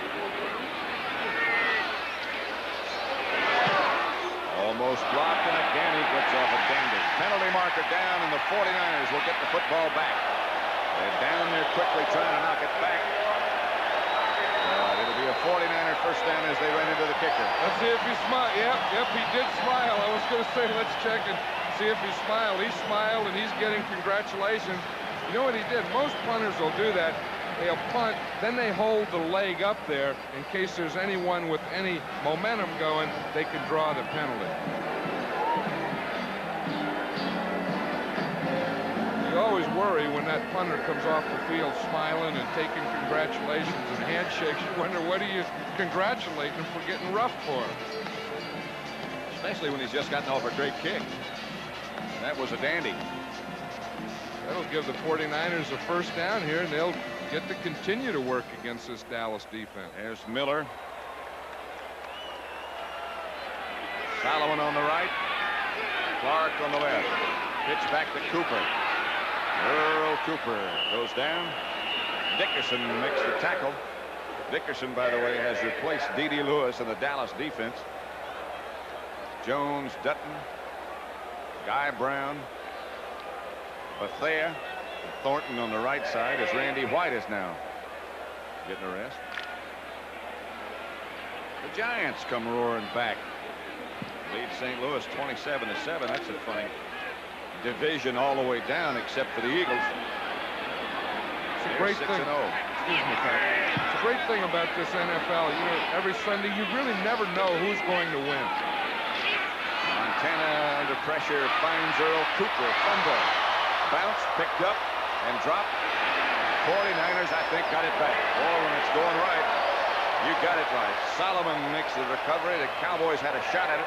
Almost blocked, and again he gets off a dandy. Penalty marker down, and the 49ers will get the football back. They're down there quickly trying to knock it back. It'll be a 49er first down as they run into the kicker. Let's see if he smiled. Yep, he did smile. I was going to say, let's check and see if he smiled. He smiled, and he's getting congratulations. You know what he did? Most punters will do that. They'll punt, then they hold the leg up there in case there's anyone with any momentum going, they can draw the penalty. You always worry when that punter comes off the field smiling and taking congratulations and handshakes. You wonder, what are you congratulating him for getting roughed for? Especially when he's just gotten off a great kick. That was a dandy. That'll give the 49ers a first down here, and they'll get to continue to work against this Dallas defense. There's Miller. Solomon on the right. Clark on the left. Pitch back to Cooper. Earl Cooper goes down. Dickerson makes the tackle. Dickerson, by the way, has replaced D.D. Lewis in the Dallas defense. Jones, Dutton, Guy Brown, Bethea, and Thornton on the right side as Randy White is now getting a rest. The Giants come roaring back. Lead St. Louis 27-7. That's a funny division all the way down except for the Eagles. It's a great thing. Excuse me, Pat. It's a great thing about this NFL. You know, every Sunday you really never know who's going to win. Montana under pressure finds Earl Cooper. Fumble. Bounce, picked up, and dropped. 49ers, I think, got it back. Oh, when it's going right, you got it right. Solomon makes the recovery. The Cowboys had a shot at it,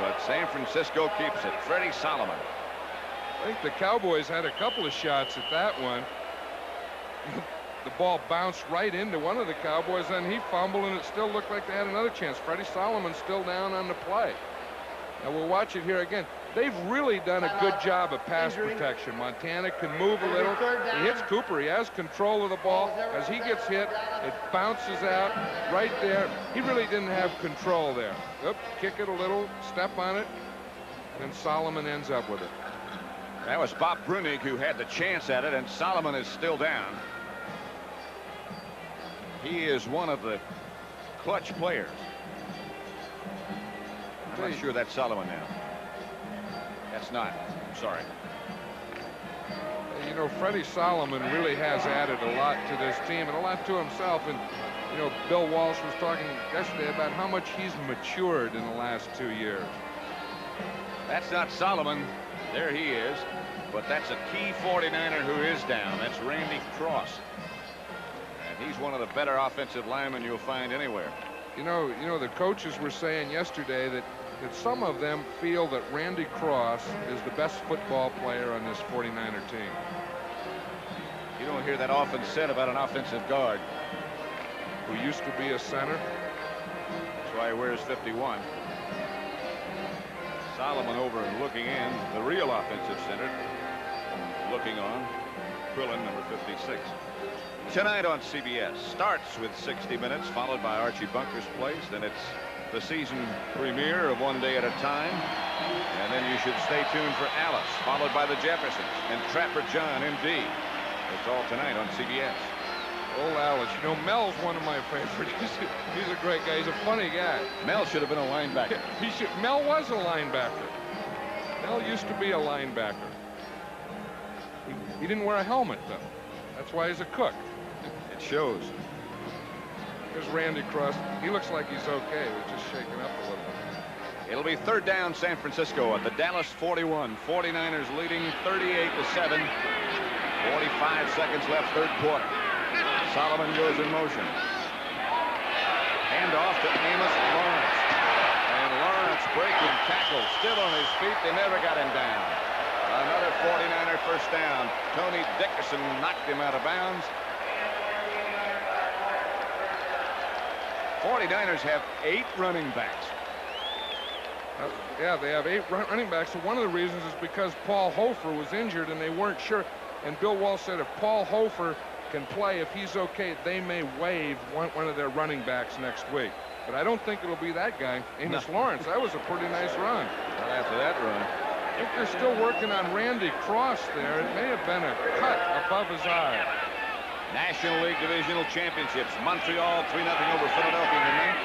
but San Francisco keeps it. Freddie Solomon. I think the Cowboys had a couple of shots at that one. The ball bounced right into one of the Cowboys, and he fumbled, and it still looked like they had another chance. Freddie Solomon's still down on the play. Now we'll watch it here again. They've really done a good job of pass protection. Montana can move a little. He hits Cooper. He has control of the ball. As he gets hit, it bounces out right there. He really didn't have control there. Oop, kick it a little, step on it, and Solomon ends up with it. That was Bob Brunig who had the chance at it, and Solomon is still down. He is one of the clutch players. I'm not sure that's Solomon now. That's not. I'm sorry. You know, Freddie Solomon really has added a lot to this team and a lot to himself. And, you know, Bill Walsh was talking yesterday about how much he's matured in the last 2 years. That's not Solomon. There he is. But that's a key 49er who is down. That's Randy Cross. And he's one of the better offensive linemen you'll find anywhere. You know, the coaches were saying yesterday that some of them feel that Randy Cross is the best football player on this 49er team. You don't hear that often said about an offensive guard. Who used to be a center. That's why he wears 51. Solomon over and looking in. The real offensive center. Looking on. Quillen, number 56. Tonight on CBS. Starts with 60 Minutes, followed by Archie Bunker's Place. Then it's the season premiere of One Day at a Time. And then you should stay tuned for Alice, followed by the Jeffersons and Trapper John, MD. It's all tonight on CBS. Old Alice. You know, Mel's one of my favorites. He's a great guy. He's a funny guy. Mel should have been a linebacker. Mel was a linebacker. Mel used to be a linebacker. He didn't wear a helmet, though. That's why he's a cook. It shows. There's Randy Cross. He looks like he's okay. He's just shaking up a little bit. It'll be third down San Francisco at the Dallas 41. 49ers leading 38-7. 45 seconds left, third quarter. Solomon goes in motion. Hand off to Amos Lawrence. And Lawrence breaking tackle, still on his feet. They never got him down. Another 49er first down. Tony Dickerson knocked him out of bounds. 49ers have 8 running backs. Yeah, they have 8 running backs. And one of the reasons is because Paul Hofer was injured and they weren't sure. And Bill Walsh said if Paul Hofer can play. If he's okay, they may waive one of their running backs next week. But I don't think it'll be that guy, Amos Lawrence. That was a pretty nice run. Not after that run. I think they're still working on Randy Cross there. It may have been a cut above his eye. National League Divisional Championships. Montreal 3-0 over Philadelphia tonight.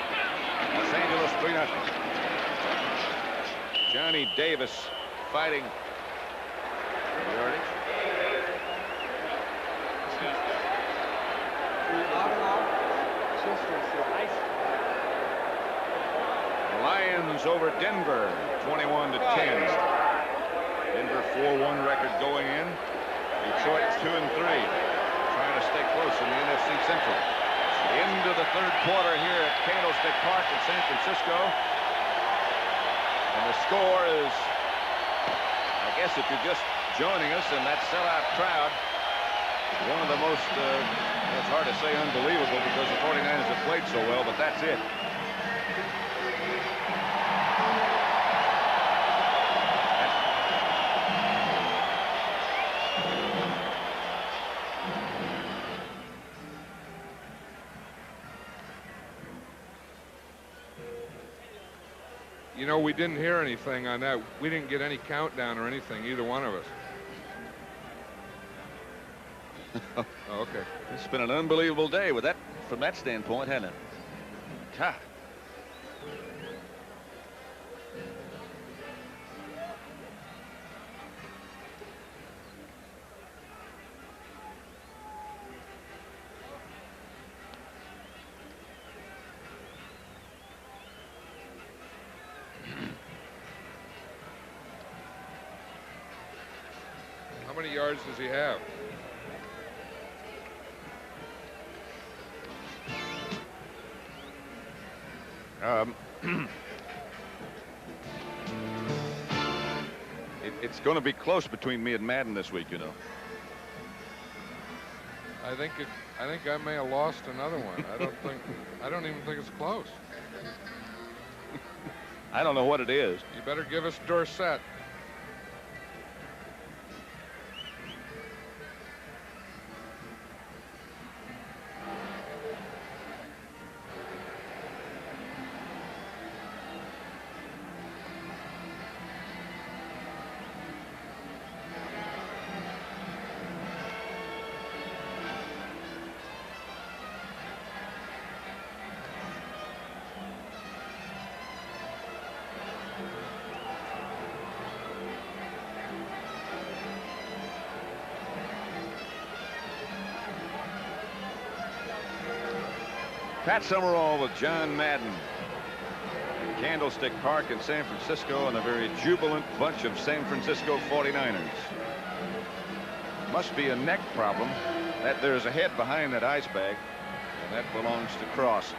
Los Angeles 3-0. Johnny Davis fighting for yardage. Lions over Denver 21-10. Denver 4-1 record going in. Detroit 2-3. Trying to stay close in the NFC Central. Into the third quarter here at Candlestick Park in San Francisco. And the score is, I guess if you're just joining us in that sellout crowd, one of the most, it's hard to say unbelievable because the 49ers have played so well, but that's it. You know, we didn't hear anything on that. We didn't get any countdown or anything, either one of us. Oh, okay. It's been an unbelievable day with that, from that standpoint, hasn't it? Ha. How many yards does he have? It's going to be close between me and Madden this week, you know. I think I may have lost another one. I don't even think it's close. I don't know what it is. You better give us Dorsett. Pat Summerall with John Madden. Candlestick Park in San Francisco, and a very jubilant bunch of San Francisco 49ers. Must be a neck problem. That there's a head behind that ice bag, and that belongs to Cross.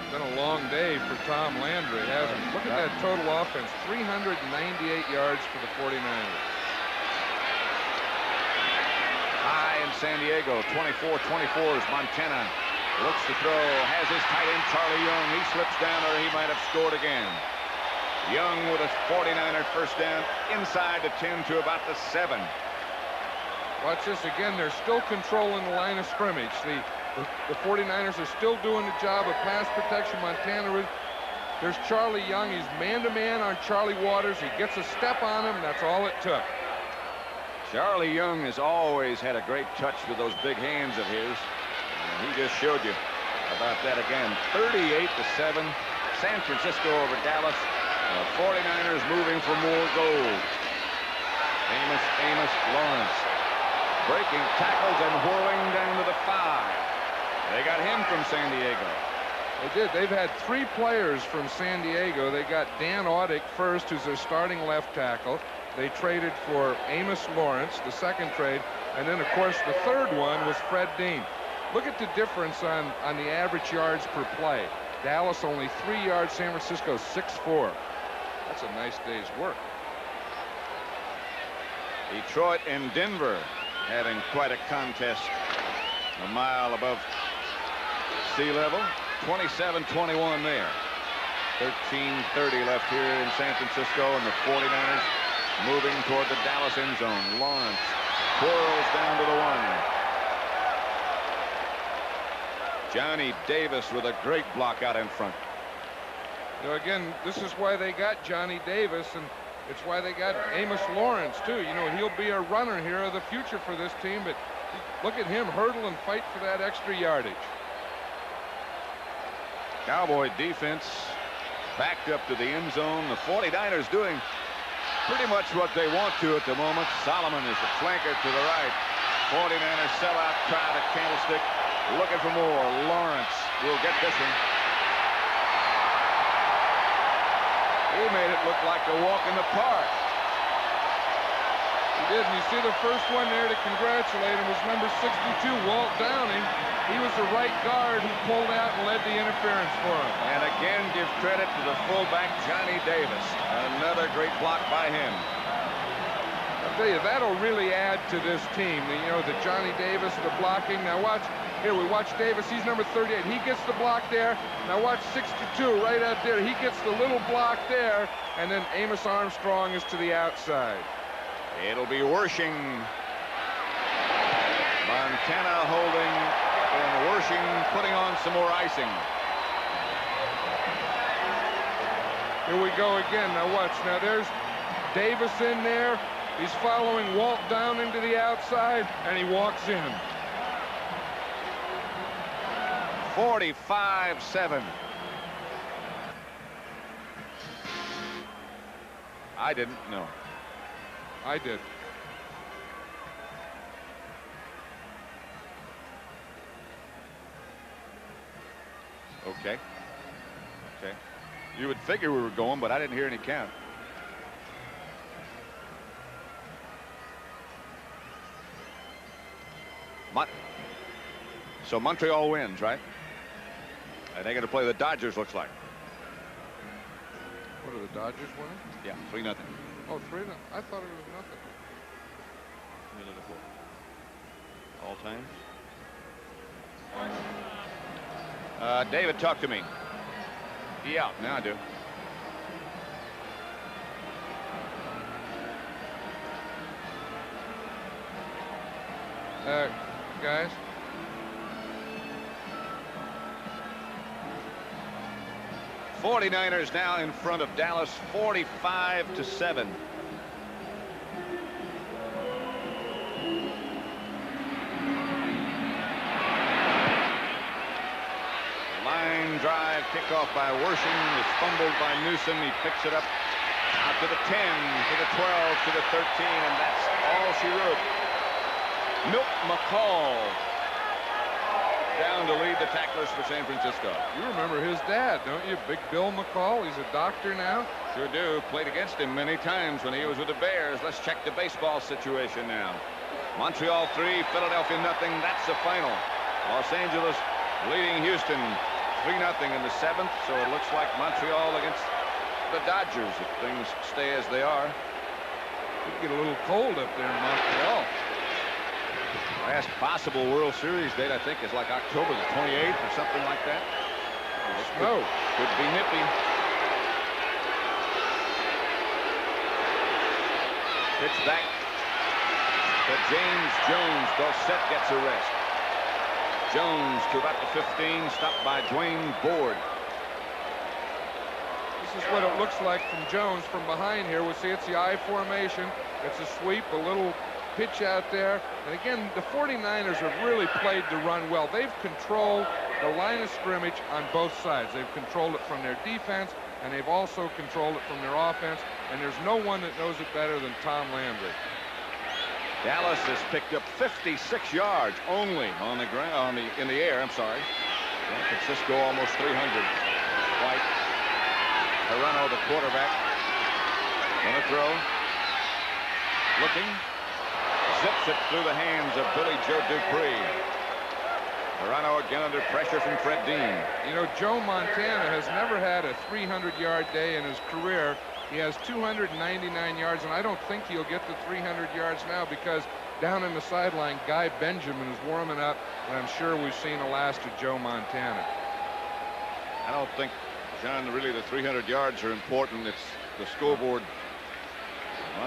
It's been a long day for Tom Landry, hasn't it? Look at that total offense, 398 yards for the 49ers. High in San Diego, 24-24 is Montana. Looks to throw, has his tight end Charlie Young. He slips down, or he might have scored again. Young with a 49er first down inside the 10 to about the 7. Watch this again. They're still controlling the line of scrimmage. The 49ers are still doing the job of pass protection. Montana, there's Charlie Young. He's man-to-man on Charlie Waters. He gets a step on him. That's all it took. Charlie Young has always had a great touch with those big hands of his. And he just showed you about that again. 38-7, San Francisco over Dallas. The 49ers moving for more gold. Amos Lawrence breaking tackles and whirling down to the 5. They got him from San Diego. They did. They've had 3 players from San Diego. They got Dan Audick first, who's their starting left tackle. They traded for Amos Lawrence, the second trade, and then, of course, the third one was Fred Dean. Look at the difference on the average yards per play. Dallas only 3 yards, San Francisco 6-4. That's a nice day's work. Detroit and Denver having quite a contest, a mile above sea level. 27-21 there. 13:30 left here in San Francisco, and the 49ers moving toward the Dallas end zone. Lawrence twirls down to the 1. Johnny Davis with a great block out in front. You know, again, this is why they got Johnny Davis, and it's why they got Amos Lawrence, too. You know, he'll be a runner here of the future for this team, but look at him hurdle and fight for that extra yardage. Cowboy defense backed up to the end zone. The 49ers doing pretty much what they want to at the moment. Solomon is the flanker to the right. 49ers sellout crowd at Candlestick looking for more. Lawrence will get this one. He made it look like a walk in the park. He did, and you see the first one there to congratulate him was number 62, Walt Downing. He was the right guard who pulled out and led the interference for him. And again, give credit to the fullback, Johnny Davis. Another great block by him. I'll tell you, that'll really add to this team. You know, the Johnny Davis, the blocking. Now watch, here we watch Davis. He's number 38. He gets the block there. Now watch 62 right out there. He gets the little block there. And then Amos Armstrong is to the outside. It'll be Wershing. Montana holding, and Wershing putting on some more icing. Here we go again. Now watch. Now there's Davis in there. He's following Walt Downing to the outside, and he walks in. 45-7. I didn't know. I did. Okay. Okay. You would figure we were going, but I didn't hear any count. So Montreal wins, right? And they're going to play the Dodgers, looks like. What are the Dodgers winning? Yeah, 3-0. Oh, 3-0. I thought it was nothing. All times. David, talk to me. Yeah, now I do. Guys. '49ers now in front of Dallas, 45-7. Line drive kickoff by Wershing is fumbled by Newsom. He picks it up out to the 10, to the 12, to the 13, and that's all she wrote. Milt McCall down to lead the tacklers for San Francisco. You remember his dad, don't you? Big Bill McCall. He's a doctor now. Sure do. Played against him many times when he was with the Bears. Let's check the baseball situation now. Montreal 3, Philadelphia nothing. That's the final. Los Angeles leading Houston 3-0 in the 7th. So it looks like Montreal against the Dodgers if things stay as they are. Could get a little cold up there in Montreal. Last possible World Series date, I think, is like October the 28th or something like that. Snow. Could be nippy. Pitch back to James Jones. Dossett gets a rest. Jones to about the 15, stopped by Dwayne Board. This is what it looks like from Jones from behind here. We'll see it's the I formation. It's a sweep, a little pitch out there. And again, the 49ers have really played the run well. They've controlled the line of scrimmage on both sides. They've controlled it from their defense, and they've also controlled it from their offense. And there's no one that knows it better than Tom Landry. Dallas has picked up 56 yards only on the ground, in the air. I'm sorry. San Francisco almost 300. White. Herrano, the quarterback. Gonna throw. Looking. Zips it through the hands of Billy Joe Dupree. Herrano again under pressure from Fred Dean. You know, Joe Montana has never had a 300-yard day in his career. He has 299 yards, and I don't think he'll get to 300 yards now because down in the sideline, Guy Benjamin is warming up, and I'm sure we've seen the last of Joe Montana. I don't think, John, really the 300 yards are important. It's the scoreboard.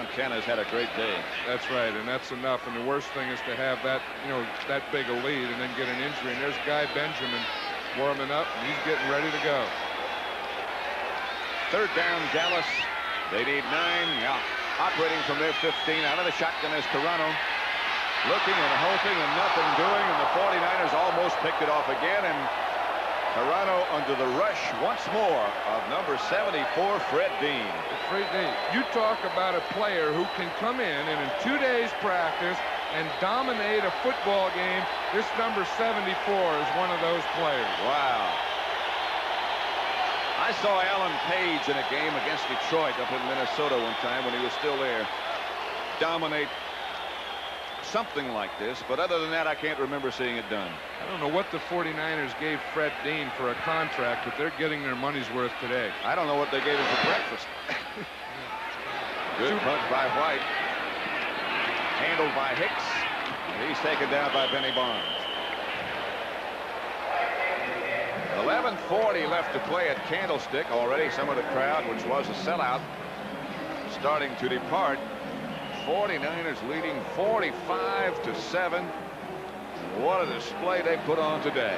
Montana's had a great day. That's right, and that's enough. And the worst thing is to have that, that big a lead and then get an injury. And there's Guy Benjamin warming up, and he's getting ready to go. Third down, Dallas. They need 9. Yeah. Operating from their 15. Out of the shotgun is Toronto. Looking and hoping and nothing doing, and the 49ers almost picked it off again, and Toronto under the rush once more of number 74, Fred Dean. Fred Dean, you talk about a player who can come in and in 2 days practice and dominate a football game. This number 74 is one of those players. Wow. I saw Alan Page in a game against Detroit up in Minnesota one time when he was still there. Dominate something like this, but other than that, I can't remember seeing it done. I don't know what the 49ers gave Fred Dean for a contract, but they're getting their money's worth today. I don't know what they gave him for breakfast. Good punt by White. Handled by Hicks. He's taken down by Benny Barnes. 11:40 left to play at Candlestick. Already some of the crowd, which was a sellout, starting to depart. 49ers leading 45-7. What a display they put on today.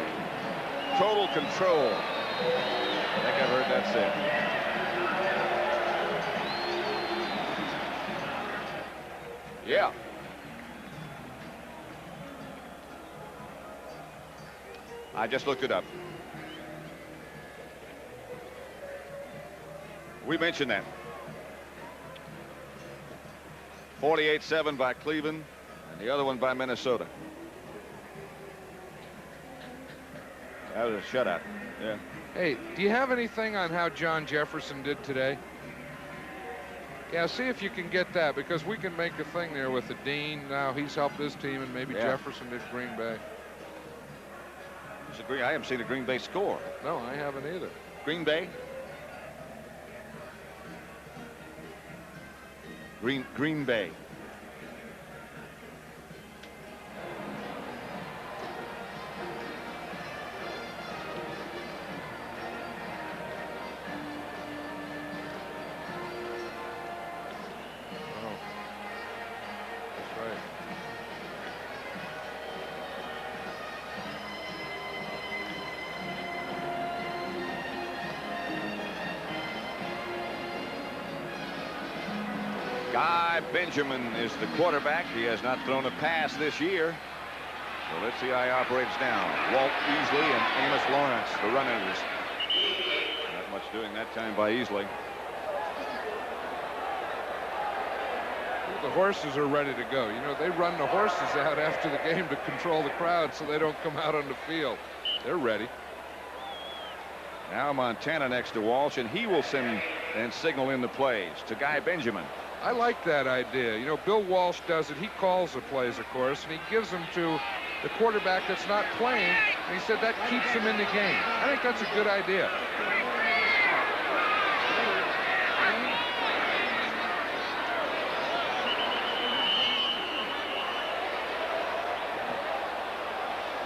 Total control. I think I've heard that said. Yeah. I just looked it up. We mentioned that. 48-7 by Cleveland, and the other one by Minnesota. That was a shutout. Yeah. Hey, do you have anything on how John Jefferson did today? Yeah, see if you can get that, because we can make a thing there with the Dean. Now he's helped this team, and maybe Jefferson did Green Bay. I haven't seen a Green Bay score. No, I haven't either. Green Bay? Green Bay. Oh, that's right. Guy Benjamin is the quarterback. He has not thrown a pass this year. So let's see how he operates now. Walt Easley and Amos Lawrence, the runners. Not much doing that time by Easley. The horses are ready to go. You know, they run the horses out after the game to control the crowd so they don't come out on the field. They're ready. Now Montana next to Walsh, and he will send and signal in the plays to Guy Benjamin. I like that idea. You know, Bill Walsh does it. He calls the plays, of course, and he gives them to the quarterback that's not playing, and he said that keeps him in the game. I think that's a good idea.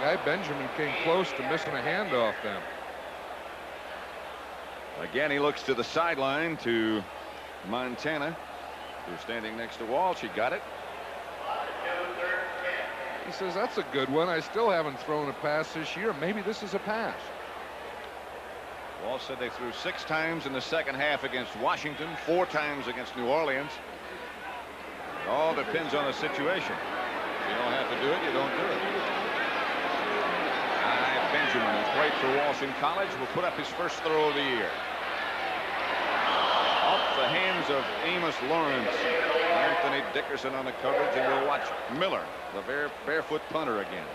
Guy Benjamin came close to missing a handoff then. Again, he looks to the sideline to Montana, who's standing next to Walsh. He got it. He says, that's a good one. I still haven't thrown a pass this year. Maybe this is a pass. Walsh said they threw 6 times in the second half against Washington, 4 times against New Orleans. It all depends on the situation. If you don't have to do it, you don't do it. Guy Benjamin, who played for Walsh in college, will put up his first throw of the year. Off the hands of Amos Lawrence. Anthony Dickerson on the coverage, and we'll watch Miller, the barefoot punter, again.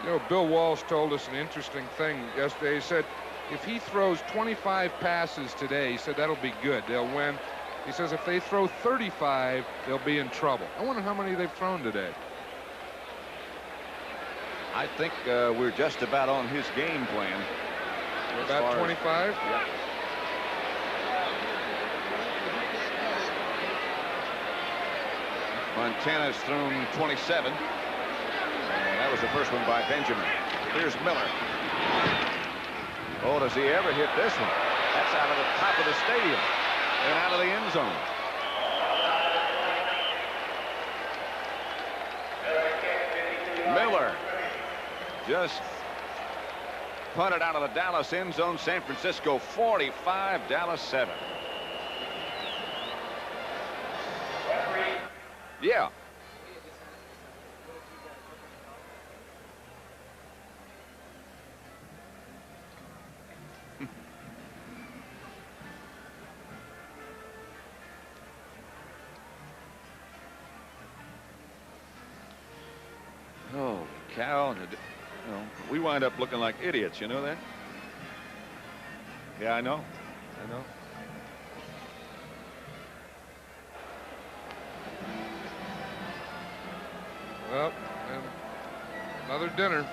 You know, Bill Walsh told us an interesting thing yesterday. He said if he throws 25 passes today, he said that'll be good. They'll win. He says if they throw 35, they'll be in trouble. I wonder how many they've thrown today. I think we're just about on his game plan. About 25? Yeah. Montana's thrown 27. And that was the first one by Benjamin. Here's Miller. Oh, does he ever hit this one? That's out of the top of the stadium and out of the end zone. just punted out of the Dallas end zone. San Francisco 45, Dallas 7. Yeah. Oh, cow. You know, we wind up looking like idiots, you know that? Yeah, I know. I know. Well, and another dinner.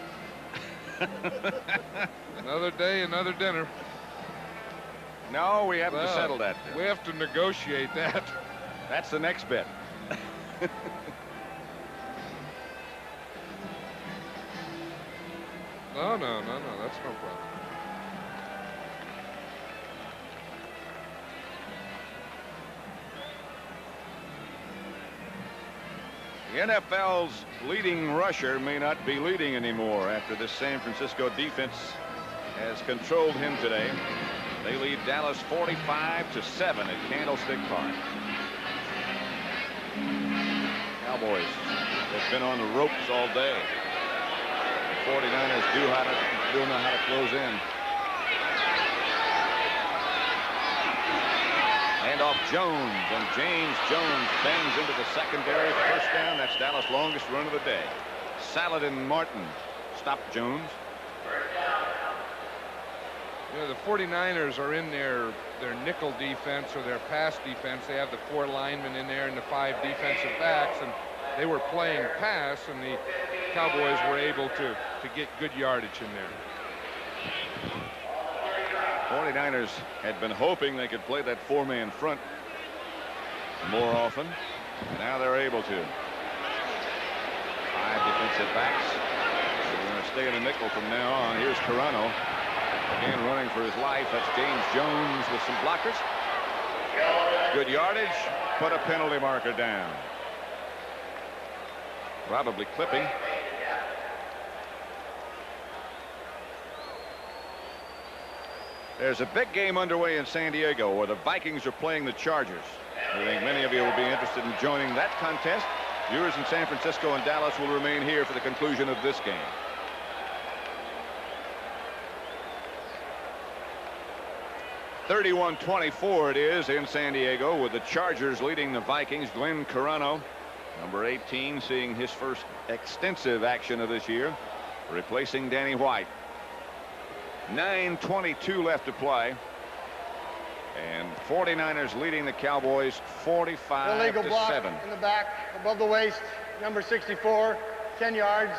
Another day, another dinner. No, we haven't settled that. We have to negotiate that. That's the next bit. No, that's no problem. The NFL's leading rusher may not be leading anymore after this San Francisco defense has controlled him today. They lead Dallas 45-7 at Candlestick Park. Cowboys have been on the ropes all day. The 49ers do know how to close in. Handoff Jones, and James Jones bangs into the secondary. First down. That's Dallas' longest run of the day. Saladin Martin stopped Jones. You know, the 49ers are in their nickel defense or their pass defense. They have the 4 linemen in there and the 5 defensive backs, and they were playing pass, and the Cowboys were able to get good yardage in there. 49ers had been hoping they could play that 4-man front more often, and now they're able to. 5 defensive backs. They're going to stay in the nickel from now on. Here's Carano. Again running for his life. That's James Jones with some blockers. Good yardage. Put a penalty marker down. Probably clipping. There's a big game underway in San Diego where the Vikings are playing the Chargers. I think many of you will be interested in joining that contest. Viewers in San Francisco and Dallas will remain here for the conclusion of this game. (31-24) it is in San Diego, with the Chargers leading the Vikings. Glenn Carano, number 18, seeing his first extensive action of this year, replacing Danny White. 9:22 left to play, and 49ers leading the Cowboys 45-7. Illegal block in the back, above the waist, number 64, 10 yards,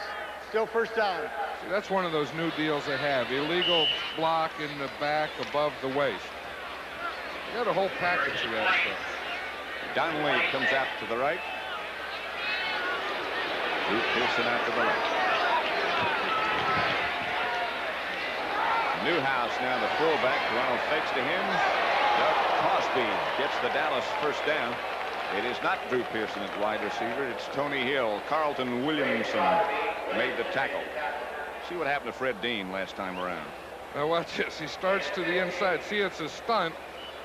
still first down. See, that's one of those new deals they have. Illegal block in the back, above the waist. You got a whole package of that stuff. Donnelly comes out to the right. Drew Pearson out to the left. Newhouse now the fullback. Ronald fakes to him. Doug Crosby gets the Dallas first down. It is not Drew Pearson at wide receiver. It's Tony Hill. Carlton Williamson made the tackle. See what happened to Fred Dean last time around. Now watch this. He starts to the inside. See, it's a stunt.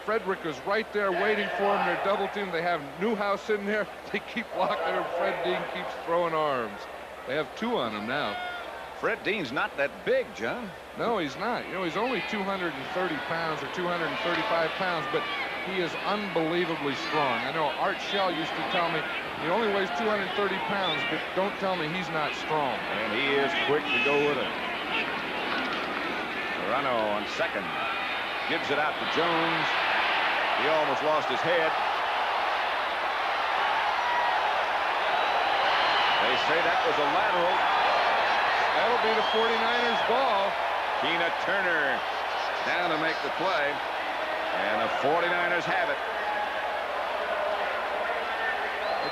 Frederick is right there waiting for him. They're double teamed. They have Newhouse in there. They keep blocking him. Fred Dean keeps throwing arms. They have 2 on him now. Fred Dean's not that big, John. No, he's not. You know, he's only 230 pounds or 235 pounds, but he is unbelievably strong. I know Art Shell used to tell me he only weighs 230 pounds, but don't tell me he's not strong. And he is quick to go with it. Morano on second. Gives it out to Jones. He almost lost his head. They say that was a lateral. That'll be the 49ers ball. Keena Turner down to make the play. And the 49ers have it.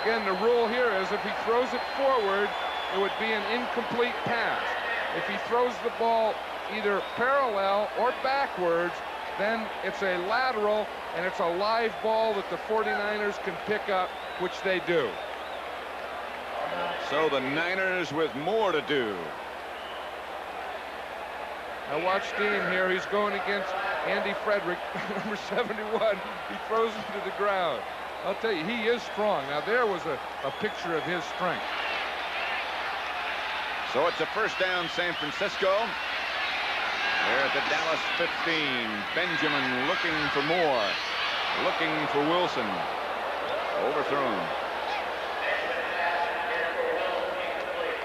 Again, the rule here is if he throws it forward, it would be an incomplete pass. If he throws the ball either parallel or backwards, then it's a lateral, and it's a live ball that the 49ers can pick up, which they do. So the Niners with more to do. Now watch Dean here. He's going against Andy Frederick, number 71. He throws him to the ground. I'll tell you, he is strong. Now there was a picture of his strength. So it's a first down, San Francisco. They're at the Dallas 15. Benjamin looking for more. Looking for Wilson. Overthrown.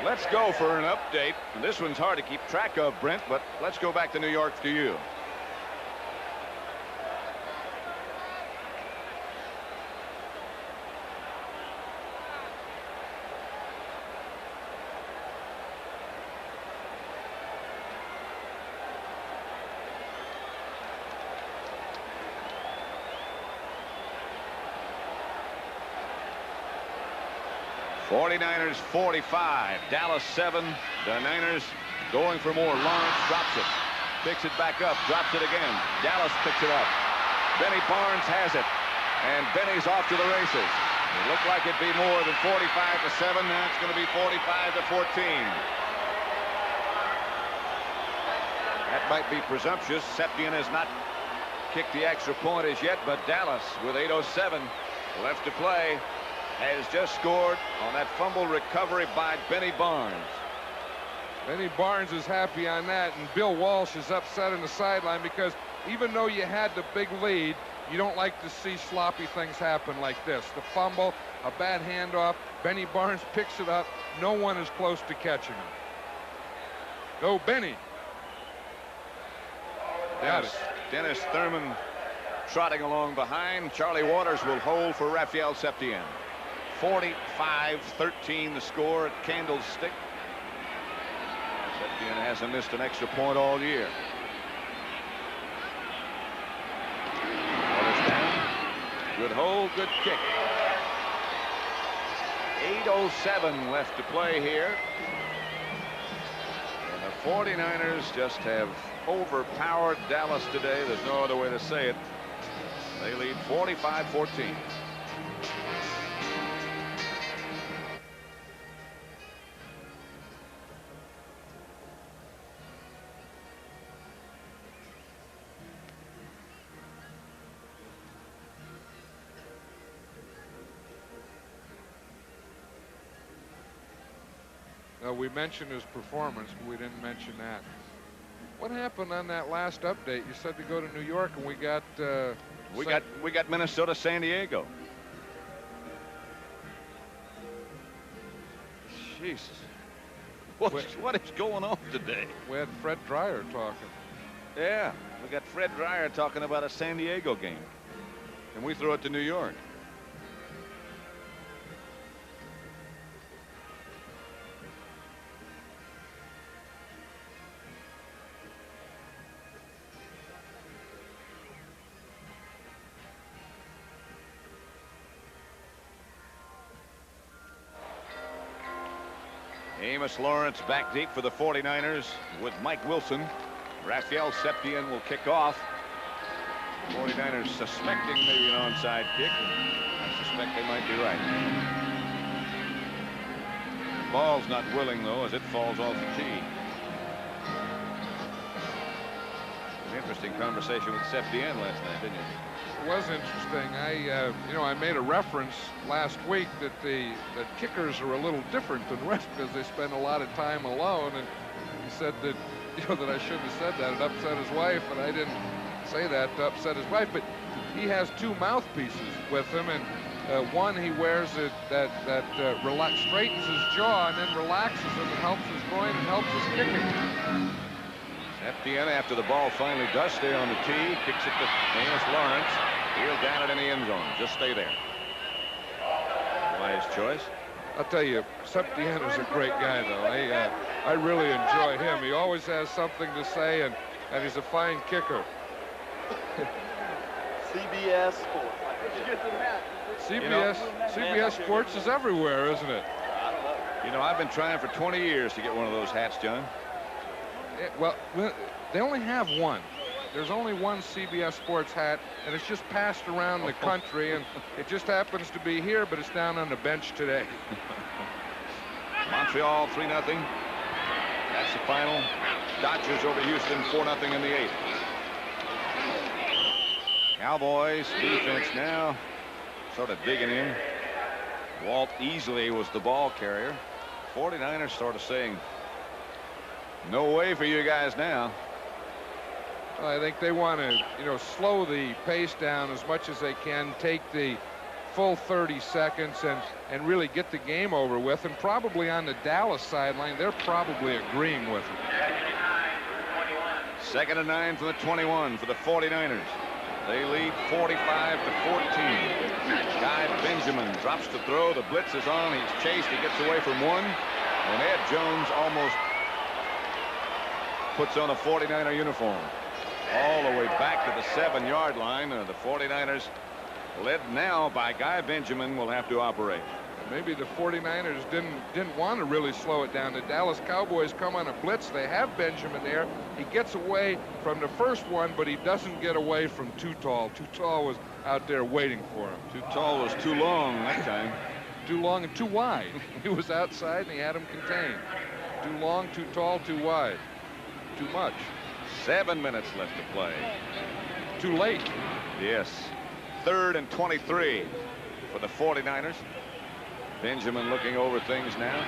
Let's go for an update. This one's hard to keep track of, Brent, but let's go back to New York to you. '49ers 45, Dallas 7. The Niners going for more. Lawrence drops it, picks it back up, drops it again. Dallas picks it up. Benny Barnes has it, and Benny's off to the races. It looked like it'd be more than 45-7. Now it's going to be 45-14. That might be presumptuous. Septien has not kicked the extra point as yet, but Dallas, with 8:07 left to play, has just scored on that fumble recovery by Benny Barnes. Benny Barnes is happy on that, and Bill Walsh is upset on the sideline because even though you had the big lead, you don't like to see sloppy things happen like this. The fumble, a bad handoff, Benny Barnes picks it up. No one is close to catching him. Go Benny. Got it. Dennis Thurman trotting along behind. Charlie Waters will hold for Raphael Septien. 45-13 the score at Candlestick. Septien hasn't missed an extra point all year. Waters down. Good hold, good kick. 8:07 left to play here. And the 49ers just have overpowered Dallas today. There's no other way to say it. They lead 45-14. We mentioned his performance, but we didn't mention that. What happened on that last update? You said to go to New York, and we got we got Minnesota, San Diego. Jesus, what is going on today? We had Fred Dreyer talking. Yeah, we got Fred Dreyer talking about a San Diego game, and we throw it to New York. Amos Lawrence back deep for the 49ers with Mike Wilson. Raphael Septien will kick off. 49ers suspecting maybe an onside kick. I suspect they might be right. The ball's not willing, though, as it falls off the tee. An interesting conversation with Septien last night, didn't you? It was interesting. I made a reference last week that the kickers are a little different than rest because they spend a lot of time alone, and he said that that I shouldn't have said that. It upset his wife, and I didn't say that to upset his wife. But he has two mouthpieces with him, and one he wears it that straightens his jaw and then relaxes him and helps his groin and helps his kicking. Septien, after the ball finally does stay on the tee, kicks it to Amos Lawrence. He'll down it in the end zone. Just stay there. Wise choice. I'll tell you, Septien is a great guy, though. I really enjoy him. He always has something to say, and he's a fine kicker. CBS Sports. CBS Sports is everywhere, isn't it? You know, I've been trying for 20 years to get one of those hats, John. Well, they only have one. There's only one CBS Sports hat, and it's just passed around the country, and it just happens to be here, but it's down on the bench today. Montreal 3-0. That's the final. Dodgers over Houston 4-0 in the 8th. Cowboys defense now sort of digging in. Walt Easley was the ball carrier. 49ers sort of saying, no way for you guys now. Well, I think they want to, slow the pace down as much as they can, take the full 30 seconds and really get the game over with. And probably on the Dallas sideline, they're probably agreeing with it. 2nd and 9 from the 21 for the 49ers. They lead 45-14. Guy Benjamin drops to throw. The blitz is on. He's chased. He gets away from one. And Ed Jones almost puts on a 49er uniform. All the way back to the 7-yard line. The 49ers, led now by Guy Benjamin, will have to operate. Maybe the 49ers didn't want to really slow it down. The Dallas Cowboys come on a blitz. They have Benjamin there. He gets away from the first one, but he doesn't get away from Too Tall. Too Tall was out there waiting for him. Too Tall was too long that time. Too long and too wide. He was outside and he had him contained. Too long, too tall, too wide. Too much. 7 minutes left to play. Too late. Yes. 3rd and 23 for the 49ers. Benjamin looking over things now.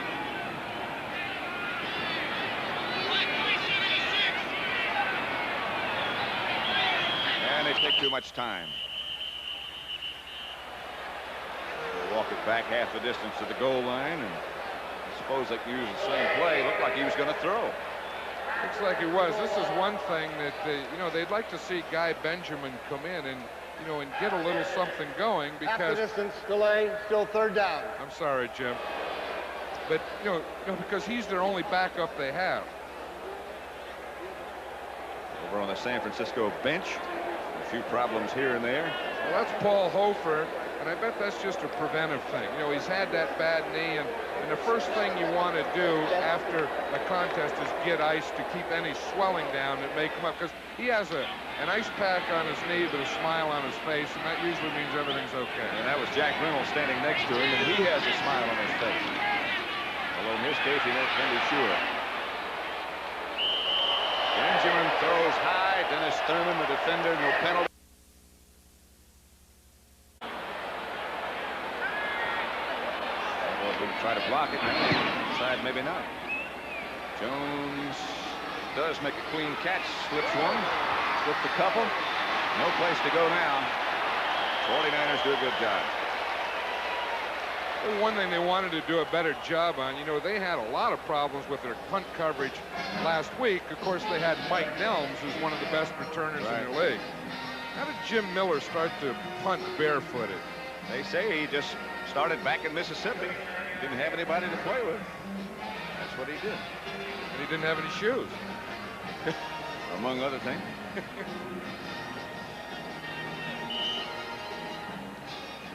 And they take too much time. They'll walk it back half the distance to the goal line, and I suppose they can use the same play. Looked like he was going to throw. Looks like he was. This is one thing that they'd like to see Guy Benjamin come in and and get a little something going, because half the distance, delay, still 3rd down. I'm sorry, Jim, but because he's their only backup they have. Over on the San Francisco bench, a few problems here and there. Well, that's Paul Hofer, and I bet that's just a preventive thing. He's had that bad knee, and the first thing you want to do after a contest is get ice to keep any swelling down that may come up, because he has an ice pack on his knee but a smile on his face, and that usually means everything's okay. And that was Jack Reynolds standing next to him, and he has a smile on his face. Although in this case, he can't be sure. Benjamin throws high. Dennis Thurman, the defender, no penalty. Try to block it. Inside, maybe not. Jones does make a clean catch. Slips one. Slipped a couple. No place to go now. 49ers do a good job. One thing they wanted to do a better job on, they had a lot of problems with their punt coverage last week. Of course, they had Mike Nelms, who's one of the best returners in the league. How did Jim Miller start to punt barefooted? They say he just started back in Mississippi. Didn't have anybody to play with. That's what he did. And he didn't have any shoes. Among other things.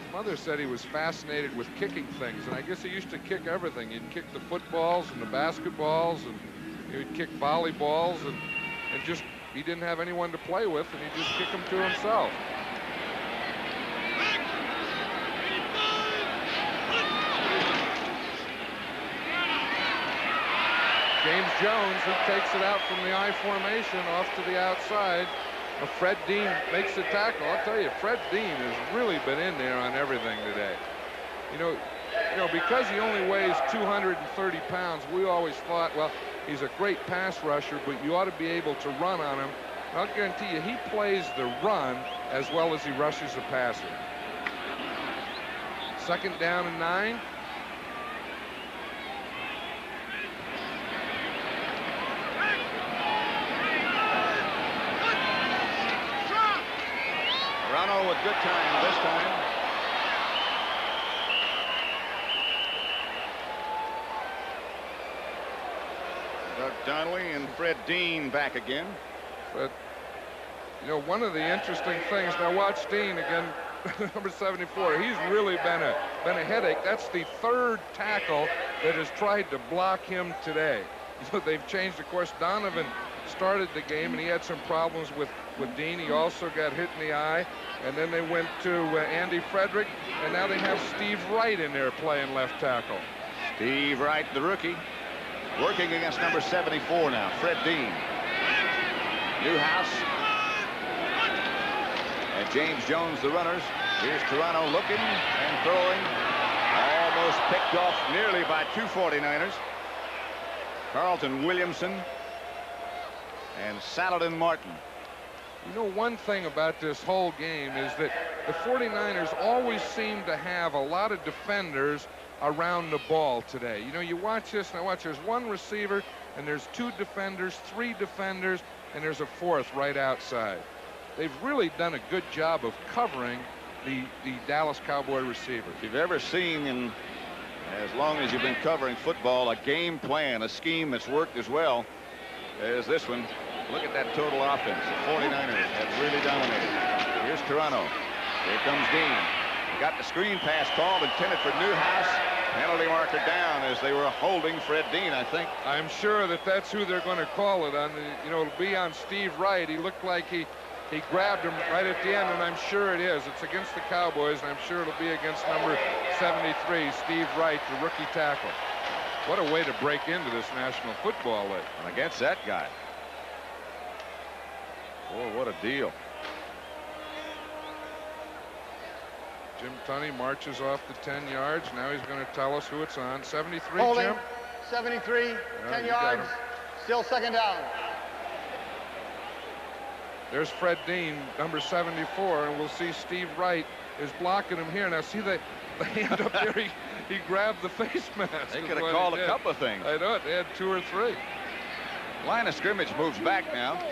His mother said he was fascinated with kicking things, and I guess he used to kick everything. He'd kick the footballs and the basketballs, and he'd kick volleyballs, and just he didn't have anyone to play with, and he'd just kick them to himself. James Jones, who takes it out from the I formation off to the outside. Fred Dean makes the tackle. I'll tell you, Fred Dean has really been in there on everything today. Because he only weighs 230 pounds, we always thought, well, he's a great pass rusher, but you ought to be able to run on him. I'll guarantee you, he plays the run as well as he rushes the passer. 2nd down and 9. With good time this time. Doug Donnelly and Fred Dean back again. But one of the interesting things, now watch Dean again, number 74. He's really been a headache. That's the 3rd tackle that has tried to block him today. They've changed. Of course, Donovan started the game, and he had some problems with Dean. He also got hit in the eye, and then they went to Andy Frederick, and now they have Steve Wright in there playing left tackle. Steve Wright, the rookie, working against number 74 now, Fred Dean. Newhouse. And James Jones, the runners. Here's Toronto looking and throwing. Almost picked off nearly by 2 49ers. Carlton Williamson and Saladin Martin. You know, one thing about this whole game is that the 49ers always seem to have a lot of defenders around the ball today. You know, you watch this, and I watch, there's one receiver, and there's 2 defenders, 3 defenders, and there's a 4th right outside. They've really done a good job of covering the Dallas Cowboy receiver. If you've ever seen, in as long as you've been covering football, a game plan, a scheme that's worked as well as this one, look at that total offense. The 49ers have really dominated. Here's Toronto. Here comes Dean. Got the screen pass called, intended for Newhouse. Penalty marker down as they were holding Fred Dean, I think. I'm sure that that's who they're going to call it on. You know, it'll be on Steve Wright. He looked like he grabbed him right at the end, and I'm sure it is. It's against the Cowboys, and I'm sure it'll be against number 73, Steve Wright, the rookie tackle. What a way to break into this National Football League. And against that guy. Boy, what a deal. Jim Tunney marches off the 10 yards. Now he's going to tell us who it's on. 73, Holding. Jim? 73, Oh, 10 you got yards. him. Still second down. There's Fred Dean, number 74, and we'll see Steve Wright is blocking him here. Now see the hand up there. He grabbed the face mask. They could have called a couple of things. I know it. They had 2 or 3. Line of scrimmage moves back now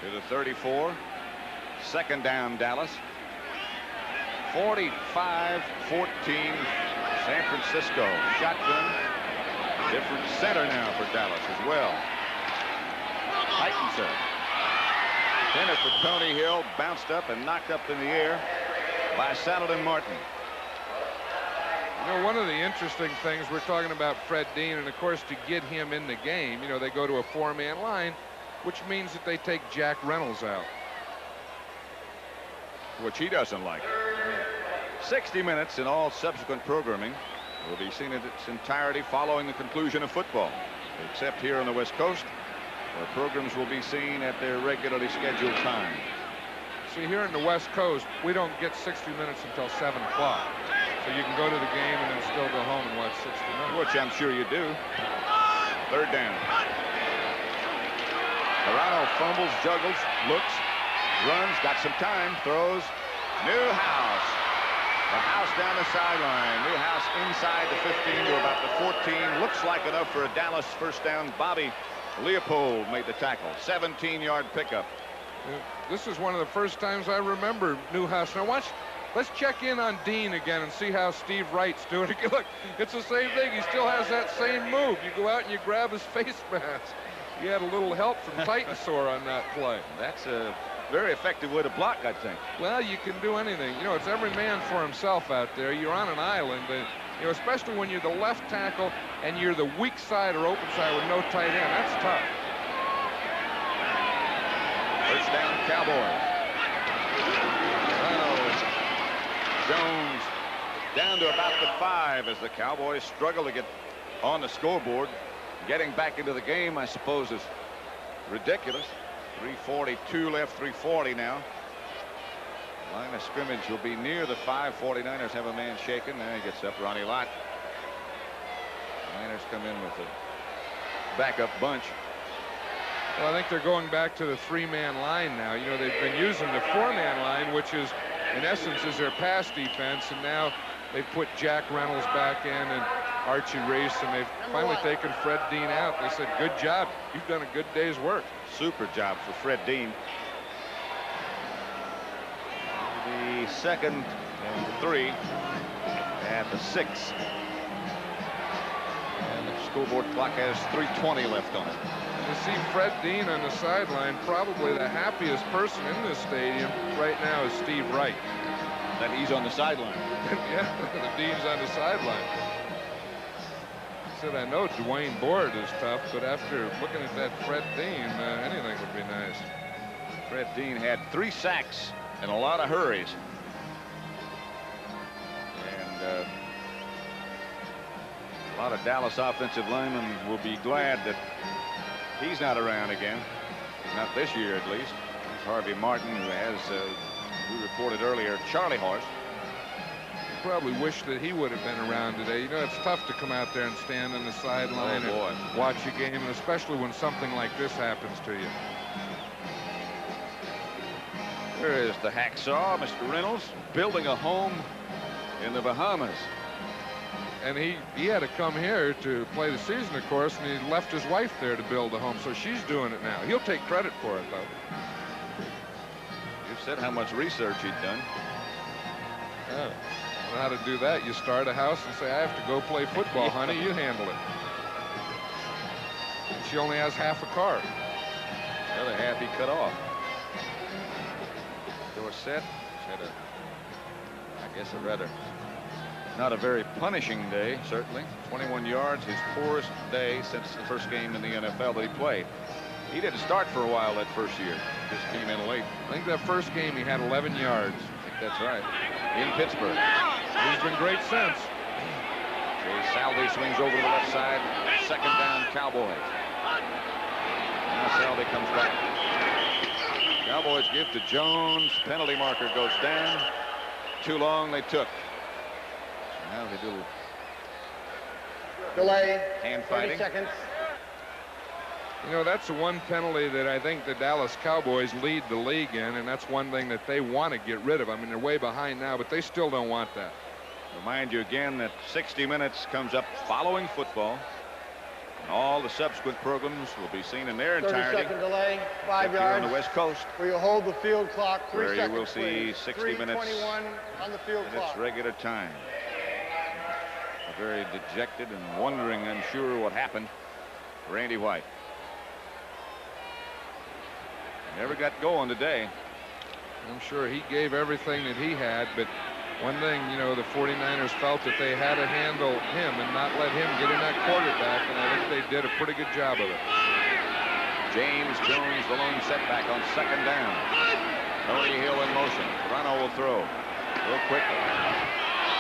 to the 34. Second down, Dallas. 45-14, San Francisco. Shotgun. Different center now for Dallas as well. Heitinson. Intended for Tony Hill. Bounced up and knocked up in the air by Saladin Martin. You know, one of the interesting things, we're talking about Fred Dean, and of course to get him in the game, you know, they go to a 4-man line, which means that they take Jack Reynolds out. Which he doesn't like. 60 minutes in all subsequent programming will be seen in its entirety following the conclusion of football, except here on the West Coast, where programs will be seen at their regularly scheduled time. See, here in the West Coast, we don't get 60 minutes until 7 o'clock. So you can go to the game and then still go home and watch 60 minutes. Which I'm sure you do. Third down. Toronto fumbles, juggles, looks, runs, got some time, throws. Newhouse. The house down the sideline. Newhouse inside the 15 to about the 14. Looks like enough for a Dallas first down. Bobby Leopold made the tackle. 17-yard pickup. This is one of the first times I remember Newhouse. Now watch, let's check in on Dean again and see how Steve Wright's doing. Look, it's the same thing. He still has that same move. You go out and you grab his face mask. He had a little help from Titanosaur on that play. That's a very effective way to block, I think. Well, you can do anything. You know, it's every man for himself out there. You're on an island, and, you know, especially when you're the left tackle and you're the weak side or open side with no tight end. That's tough. First down, Cowboys. Reynolds, Jones down to about the 5 as the Cowboys struggle to get on the scoreboard. Getting back into the game, I suppose, is ridiculous. 3:42 left, 3:40 now. Line of scrimmage will be near the 5. 49ers have a man shaken. Now he gets up, Ronnie Lott. Niners come in with a backup bunch. Well, I think they're going back to the 3-man line now. You know, they've been using the 4-man line, which is, in essence, is their pass defense, and now they've put Jack Reynolds back in and Archie Reese, and they've finally taken Fred Dean out. They said, good job. You've done a good day's work. Super job for Fred Dean. The 2nd and 3 at the 6. And the scoreboard clock has 3:20 left on it. You see Fred Dean on the sideline. Probably the happiest person in this stadium right now is Steve Wright. That he's on the sideline. Yeah, the Dean's on the sideline. He said, I know Dwayne Board is tough, but after looking at that Fred Dean, anything would be nice. Fred Dean had 3 sacks and a lot of hurries. And a lot of Dallas offensive linemen will be glad that he's not around again. Not this year, at least. It's Harvey Martin, who has, we reported earlier, Charlie horse. Probably wish that he would have been around today. You know, it's tough to come out there and stand on the sideline and watch a game, and especially when something like this happens to you. There is the hacksaw, Mr. Reynolds, building a home in the Bahamas. And he had to come here to play the season, of course, and he left his wife there to build a home, so she's doing it now. He'll take credit for it, though. You said how much research he'd done. Yeah. How to do that? You start a house and say, I have to go play football, honey. You handle it. And she only has half a car. The other half he cut off. Dorsett had I guess a rather not a very punishing day, certainly. 21 yards, his poorest day since the first game in the NFL that he played. He didn't start for a while that first year. Just came in late. I think that first game he had 11 yards. I think that's right. In Pittsburgh. He's been great since. Jay Salvey swings over to the left side. Second down, Cowboys. Now Salvey comes back. Cowboys give to Jones. Penalty marker goes down. Too long they took. Now they do Delay. hand fighting. 30 seconds. You know, that's the one penalty that I think the Dallas Cowboys lead the league in, and that's one thing that they want to get rid of. I mean, they're way behind now, but they still don't want that. Remind you again that 60 Minutes comes up following football. And all the subsequent programs will be seen in their entirety. 30-second delay, 5 here yards. on the West Coast, Where you hold the field clock 3 where seconds. you will see please. 60 minutes 3:21 on the field in clock. its regular time. Very dejected and wondering, unsure what happened. Randy White. Never got going today. I'm sure he gave everything that he had, but one thing, you know, the 49ers felt that they had to handle him and not let him get in that quarterback, and I think they did a pretty good job of it. James Jones, the lone setback on second down. Tony Hill in motion. Toronto will throw. Real quickly.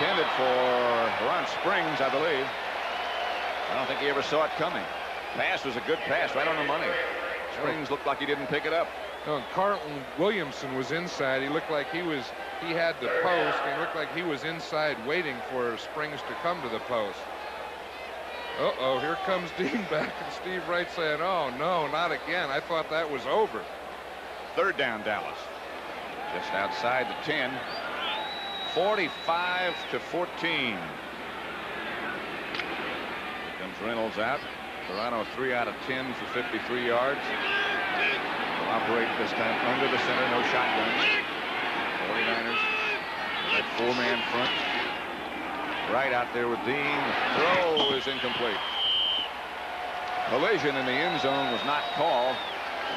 Intended for Ron Springs, I believe. I don't think he ever saw it coming. Pass was a good pass, right on the money. Springs looked like he didn't pick it up. No, Carlton Williamson was inside. He looked like he had the post. He looked like he was inside waiting for Springs to come to the post. Uh-oh, here comes Dean back, and Steve Wright saying, oh, no, not again. I thought that was over. Third down, Dallas. Just outside the 10. 45-14. Here comes Reynolds out. Toronto 3 out of 10 for 53 yards. Will operate this time under the center, no shotguns. 49ers, that four-man front. Right out there with Dean. Throw is incomplete. Collision in the end zone was not called.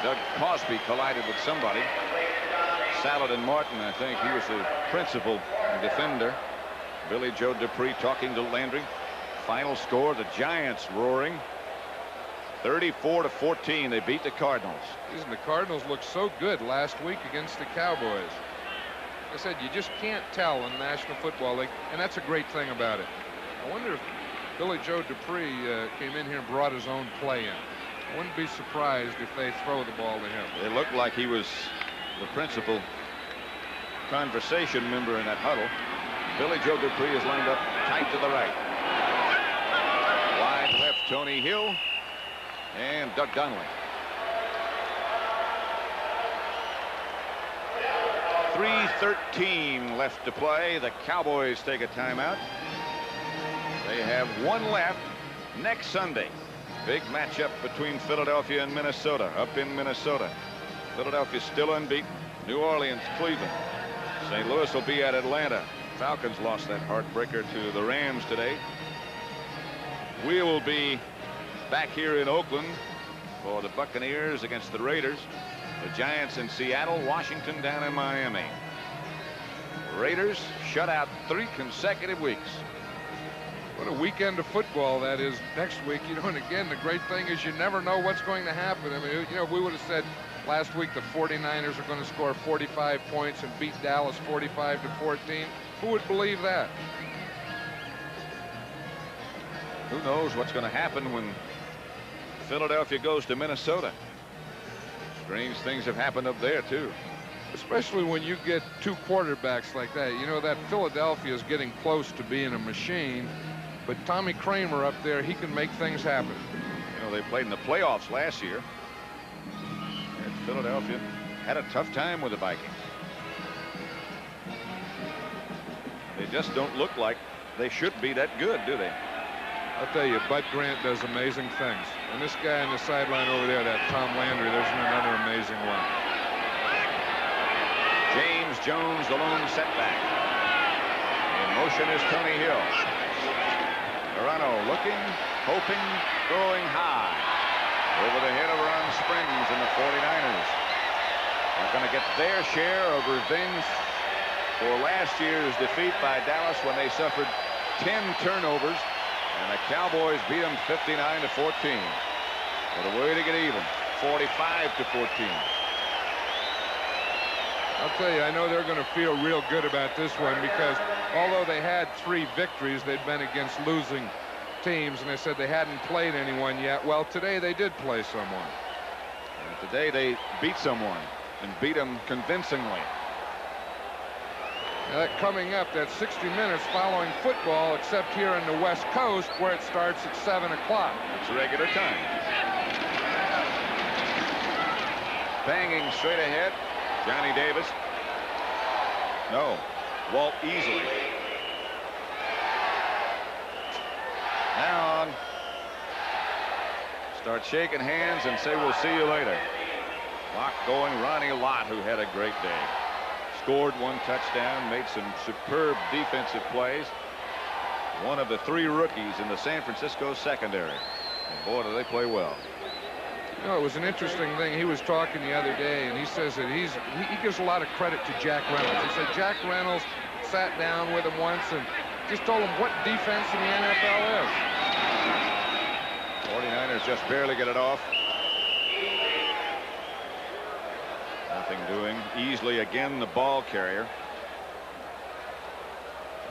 Doug Cosby collided with somebody. Saladin Martin, I think he was the principal defender. Billy Joe Dupree talking to Landry. Final score, the Giants roaring. 34-14, they beat the Cardinals. Listen, the Cardinals looked so good last week against the Cowboys. Like I said, you just can't tell in the National Football League, and that's a great thing about it. I wonder if Billy Joe Dupree came in here and brought his own play in. I wouldn't be surprised if they throw the ball to him. It looked like he was the principal conversation member in that huddle. Billy Joe Dupree is lined up tight to the right. Wide left, Tony Hill. And Doug Donnelly. 3:13 left to play. The Cowboys take a timeout. They have one left next Sunday. Big matchup between Philadelphia and Minnesota up in Minnesota. Philadelphia still unbeaten. New Orleans, Cleveland. St. Louis will be at Atlanta. Falcons lost that heartbreaker to the Rams today. We will be back here in Oakland for the Buccaneers against the Raiders. The Giants in Seattle, Washington down in Miami. Raiders shut out 3 consecutive weeks. What a weekend of football that is next week. You know, and again, the great thing is you never know what's going to happen. I mean, you know, we would have said last week the 49ers are going to score 45 points and beat Dallas 45-14. Who would believe that? Who knows what's going to happen when Philadelphia goes to Minnesota. Strange things have happened up there, too. Especially when you get two quarterbacks like that. You know, that Philadelphia is getting close to being a machine, but Tommy Kramer up there, he can make things happen. You know, they played in the playoffs last year. And Philadelphia had a tough time with the Vikings. They just don't look like they should be that good, do they? I'll tell you, Bud Grant does amazing things. And this guy on the sideline over there, that Tom Landry, there's another amazing one. James Jones, the lone setback. In motion is Tony Hill. Toronto looking, hoping, throwing high. Over the head of Ron Springs and the 49ers. They're going to get their share of revenge for last year's defeat by Dallas when they suffered 10 turnovers. And the Cowboys beat them 59-14. What a way to get even. 45-14. I'll tell you, I know they're going to feel real good about this one because although they had 3 victories, they'd been against losing teams, and they said they hadn't played anyone yet. Well, today they did play someone. And today they beat someone and beat them convincingly. Now that coming up, that 60 minutes following football, except here in the West Coast where it starts at 7 o'clock. It's regular time. Banging straight ahead. Johnny Davis. No. Walt Easley. Now on. Start shaking hands and say we'll see you later. Clock going. Ronnie Lott, who had a great day. Scored 1 touchdown, made some superb defensive plays. One of the 3 rookies in the San Francisco secondary. And boy, do they play well. You know, it was an interesting thing. He was talking the other day, and he says that he gives a lot of credit to Jack Reynolds. He said Jack Reynolds sat down with him once and just told him what defense in the NFL is. 49ers just barely get it off. Nothing doing. Easily again the ball carrier.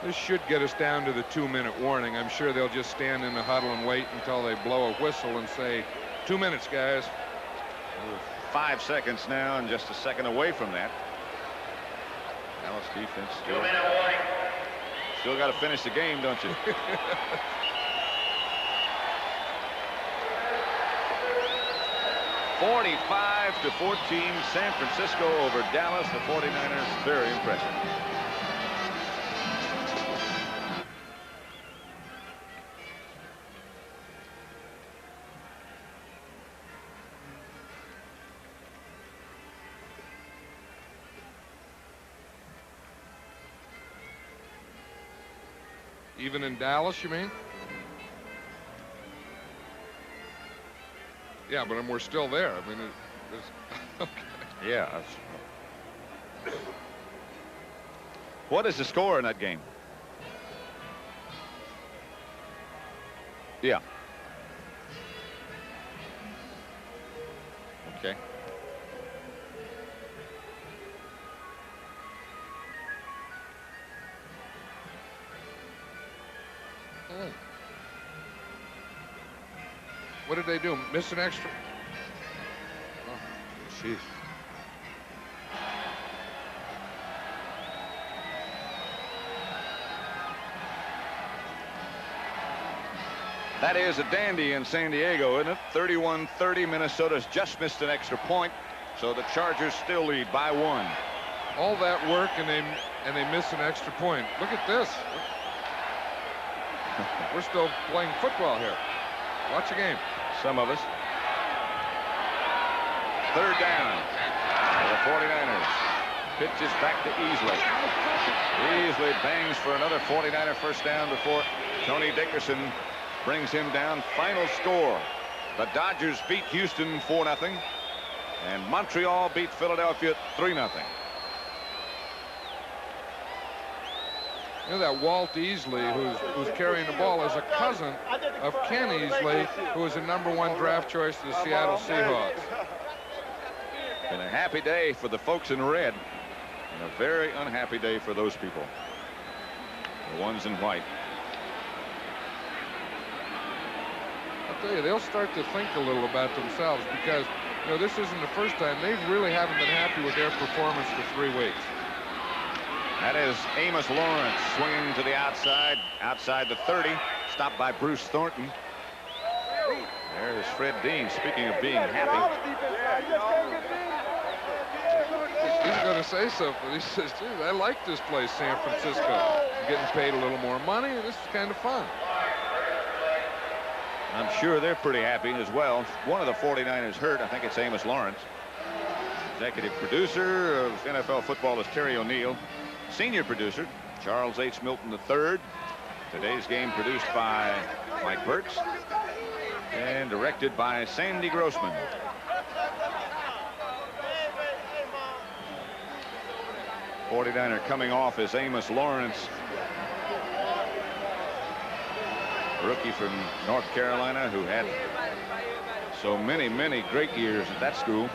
This should get us down to the 2-minute warning. I'm sure they'll just stand in the huddle and wait until they blow a whistle and say 2 minutes, guys. 5 seconds now and just a second away from that. Dallas defense still got to finish the game, don't you? (45-14) San Francisco over Dallas. The 49ers very impressive. Even in Dallas, you mean? Yeah, but we're still there. I mean, okay. Yeah. What is the score in that game? Yeah. Okay. What did they do? Miss an extra? Oh, jeez. That is a dandy in San Diego, isn't it? 31-30. Minnesota's just missed an extra point, so the Chargers still lead by 1. All that work and they miss an extra point. Look at this. We're still playing football here. Watch the game. Some of us. 3rd down for the 49ers. Pitches back to Easley. Easley bangs for another 49er first down before Tony Dickerson brings him down. Final score. The Dodgers beat Houston 4-0. And Montreal beat Philadelphia 3-0. You know that Walt Easley, who's carrying the ball, is a cousin of Ken Easley, who was a #1 draft choice to the Seattle Seahawks. Been a happy day for the folks in red, and a very unhappy day for those people, the ones in white. I'll tell you, they'll start to think a little about themselves because, you know, this isn't the first time. They really haven't been happy with their performance for 3 weeks. That is Amos Lawrence swinging to the outside the 30, stopped by Bruce Thornton. There's Fred Dean, speaking of being happy. He's going to say something. He says, "Gee, I like this place, San Francisco. I'm getting paid a little more money, and this is kind of fun." I'm sure they're pretty happy as well. One of the 49ers hurt. I think it's Amos Lawrence. Executive producer of NFL football is Terry O'Neill. Senior producer, Charles H. Milton III. Today's game produced by Mike Burks and directed by Sandy Grossman. '49er coming off is Amos Lawrence, rookie from North Carolina who had so many great years at that school.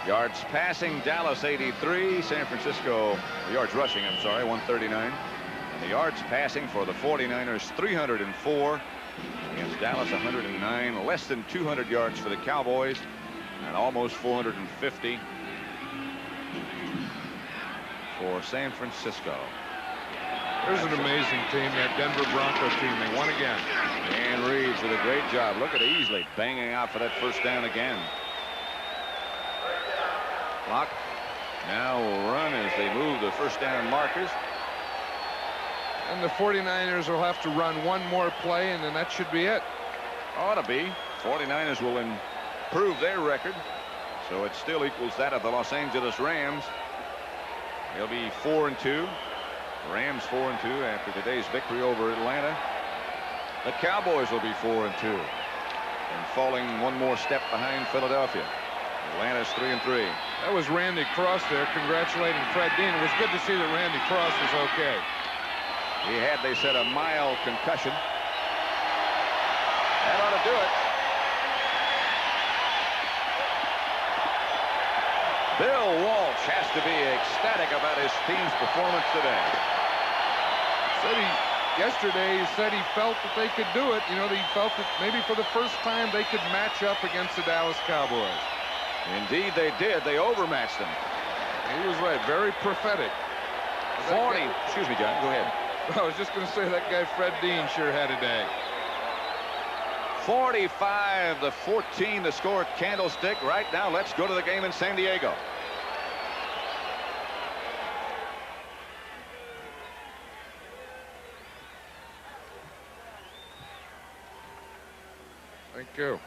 Yards passing, Dallas 83, San Francisco, yards rushing, I'm sorry, 139. And the yards passing for the 49ers, 304 against Dallas, 109. Less than 200 yards for the Cowboys and almost 450 for San Francisco. There's an amazing team, that Denver Bronco team. They won again. Dan Reeves with a great job. Look at Easley banging out for that first down again. Clock now will run as they move the first down markers. And the 49ers will have to run one more play, and then that should be it. Ought to be. 49ers will improve their record, so it still equals that of the Los Angeles Rams. They'll be 4-2. Rams 4-2 after today's victory over Atlanta. The Cowboys will be 4-2 and falling one more step behind Philadelphia. Atlanta's 3-3. That was Randy Cross there congratulating Fred Dean. It was good to see that Randy Cross was okay. He had, they said, a mild concussion. That ought to do it. Bill Walsh has to be ecstatic about his team's performance today. Yesterday he said he felt that they could do it. You know, he felt that maybe for the first time they could match up against the Dallas Cowboys. Indeed they did. They overmatched them. He was right. Very prophetic. 40. Excuse me, John. Go ahead. I was just going to say that guy Fred Dean sure had a day. 45-14 the score at Candlestick. Right now, let's go to the game in San Diego. Thank you.